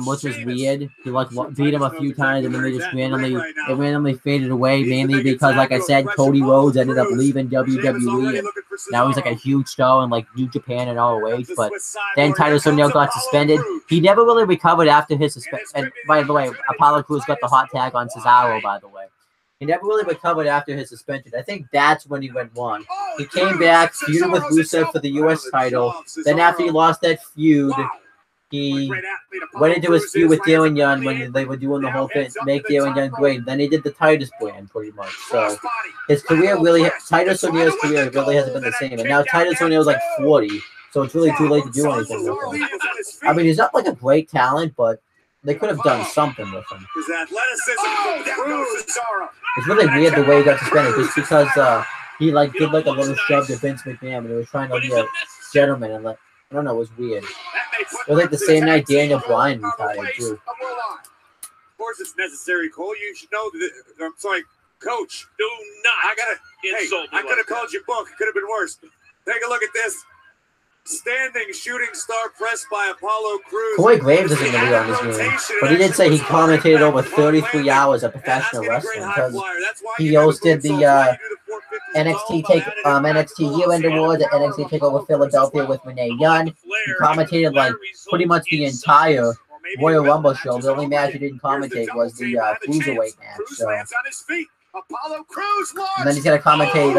which was weird. He like beat him a few times, and then they just randomly faded away. Mainly because, like I said, Cody Rhodes ended up leaving WWE, and now he's like a huge star in like New Japan and ROH. But then Titus O'Neil got suspended. He never really recovered after his suspension. And by the way, Apollo Crews got the hot tag on Cesaro. By the way, He never really recovered after his suspension. I think that's when he went wrong. He came back, feuded with Rusev for the U.S. title. Then after he lost that feud, he went into his feud with Darren Young when they were doing the whole thing, make Darren Young great. Then he did the Titus brand pretty much. So his career really, Titus O'Neil's career really hasn't been the same. And now Titus O'Neil's like 40, so it's really too late to do anything with him. I mean, he's not like a great talent, but they could have done something with him. His athleticism. It's really weird the way he got suspended, just because he like did like a little shove to Vince McMahon and he was trying to be a gentleman and like I don't know, it was weird. It was like the same night Daniel Bryan retired too. Of course, it's necessary, Cole. You should know that. I'm sorry, Coach. Do not. Insult me. I could have called you book. It could have been worse. Take a look at this. Standing shooting star press by Apollo Crews. Corey Graves isn't going to be on this game, but he did say he commentated over 33 hours of professional wrestling because he hosted the NXT Year-End Awards at NXT TakeOver Philadelphia with Renee Young. He commentated like pretty much the entire Royal Rumble show. The only match he didn't commentate was the Cruiserweight match. So. And then he's going to commentate.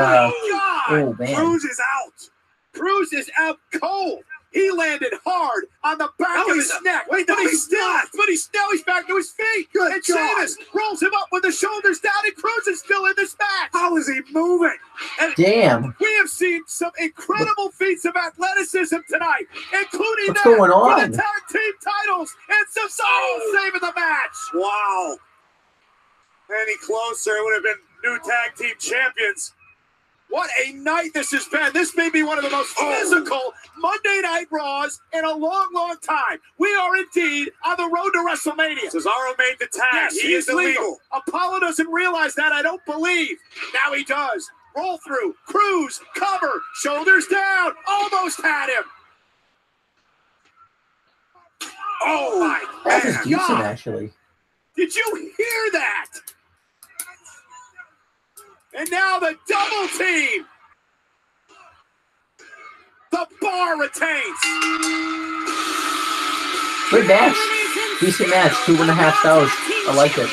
Oh man. Crews is out. Crews is out cold. He landed hard on the back of his neck. Wait, but he's back to his feet. Good and Sheamus rolls him up with the shoulders down, and Crews is still in this match. How is he moving? And damn. We have seen some incredible feats of athleticism tonight, including what's going on? For the tag team titles and Cesaro saving the match. Wow. Any closer, it would have been new tag team champions. What a night this has been. This may be one of the most physical Monday Night Raws in a long, long time. We are indeed on the road to WrestleMania. Cesaro made the tag. Yes, he is illegal. Apollo doesn't realize that, I don't believe. Now he does. Roll through. Crews, cover, shoulders down. Almost had him. Oh, my that was decent, actually. Did you hear that? And now the double team. The Bar retains. Good match. Decent match. 2.5 stars. I like it.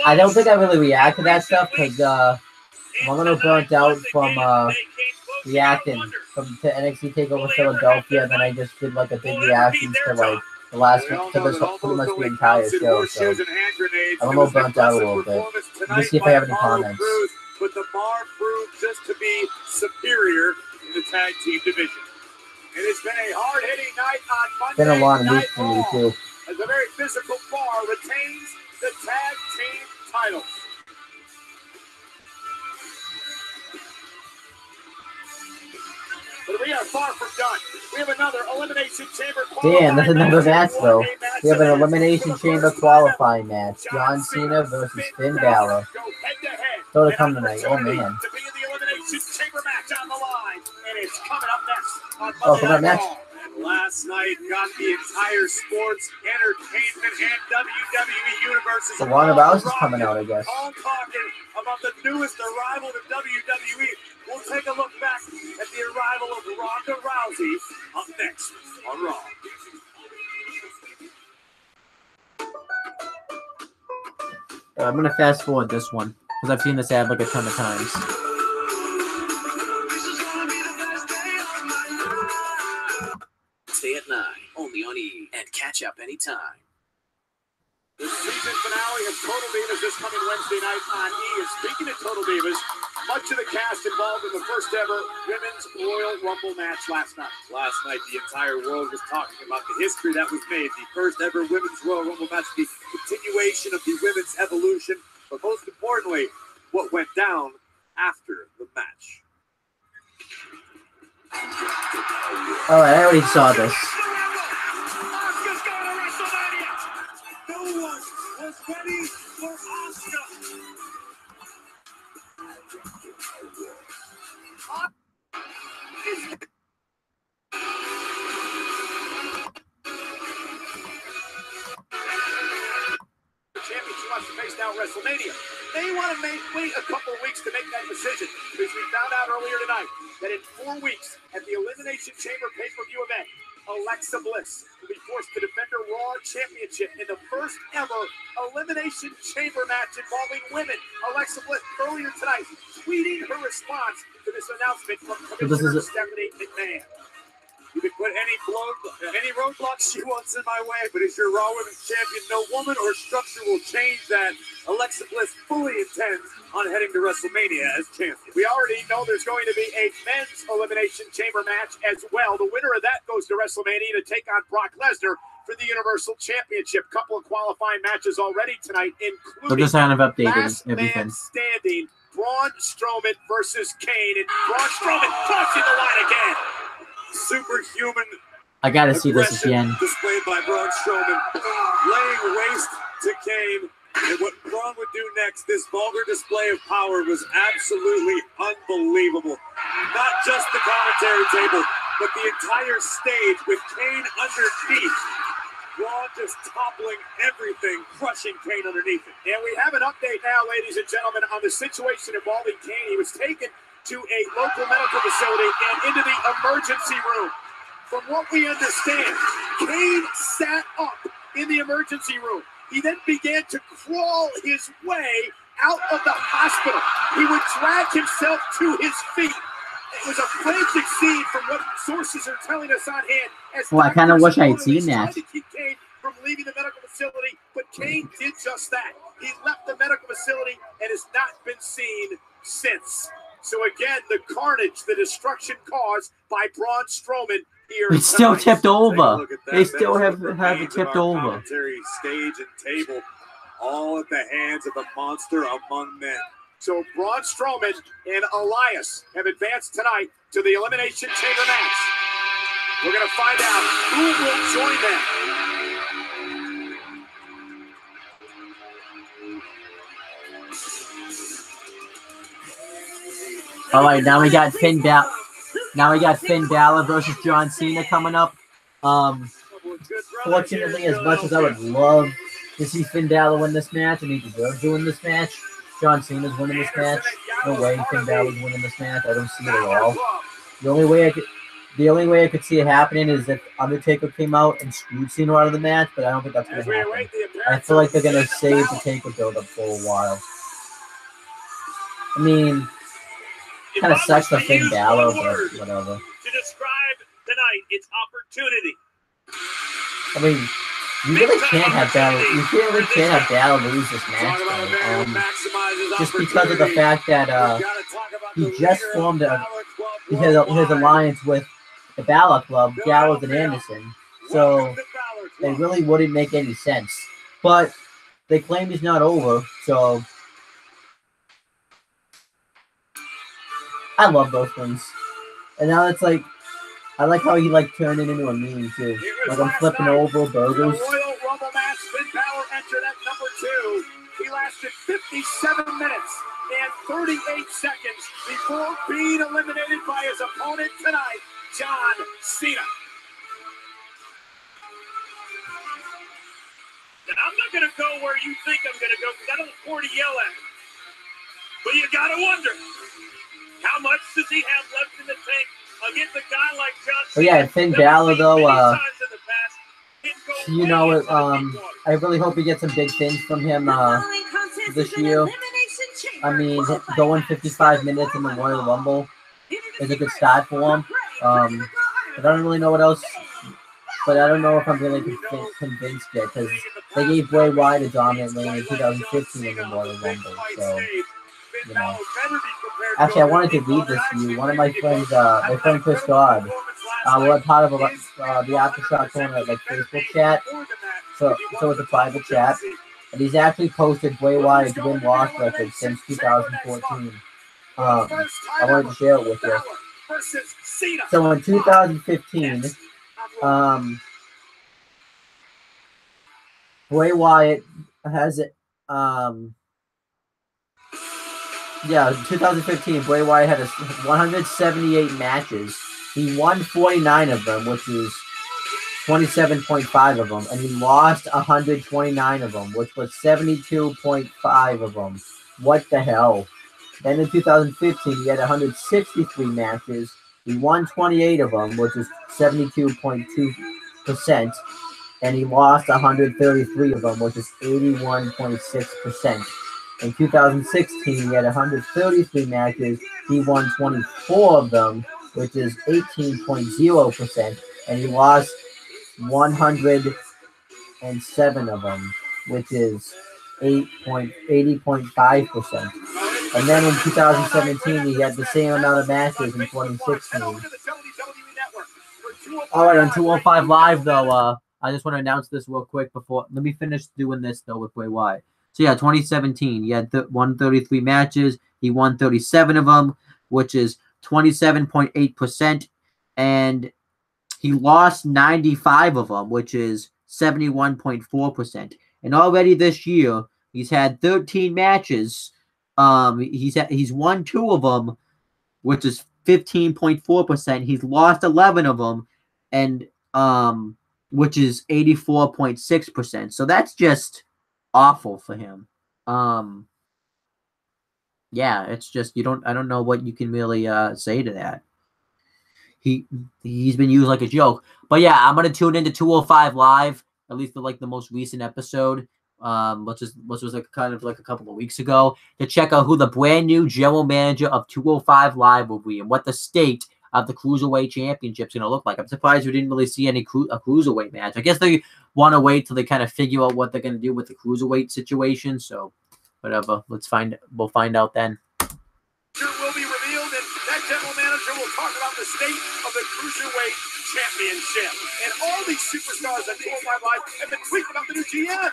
I don't think I really react to that stuff because I'm a little burnt out from reacting to NXT TakeOver Philadelphia. Then I just did like a big reaction to like the last to this pretty much the entire show. So I'm a little burnt out a little bit. Let me see if I have any comments. But the Bar proved just to be superior in the tag team division. It has been a hard-hitting night on Monday. Been a long week for me too. As the very physical Bar retains the tag team titles. But we are far from done. We have another Elimination Chamber qualifying. Damn, that's another match though. We have an Elimination Chamber qualifying match. John Cena versus Finn Balor. Still to come tonight. Oh man. To be in the Elimination Chamber match on the line. And it's coming up next on Oh, coming up next. And last night got the entire sports, entertainment, and WWE universes. The Warner Bros. Is coming out, I guess. All talking about the newest arrival to WWE. We'll take a look back at the arrival of Ronda Rousey up next on Raw. I'm going to fast forward this one because I've seen this ad like a ton of times. Stay at 9, only on E, and catch up anytime. The season finale of Total Divas this coming Wednesday night on E. And speaking of Total Divas, much of the cast involved in the first ever Women's Royal Rumble match last night. Last night, the entire world was talking about the history that was made. The first ever Women's Royal Rumble match, the continuation of the women's evolution, but most importantly, what went down after the match. All right, I already saw this. No one was ready for Asuka. Championship wants to face now WrestleMania. They want to wait a couple of weeks to make that decision because we found out earlier tonight that in 4 weeks at the Elimination Chamber pay-per-view event, Alexa Bliss will be forced to defend her Raw Raw Championship in the first ever Elimination Chamber match involving women. Alexa Bliss earlier tonight tweeting her response to this announcement from Commissioner Stephanie McMahon. You can put any roadblocks she wants in my way, but as your Raw Women's Champion, no woman or structure will change that. Alexa Bliss fully intends on heading to WrestleMania as champion. We already know there's going to be a men's Elimination Chamber match as well. The winner of that goes to WrestleMania to take on Brock Lesnar for the Universal Championship. Couple of qualifying matches already tonight, including They're just kind of updating last everything. man standing, Braun Strowman versus Kane, and Braun Strowman crossing the line again. Superhuman I gotta see this again. displayed by Braun Strowman, laying waste to Kane. And what Braun would do next, this vulgar display of power was absolutely unbelievable. Not just the commentary table, but the entire stage with Kane underneath. Braun just toppling everything, crushing Kane underneath it. And we have an update now, ladies and gentlemen, on the situation involving Kane. He was taken to a local medical facility and into the emergency room. From what we understand, Kane sat up in the emergency room. He then began to crawl his way out of the hospital. He would drag himself to his feet. It was a frantic scene from what sources are telling us on hand. Well, I kind of wish I had seen that. To keep Kane from leaving the medical facility, but Kane did just that. He left the medical facility and has not been seen since. So again, the carnage, the destruction caused by Braun Strowman here. It's still tipped over. They still have it tipped over. Commentary stage and table, all at the hands of the monster among men. So Braun Strowman and Elias have advanced tonight to the Elimination Chamber match. We're going to find out who will join them. All right, now we got Finn Balor. Now we got Finn Balor versus John Cena coming up. Fortunately, as much as I would love to see Finn Balor win this match, and he deserves to win this match, John Cena's winning this match. No way Finn Balor's winning this match. I don't see it at all. The only way I could see it happening is if Undertaker came out and screwed Cena out of the match, but I don't think that's going to happen. I feel like they're going to save the Taker build-up for a while. I mean, kind of sucks for Finn Balor, but whatever. To describe tonight, it's opportunity. I mean, you really can't have Balor. You really can't have Balor lose this match, though. Just because of the fact that he just formed his alliance with the Balor Club, Gallows and Anderson. So it really wouldn't make any sense. But they claim he's not over, so I love those things. And now it's like, I like how he turned it into a meme too. Like I'm flipping over burgers. Royal Rumble match, Finn Balor entered at number 2. He lasted 57 minutes and 38 seconds before being eliminated by his opponent tonight, John Cena. And I'm not going to go where you think I'm going to go because I don't afford to yell at him. But you got to wonder, how much does he have left in the tank against a guy like John Cena? But yeah, Finn Balor though, you know, I really hope we get some big things from him this year. I mean, going 55 minutes in the Royal Rumble is a good start for him. But I don't really know what else. But I don't know if I'm really convinced yet because they gave Bray Wyatt a dominant reign in 2015 in the Royal Rumble. So, you know. Actually, I wanted to read this to you. One of my friends, my friend Chris God, we're part of the Aftershock Corner Facebook chat. So it's a private chat. And he's actually posted Bray Wyatt's win-loss record since 2014. I wanted to share it with you. So in 2015, Bray Wyatt has it. Yeah, 2015, Bray Wyatt had 178 matches. He won 49 of them, which is 27.5 of them, and he lost 129 of them, which was 72.5 of them. What the hell? Then in 2015, he had 163 matches. He won 28 of them, which is 72.2%. and he lost 133 of them, which is 81.6%. In 2016, he had 133 matches. He won 24 of them, which is 18.0%, and he lost 107 of them, which is 80.5%. And then in 2017, he had the same amount of matches in 2016. All right, on 205 Live, though, I just want to announce this real quick before. Let me finish doing this, though, with Bray Wyatt. So, yeah, 2017, he had 133 matches. He won 37 of them, which is 27.8%. And he lost 95 of them, which is 71.4%. And already this year, he's had 13 matches. He's won 2 of them, which is 15.4%. He's lost 11 of them, and which is 84.6%. So that's just awful for him. Yeah, it's just I don't know what you can really say to that. He's been used like a joke. But yeah, I'm gonna tune into 205 Live, at least for the most recent episode, which was kind of a couple of weeks ago, to check out who the brand new general manager of 205 Live will be and what the state of the Cruiserweight Championship is gonna look like. I'm surprised we didn't really see any a Cruiserweight match. I guess they want to wait till they kind of figure out what they're gonna do with the Cruiserweight situation. So whatever, we'll find out then. Will be revealed, and that general manager will talk about the state of the Cruiserweight Championship. And all these superstars on 205 Live have been tweeting about the new GM.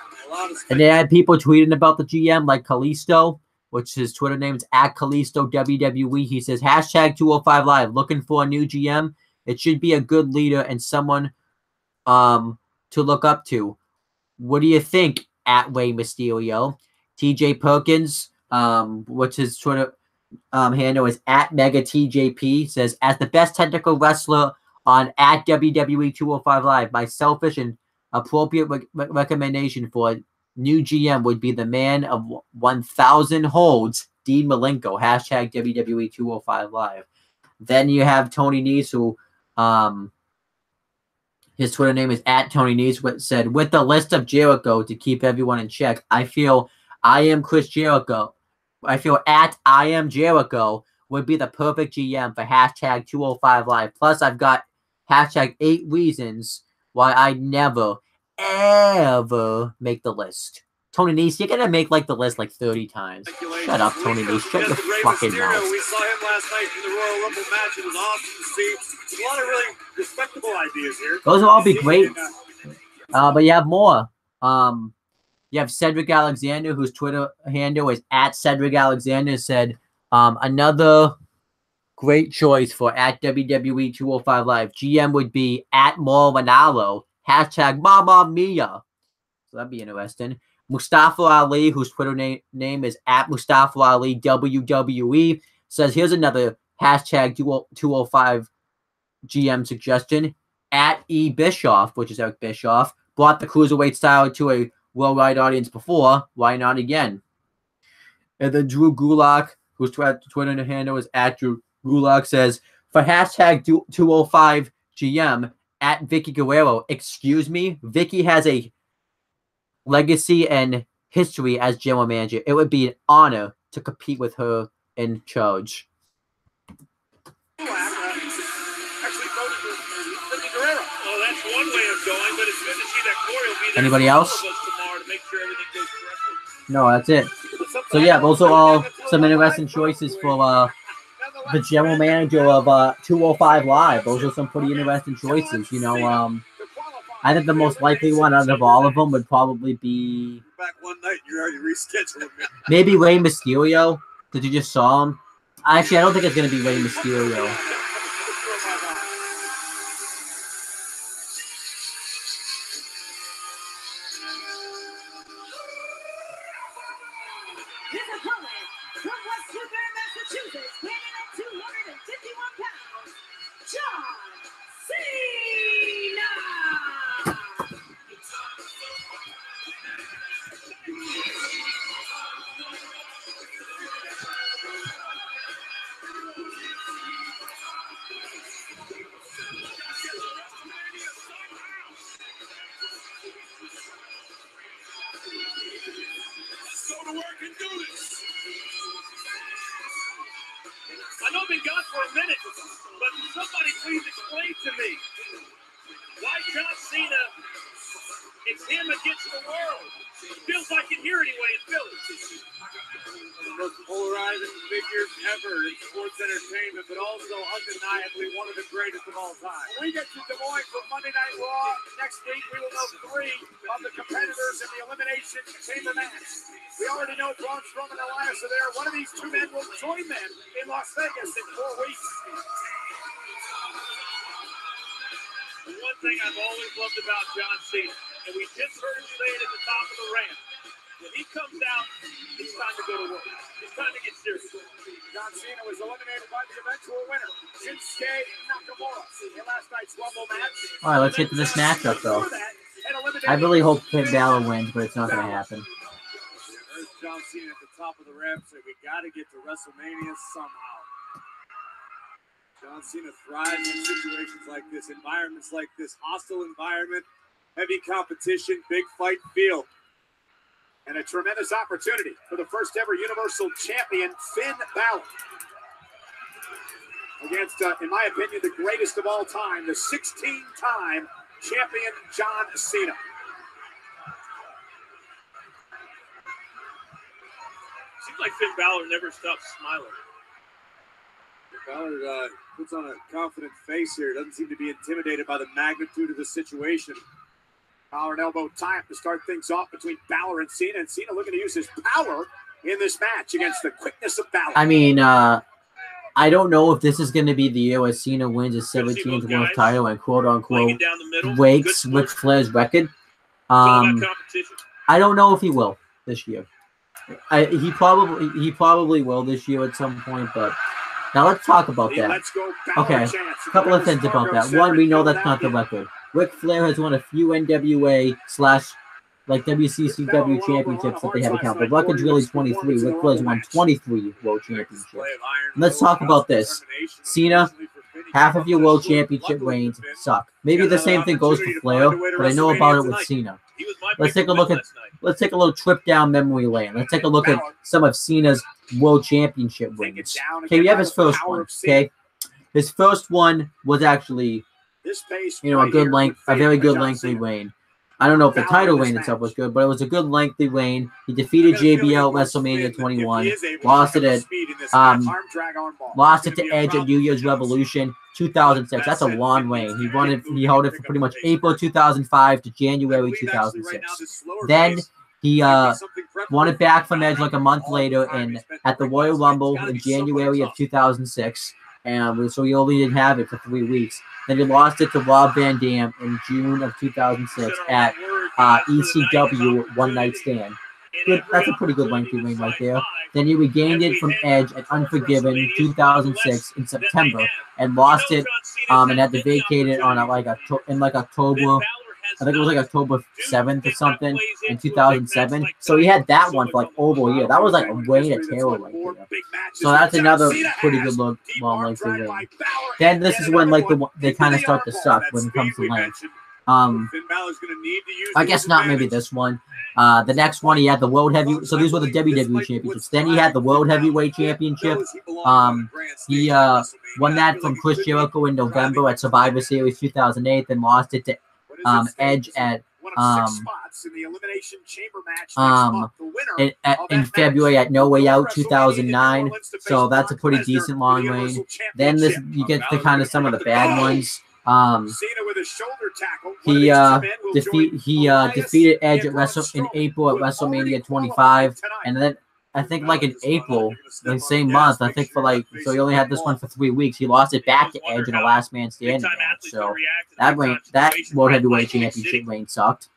And they had people tweeting about the GM, like Kalisto, which his Twitter name is @Kalisto WWE. He says, #205 Live, looking for a new GM. It should be a good leader and someone to look up to. What do you think, @Rey Mysterio? TJ Perkins, what's his Twitter handle is @MegaTJP, says, as the best technical wrestler on @WWE 205 Live, my selfish and appropriate recommendation for a new GM would be the man of 1,000 holds, Dean Malenko, #WWE 205 Live. Then you have Tony Nese, who his Twitter name is @Tony Nese, said, with the list of Jericho to keep everyone in check, I feel I am Chris Jericho. I feel I am Jericho would be the perfect GM for #205 Live. Plus, I've got #8 reasons why I never, ever make the list. Tony Nese, you're going to make the list 30 times. Shut up, Tony Nese. Shut your fucking mouth. We saw him last night in the Royal Rumble match. It was awesome to see. There's a lot of really respectable ideas here. Those will all be great. But you have more. You have Cedric Alexander, whose Twitter handle is @CedricAlexander, said, another great choice for @WWE 205 Live. GM would be @Mauro Ranallo, #Mamma Mia. So that'd be interesting. Mustafa Ali, whose Twitter name is @Mustafa Ali WWE, says, here's another #205 GM suggestion. @E Bischoff, which is Eric Bischoff, brought the Cruiserweight style to a worldwide audience before. Why not again? And then Drew Gulak, whose Twitter handle is @Drew Gulak, says, for #205 GM, @Vicky Guerrero. Excuse me? Vicky has a legacy and history as general manager. It would be an honor to compete with her in charge. Well, that's one way of going, but it's good to see that Corey will be there. Anybody else? Tomorrow to make sure everything goes correctly. No, that's it. So yeah, those are all some interesting choices for the general manager of 205 Live. Those are some pretty interesting choices. You know, I think the most likely one out of all of them would probably be Back one night, you already rescheduled me. maybe Rey Mysterio. Did you just saw him? Actually, I don't think it's gonna be Rey Mysterio. His opponent from West Newbury, Massachusetts, weighing at 251 pounds, John Cena. I've been gone for a minute, but somebody please explain to me why John Cena, it's him against the world. Feels like it here anyway in Philly. The most polarizing figures ever in sports entertainment, but also undeniably one of the greatest of all time. When we get to Des Moines for Monday Night Raw next week, we will know 3 of the competitors in the Elimination Chamber match. We already know Braun Strowman and Elias are there. One of these 2 men will join them in Las Vegas in 4 weeks. The one thing I've always loved about John Cena, and we just heard him say it at the top of the ramp, when he comes out, it's time to go to work. It's time to get serious. John Cena was eliminated by the eventual winner, Shinsuke Nakamura, in last night's Rumble match. All right, let's get to this matchup, though. I really hope Finn Balor wins, but it's not going to happen. There's John Cena at the top of the ramp, so we got to get to WrestleMania somehow. John Cena thrives in situations like this, environments like this, hostile environment, heavy competition, big fight feel. And a tremendous opportunity for the first ever Universal Champion, Finn Balor. Against, in my opinion, the greatest of all time, the 16-time champion, John Cena. Seems like Finn Balor never stops smiling. Balor puts on a confident face here. Doesn't seem to be intimidated by the magnitude of the situation. Collar and elbow time to start things off between Balor and Cena looking to use his power in this match against the quickness of Balor. I mean, I don't know if this is going to be the year where Cena wins his 17th world title and quote-unquote breaks Ric Flair's record. I don't know if he will this year. He probably will this year at some point, but now let's talk about that. Okay, a couple of things about that. One, we know that's not the record. Ric Flair has won a few NWA / WCCW championships that they haven't counted. The record's really 23. Ric Flair's won 23 world championships. Let's talk about this. Cena, half of your world championship reigns suck. Maybe the same thing goes for Flair, but I know about it with Cena. Let's take a look at. Let's take a little trip down memory lane. Let's take a look at some of Cena's world championship wins. Okay, we have his first one. Okay, his first one was actually, a very good lengthy reign. I don't know if the title reign itself was good, but it was a good lengthy reign. He defeated JBL at WrestleMania 21, lost it to Edge at New Year's Revolution 2006. That's a long reign. He held it for pretty much April 2005 to January 2006. Then he won it back from Edge like a month later at the Royal Rumble in January of 2006. And so he only didn't have it for 3 weeks. Then he lost it to Rob Van Dam in June of 2006 at ECW One Night Stand. That's a pretty good lengthy reign right there. Then he regained it from Edge at Unforgiven 2006 in September and lost it and had to vacate it on October. I think it was like October 7th or something in 2007. So he had that one for like over a year. That was like a reign of terror right there. So that's another pretty good look, long lengthy reign. Then this is when they kind of start to suck when it comes to length. I guess not maybe this one. The next one he had the World Heavyweight. So these were the WWE championships. Then he had the World Heavyweight Championship. He won that from Chris Jericho in November at Survivor Series 2008. Then lost it to Edge at in February at No Way Out 2009. So that's a pretty decent long reign. Then you get to kind of some of the bad ones. He defeated Edge in April at WrestleMania 25, and then I think like in April, the same month, I think so he only had this one for 3 weeks. He lost it back to Edge in a last man standing match. So that World Heavyweight Championship reign sucked.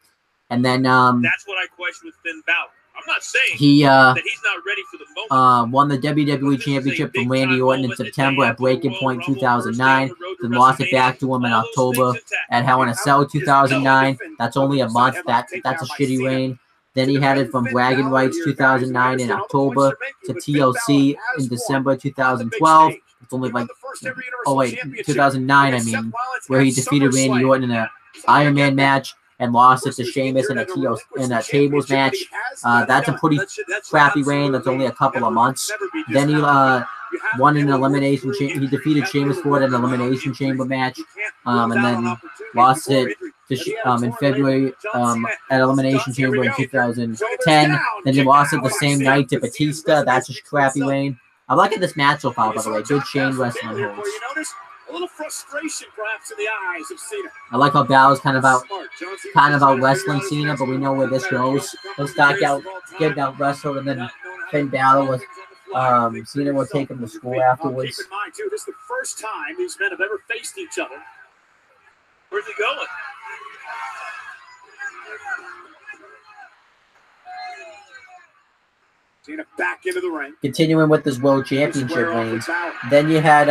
And then that's what I question with Finn Balor. I'm not saying that he's not ready for the moment. Won the WWE Championship from Randy Orton in September at Breaking Point 2009. Then lost it back to him in October at Hell in a Cell 2009. That's only a month. That's a shitty reign. Then he had it from Bragging Rights 2009 in October to TLC in December 2012. It's only 2009, I mean, where he defeated Randy Orton in an Iron Man match and lost it to Sheamus in a tables match. That's a pretty crappy reign. That's only a couple of months. Then he won an elimination. He defeated Sheamus for an elimination chamber match, and then lost it to in February at elimination chamber in 2010. Then he lost it the same night to Batista. That's just crappy, Wayne. I'm liking this match so far, by the way. Good Shane wrestling holds. A little frustration, perhaps, in the eyes of Cena. I like how Balor's kind of out wrestling Cena, but we know where this goes. He'll start out getting out wrestled, and then Finn Balor with Cena will take him to school afterwards. Keep in mind, too, this is the first time these men have ever faced each other. Where's he going? Cena back into the ring. Continuing with this World Championship reigns. Then you had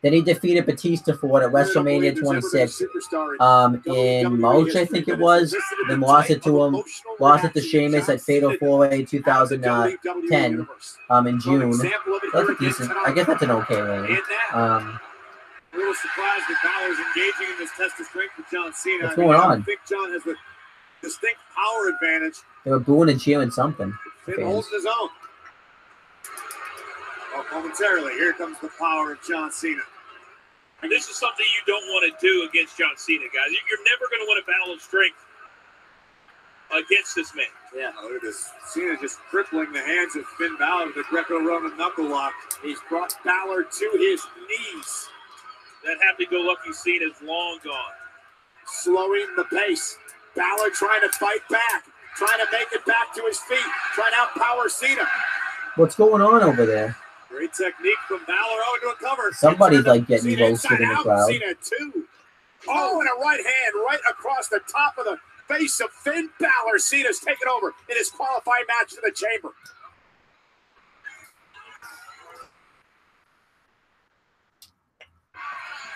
then he defeated Batista for it at WrestleMania 26 in March, I think it was. Then lost it to him, lost it to Sheamus at Fatal 4-Way 2010 in June. That's a decent. I guess that's an okay reign. A little surprised that Balor's engaging in this test of strength with John Cena. What's going on? I think John has a distinct power advantage. They were booing and cheering something. Finn holds his own. Well, momentarily, here comes the power of John Cena. And this is something you don't want to do against John Cena, guys. You're never going to win a battle of strength against this man. Yeah, look at this. Cena just crippling the hands of Finn Balor with the Greco-Roman knuckle lock. He's brought Balor to his knees. That happy-go-lucky Cena is long gone. Slowing the pace. Balor trying to fight back, trying to make it back to his feet, trying to outpower Cena. What's going on over there? Great technique from Balor. Oh, into a cover. Somebody's like getting roasted in the crowd. Cena too. Oh, and a right hand right across the top of the face of Finn Balor. Cena's taken over in his qualifying match in the chamber.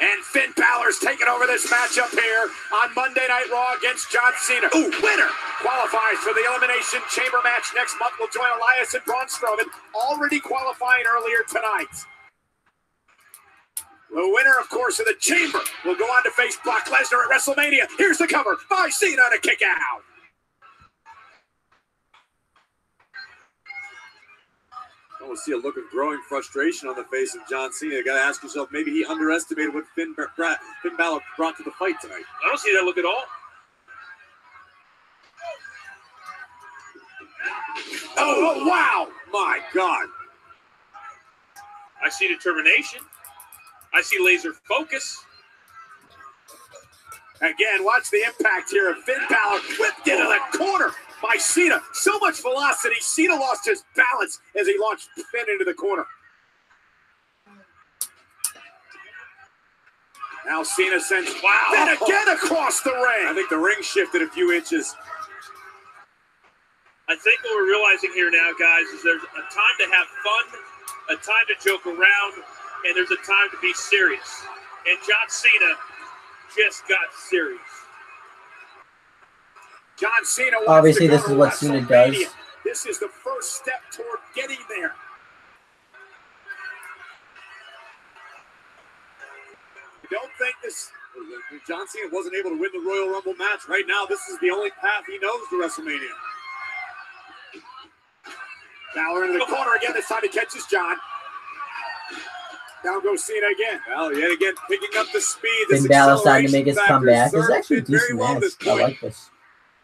And Finn Balor's taking over this matchup here on Monday Night Raw against John Cena. Ooh, winner qualifies for the Elimination Chamber match next month. Will join Elias and Braun Strowman, already qualifying earlier tonight. The winner, of course, of the Chamber will go on to face Brock Lesnar at WrestleMania. Here's the cover by Cena to kick out. I want to see a look of growing frustration on the face of John Cena. You got to ask yourself, maybe he underestimated what Finn Balor brought to the fight tonight. I don't see that look at all. Oh, wow! My God. I see determination. I see laser focus. Again, watch the impact here of Finn Balor whipped into the corner by Cena. So much velocity, Cena lost his balance as he launched Finn into the corner. Now Cena sends Finn again across the ring. I think the ring shifted a few inches. I think what we're realizing here now, guys, is there's a time to have fun, a time to joke around, and there's a time to be serious. And John Cena just got serious. John Cena wants Obviously, to go this to is what Cena does. This is the first step toward getting there. I don't think this. John Cena wasn't able to win the Royal Rumble match. Right now, this is the only path he knows to WrestleMania. Balor into the corner again. This time he catches John. Down goes Cena again. Well, yet again, picking up the speed. Finn Balor starting to make his comeback. This is actually a decent match. I like this.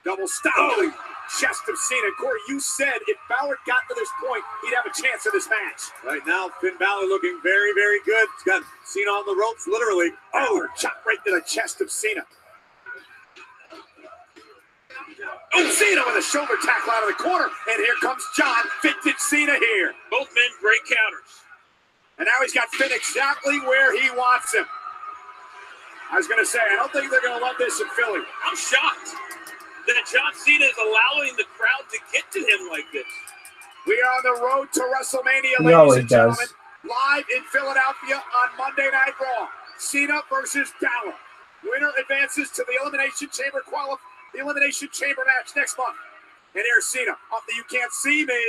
Double stomping chest of Cena. Corey, you said if Balor got to this point, he'd have a chance in this match. Right now, Finn Balor looking very, very good. He's got Cena on the ropes, literally. Oh, chop right to the chest of Cena. Oh, Cena with a shoulder tackle out of the corner. And here comes John. Vintage Cena here. Both men, great counters. And now he's got Finn exactly where he wants him. I was going to say, I don't think they're going to love this in Philly. I'm shocked that John Cena is allowing the crowd to get to him like this. We are on the road to WrestleMania, He ladies always and gentlemen. does. Live in Philadelphia on Monday Night Raw. Cena versus Balor. Winner advances to the Elimination Chamber match next month. And here's Cena off the "You Can't See Me"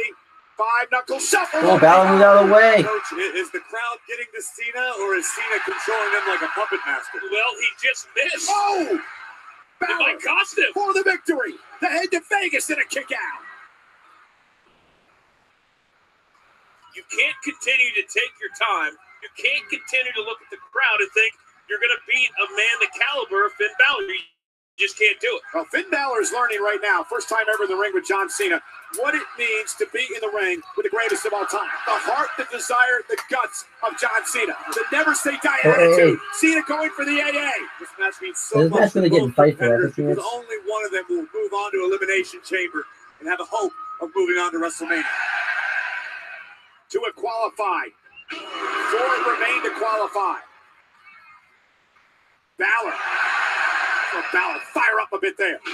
5-knuckle shuffle. Oh, Balor moved out of the way. Coach, is the crowd getting to Cena, or is Cena controlling them like a puppet master? Well, he just missed. Oh! It might cost him. For the victory. The head to Vegas and a kick out. You can't continue to take your time. You can't continue to look at the crowd and think you're going to beat a man the caliber of Finn Balor. You just can't do it. Well, Finn Balor is learning right now, first time ever in the ring with John Cena, what it means to be in the ring with the greatest of all time. The heart, the desire, the guts of John Cena. The never say die attitude. Cena going for the AA. This match means so much for both competitors because only one of them will move on to Elimination Chamber and have a hope of moving on to WrestleMania. Two have qualified. 4 remain to qualify. Balor. Balor, fire up a bit there. I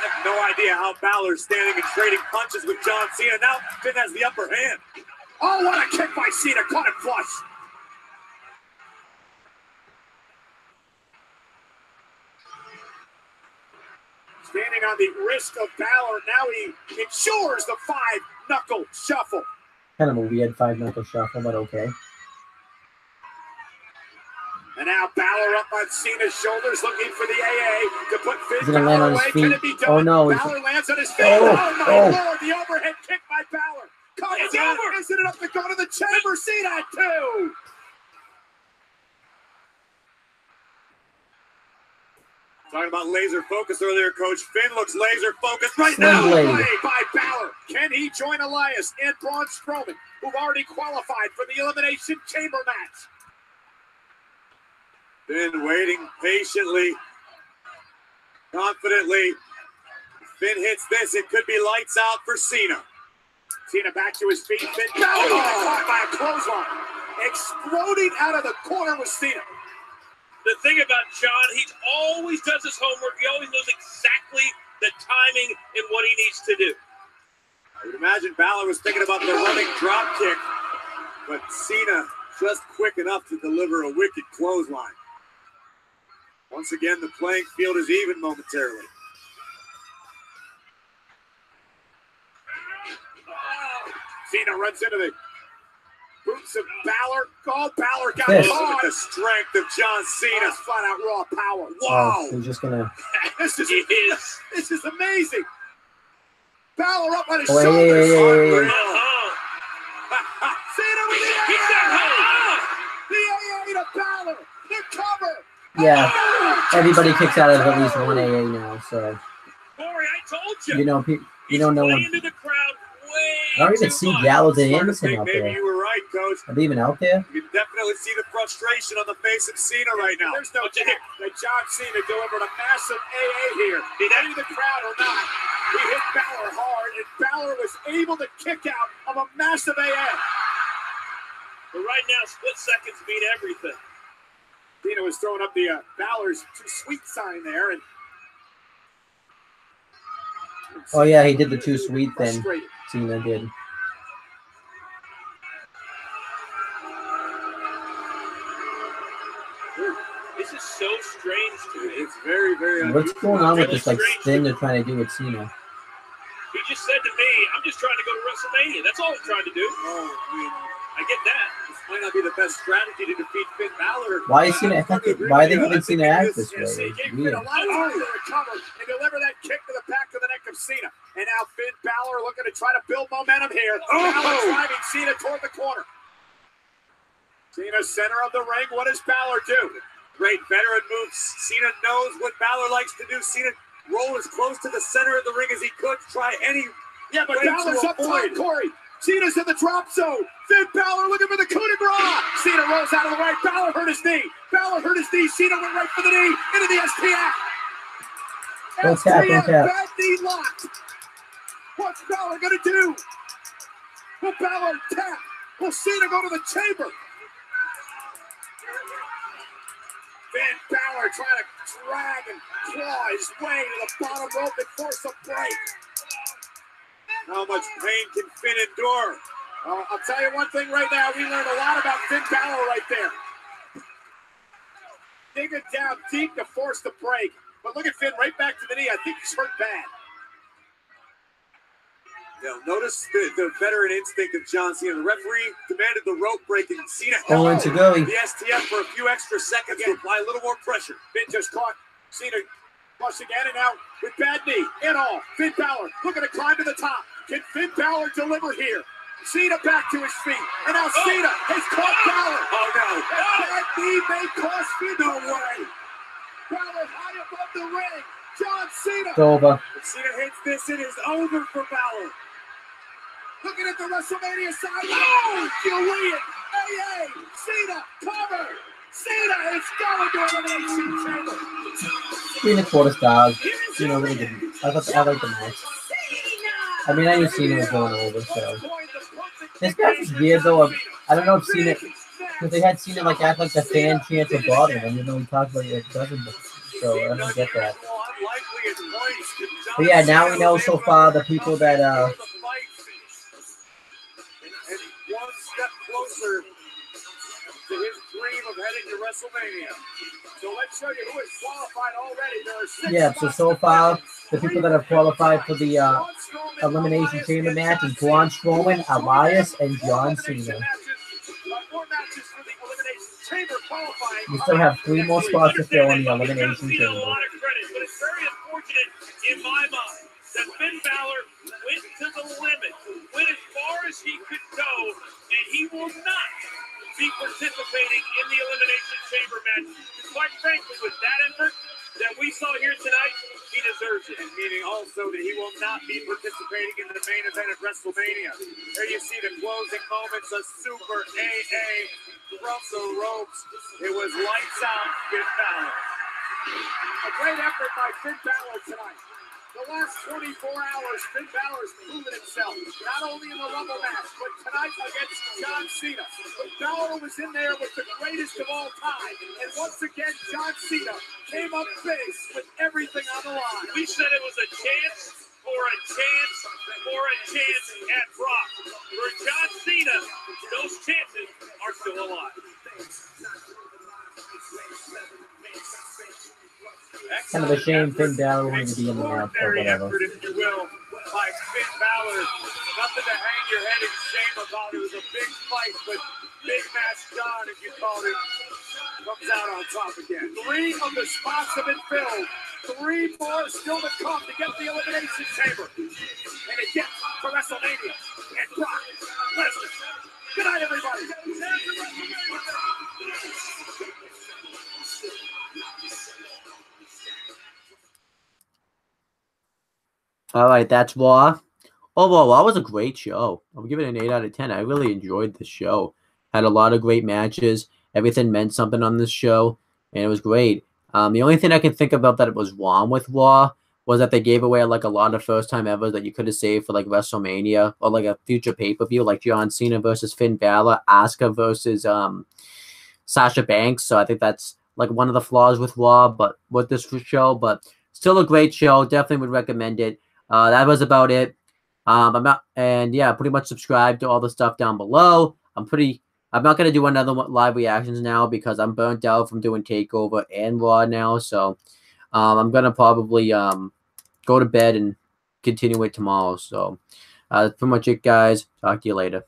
have no idea how Balor's standing and trading punches with John Cena. Now Finn has the upper hand. Oh, what a kick by Cena. Caught him flush. Standing on the wrist of Balor. Now he ensures the 5-knuckle shuffle. Kind of a weird 5-knuckle shuffle, but okay. And now Balor up on Cena's shoulders, looking for the AA to put Finn Balor Balor on his away. feet. Can it be done? Oh, no. Balor lands on his feet. Oh, Oh, my oh. Lord, the overhead kick by Balor. It's over. Isn't it up to go to the chamber? Cena at 2. Talking about laser focus earlier, Coach. Finn looks laser focused right now. Play by Balor. Can he join Elias and Braun Strowman, who've already qualified for the Elimination Chamber match? Finn waiting patiently, confidently. Finn hits this. It could be lights out for Cena. Cena back to his feet. Finn Balor caught by a clothesline. Exploding out of the corner with Cena. The thing about John, he always does his homework. He always knows exactly the timing and what he needs to do. I would imagine Balor was thinking about the running drop kick, but Cena just quick enough to deliver a wicked clothesline. Once again, the playing field is even momentarily. Cena runs into the boots of Balor. Oh, Balor got caught. The strength of John Cena. Flat out raw power. Wow. Oh, he's just gonna. This is amazing. Balor up on his Oh, shoulders. yeah. Cena with the AA to Balor. The cover. Yeah, everybody kicks out of at least one AA now, so. Corey, I told you. You don't know. Into the crowd way I don't even see Gallows and Anderson out Maybe there. you were right, Coach. Are they even out there? You can definitely see the frustration on the face of Cena right now. There's no doubt that John Cena delivered a massive AA here. Whether the crowd or not, he hit Balor hard, and Balor was able to kick out of a massive AA. But right now, split seconds mean everything. Cena was throwing up the Balor's too sweet sign there, and Oh yeah, he did the too sweet thing. Cena did. This is so strange to me. It's very, very. What's going on with this like thing they're trying to do with Cena? He just said to me, "I'm just trying to go to WrestleMania. That's all I'm trying to do." Oh, I get that. This might not be the best strategy to defeat Finn Balor. Why is Cena? Why are they having Cena act this way? He gave Finn a lot of time to recover and deliver that kick to the back of the neck of Cena. And now Finn Balor looking to try to build momentum here. Balor driving Cena toward the corner. Cena center of the ring. What does Balor do? Great veteran moves. Cena knows what Balor likes to do. Cena roll as close to the center of the ring as he could. Try any. Yeah, but Balor's up top, Corey. Cena's in the drop zone. Finn Balor looking for the coup de grace. Cena rolls out of the way. Balor hurt his knee. Cena went right for the knee. Into the STF. Don't tap. Bad knee locked. What's Balor going to do? Will Balor tap? Will Cena go to the chamber? Finn Balor trying to drag and claw his way to the bottom rope and force a break. How much pain can Finn endure? I'll tell you one thing right now. We learned a lot about Finn Balor right there. Digging down deep to force the break. But look at Finn right back to the knee. I think he's hurt bad. Now, notice the veteran instinct of John Cena. The referee demanded the rope break, and Cena held the STF for a few extra seconds to apply a little more pressure. Finn just caught Cena Plus again, and now with bad knee, in all, Finn Balor looking to climb to the top. Can Finn Balor deliver here? Cena back to his feet, and now Cena has caught Balor. Oh no! That knee may cost Finn. No way! Balor high above the ring. John Cena. It's over. If Cena hits this, it is over for Balor. Looking at the WrestleMania side. Oh, Julian! AA! Cena, cover! Cena is going to Elimination Chamber. 3 1/4 stars. You know, really good. I like the match. I mean, I knew Cena was going over, so. This match is weird, though. I don't know if Cena, because they had Cena like act like the fan chants of bothering him, even though he talked like it doesn't. So I don't get that. But yeah, now we know so far the people that And one step closer to his dream of heading to WrestleMania. So let's show you who is qualified already. There are 6 yeah, so far the people that have qualified for the Elimination Chamber match is Braun Strowman, Elias, and John Cena. We still have 3 more spots to fill in the Elimination Chamber. A lot of credit, but it's very unfortunate in my mind that Finn Balor went to the limit, went as far as he could go, and he will not be participating in the Elimination Chamber match. Quite frankly, with that effort that we saw here tonight, he deserves it. Meaning also that he will not be participating in the main event at WrestleMania. There you see the closing moments of Super AA from the ropes. It was lights out, Finn Balor. A great effort by Finn Balor tonight. The last 24 hours, Finn Balor's proven himself, not only in the Rumble match, but tonight against John Cena. But Balor was in there with the greatest of all time. And once again, John Cena came up big with everything on the line. We said it was a chance for a chance for a chance at Brock. For John Cena, those chances are still alive. Kind of a shame Finn Balor wanted to be in the match, but whatever. Effort, if you will, by Finn Balor. Nothing to hang your head in shame about. It was a big fight, but Big Match John, if you called it, comes out on top again. 3 of the spots have been filled. 3 more still to come to get the Elimination Chamber. And it gets to WrestleMania. And Brock Lesnar. Good night, everybody. All right, that's Raw. Overall, Raw was a great show. I'll give it an 8 out of 10. I really enjoyed the show. Had a lot of great matches. Everything meant something on this show, and it was great. The only thing I can think about that was wrong with Raw was that they gave away like a lot of first-time evers that you could have saved for like WrestleMania or like a future pay-per-view, like John Cena versus Finn Balor, Asuka versus Sasha Banks. So I think that's like one of the flaws with Raw, but with this show, but still a great show. Definitely would recommend it. That was about it. Pretty much subscribe to all the stuff down below. I'm not going to do another live reactions now because I'm burnt out from doing TakeOver and Raw now. So I'm going to probably go to bed and continue it tomorrow. So that's pretty much it, guys. Talk to you later.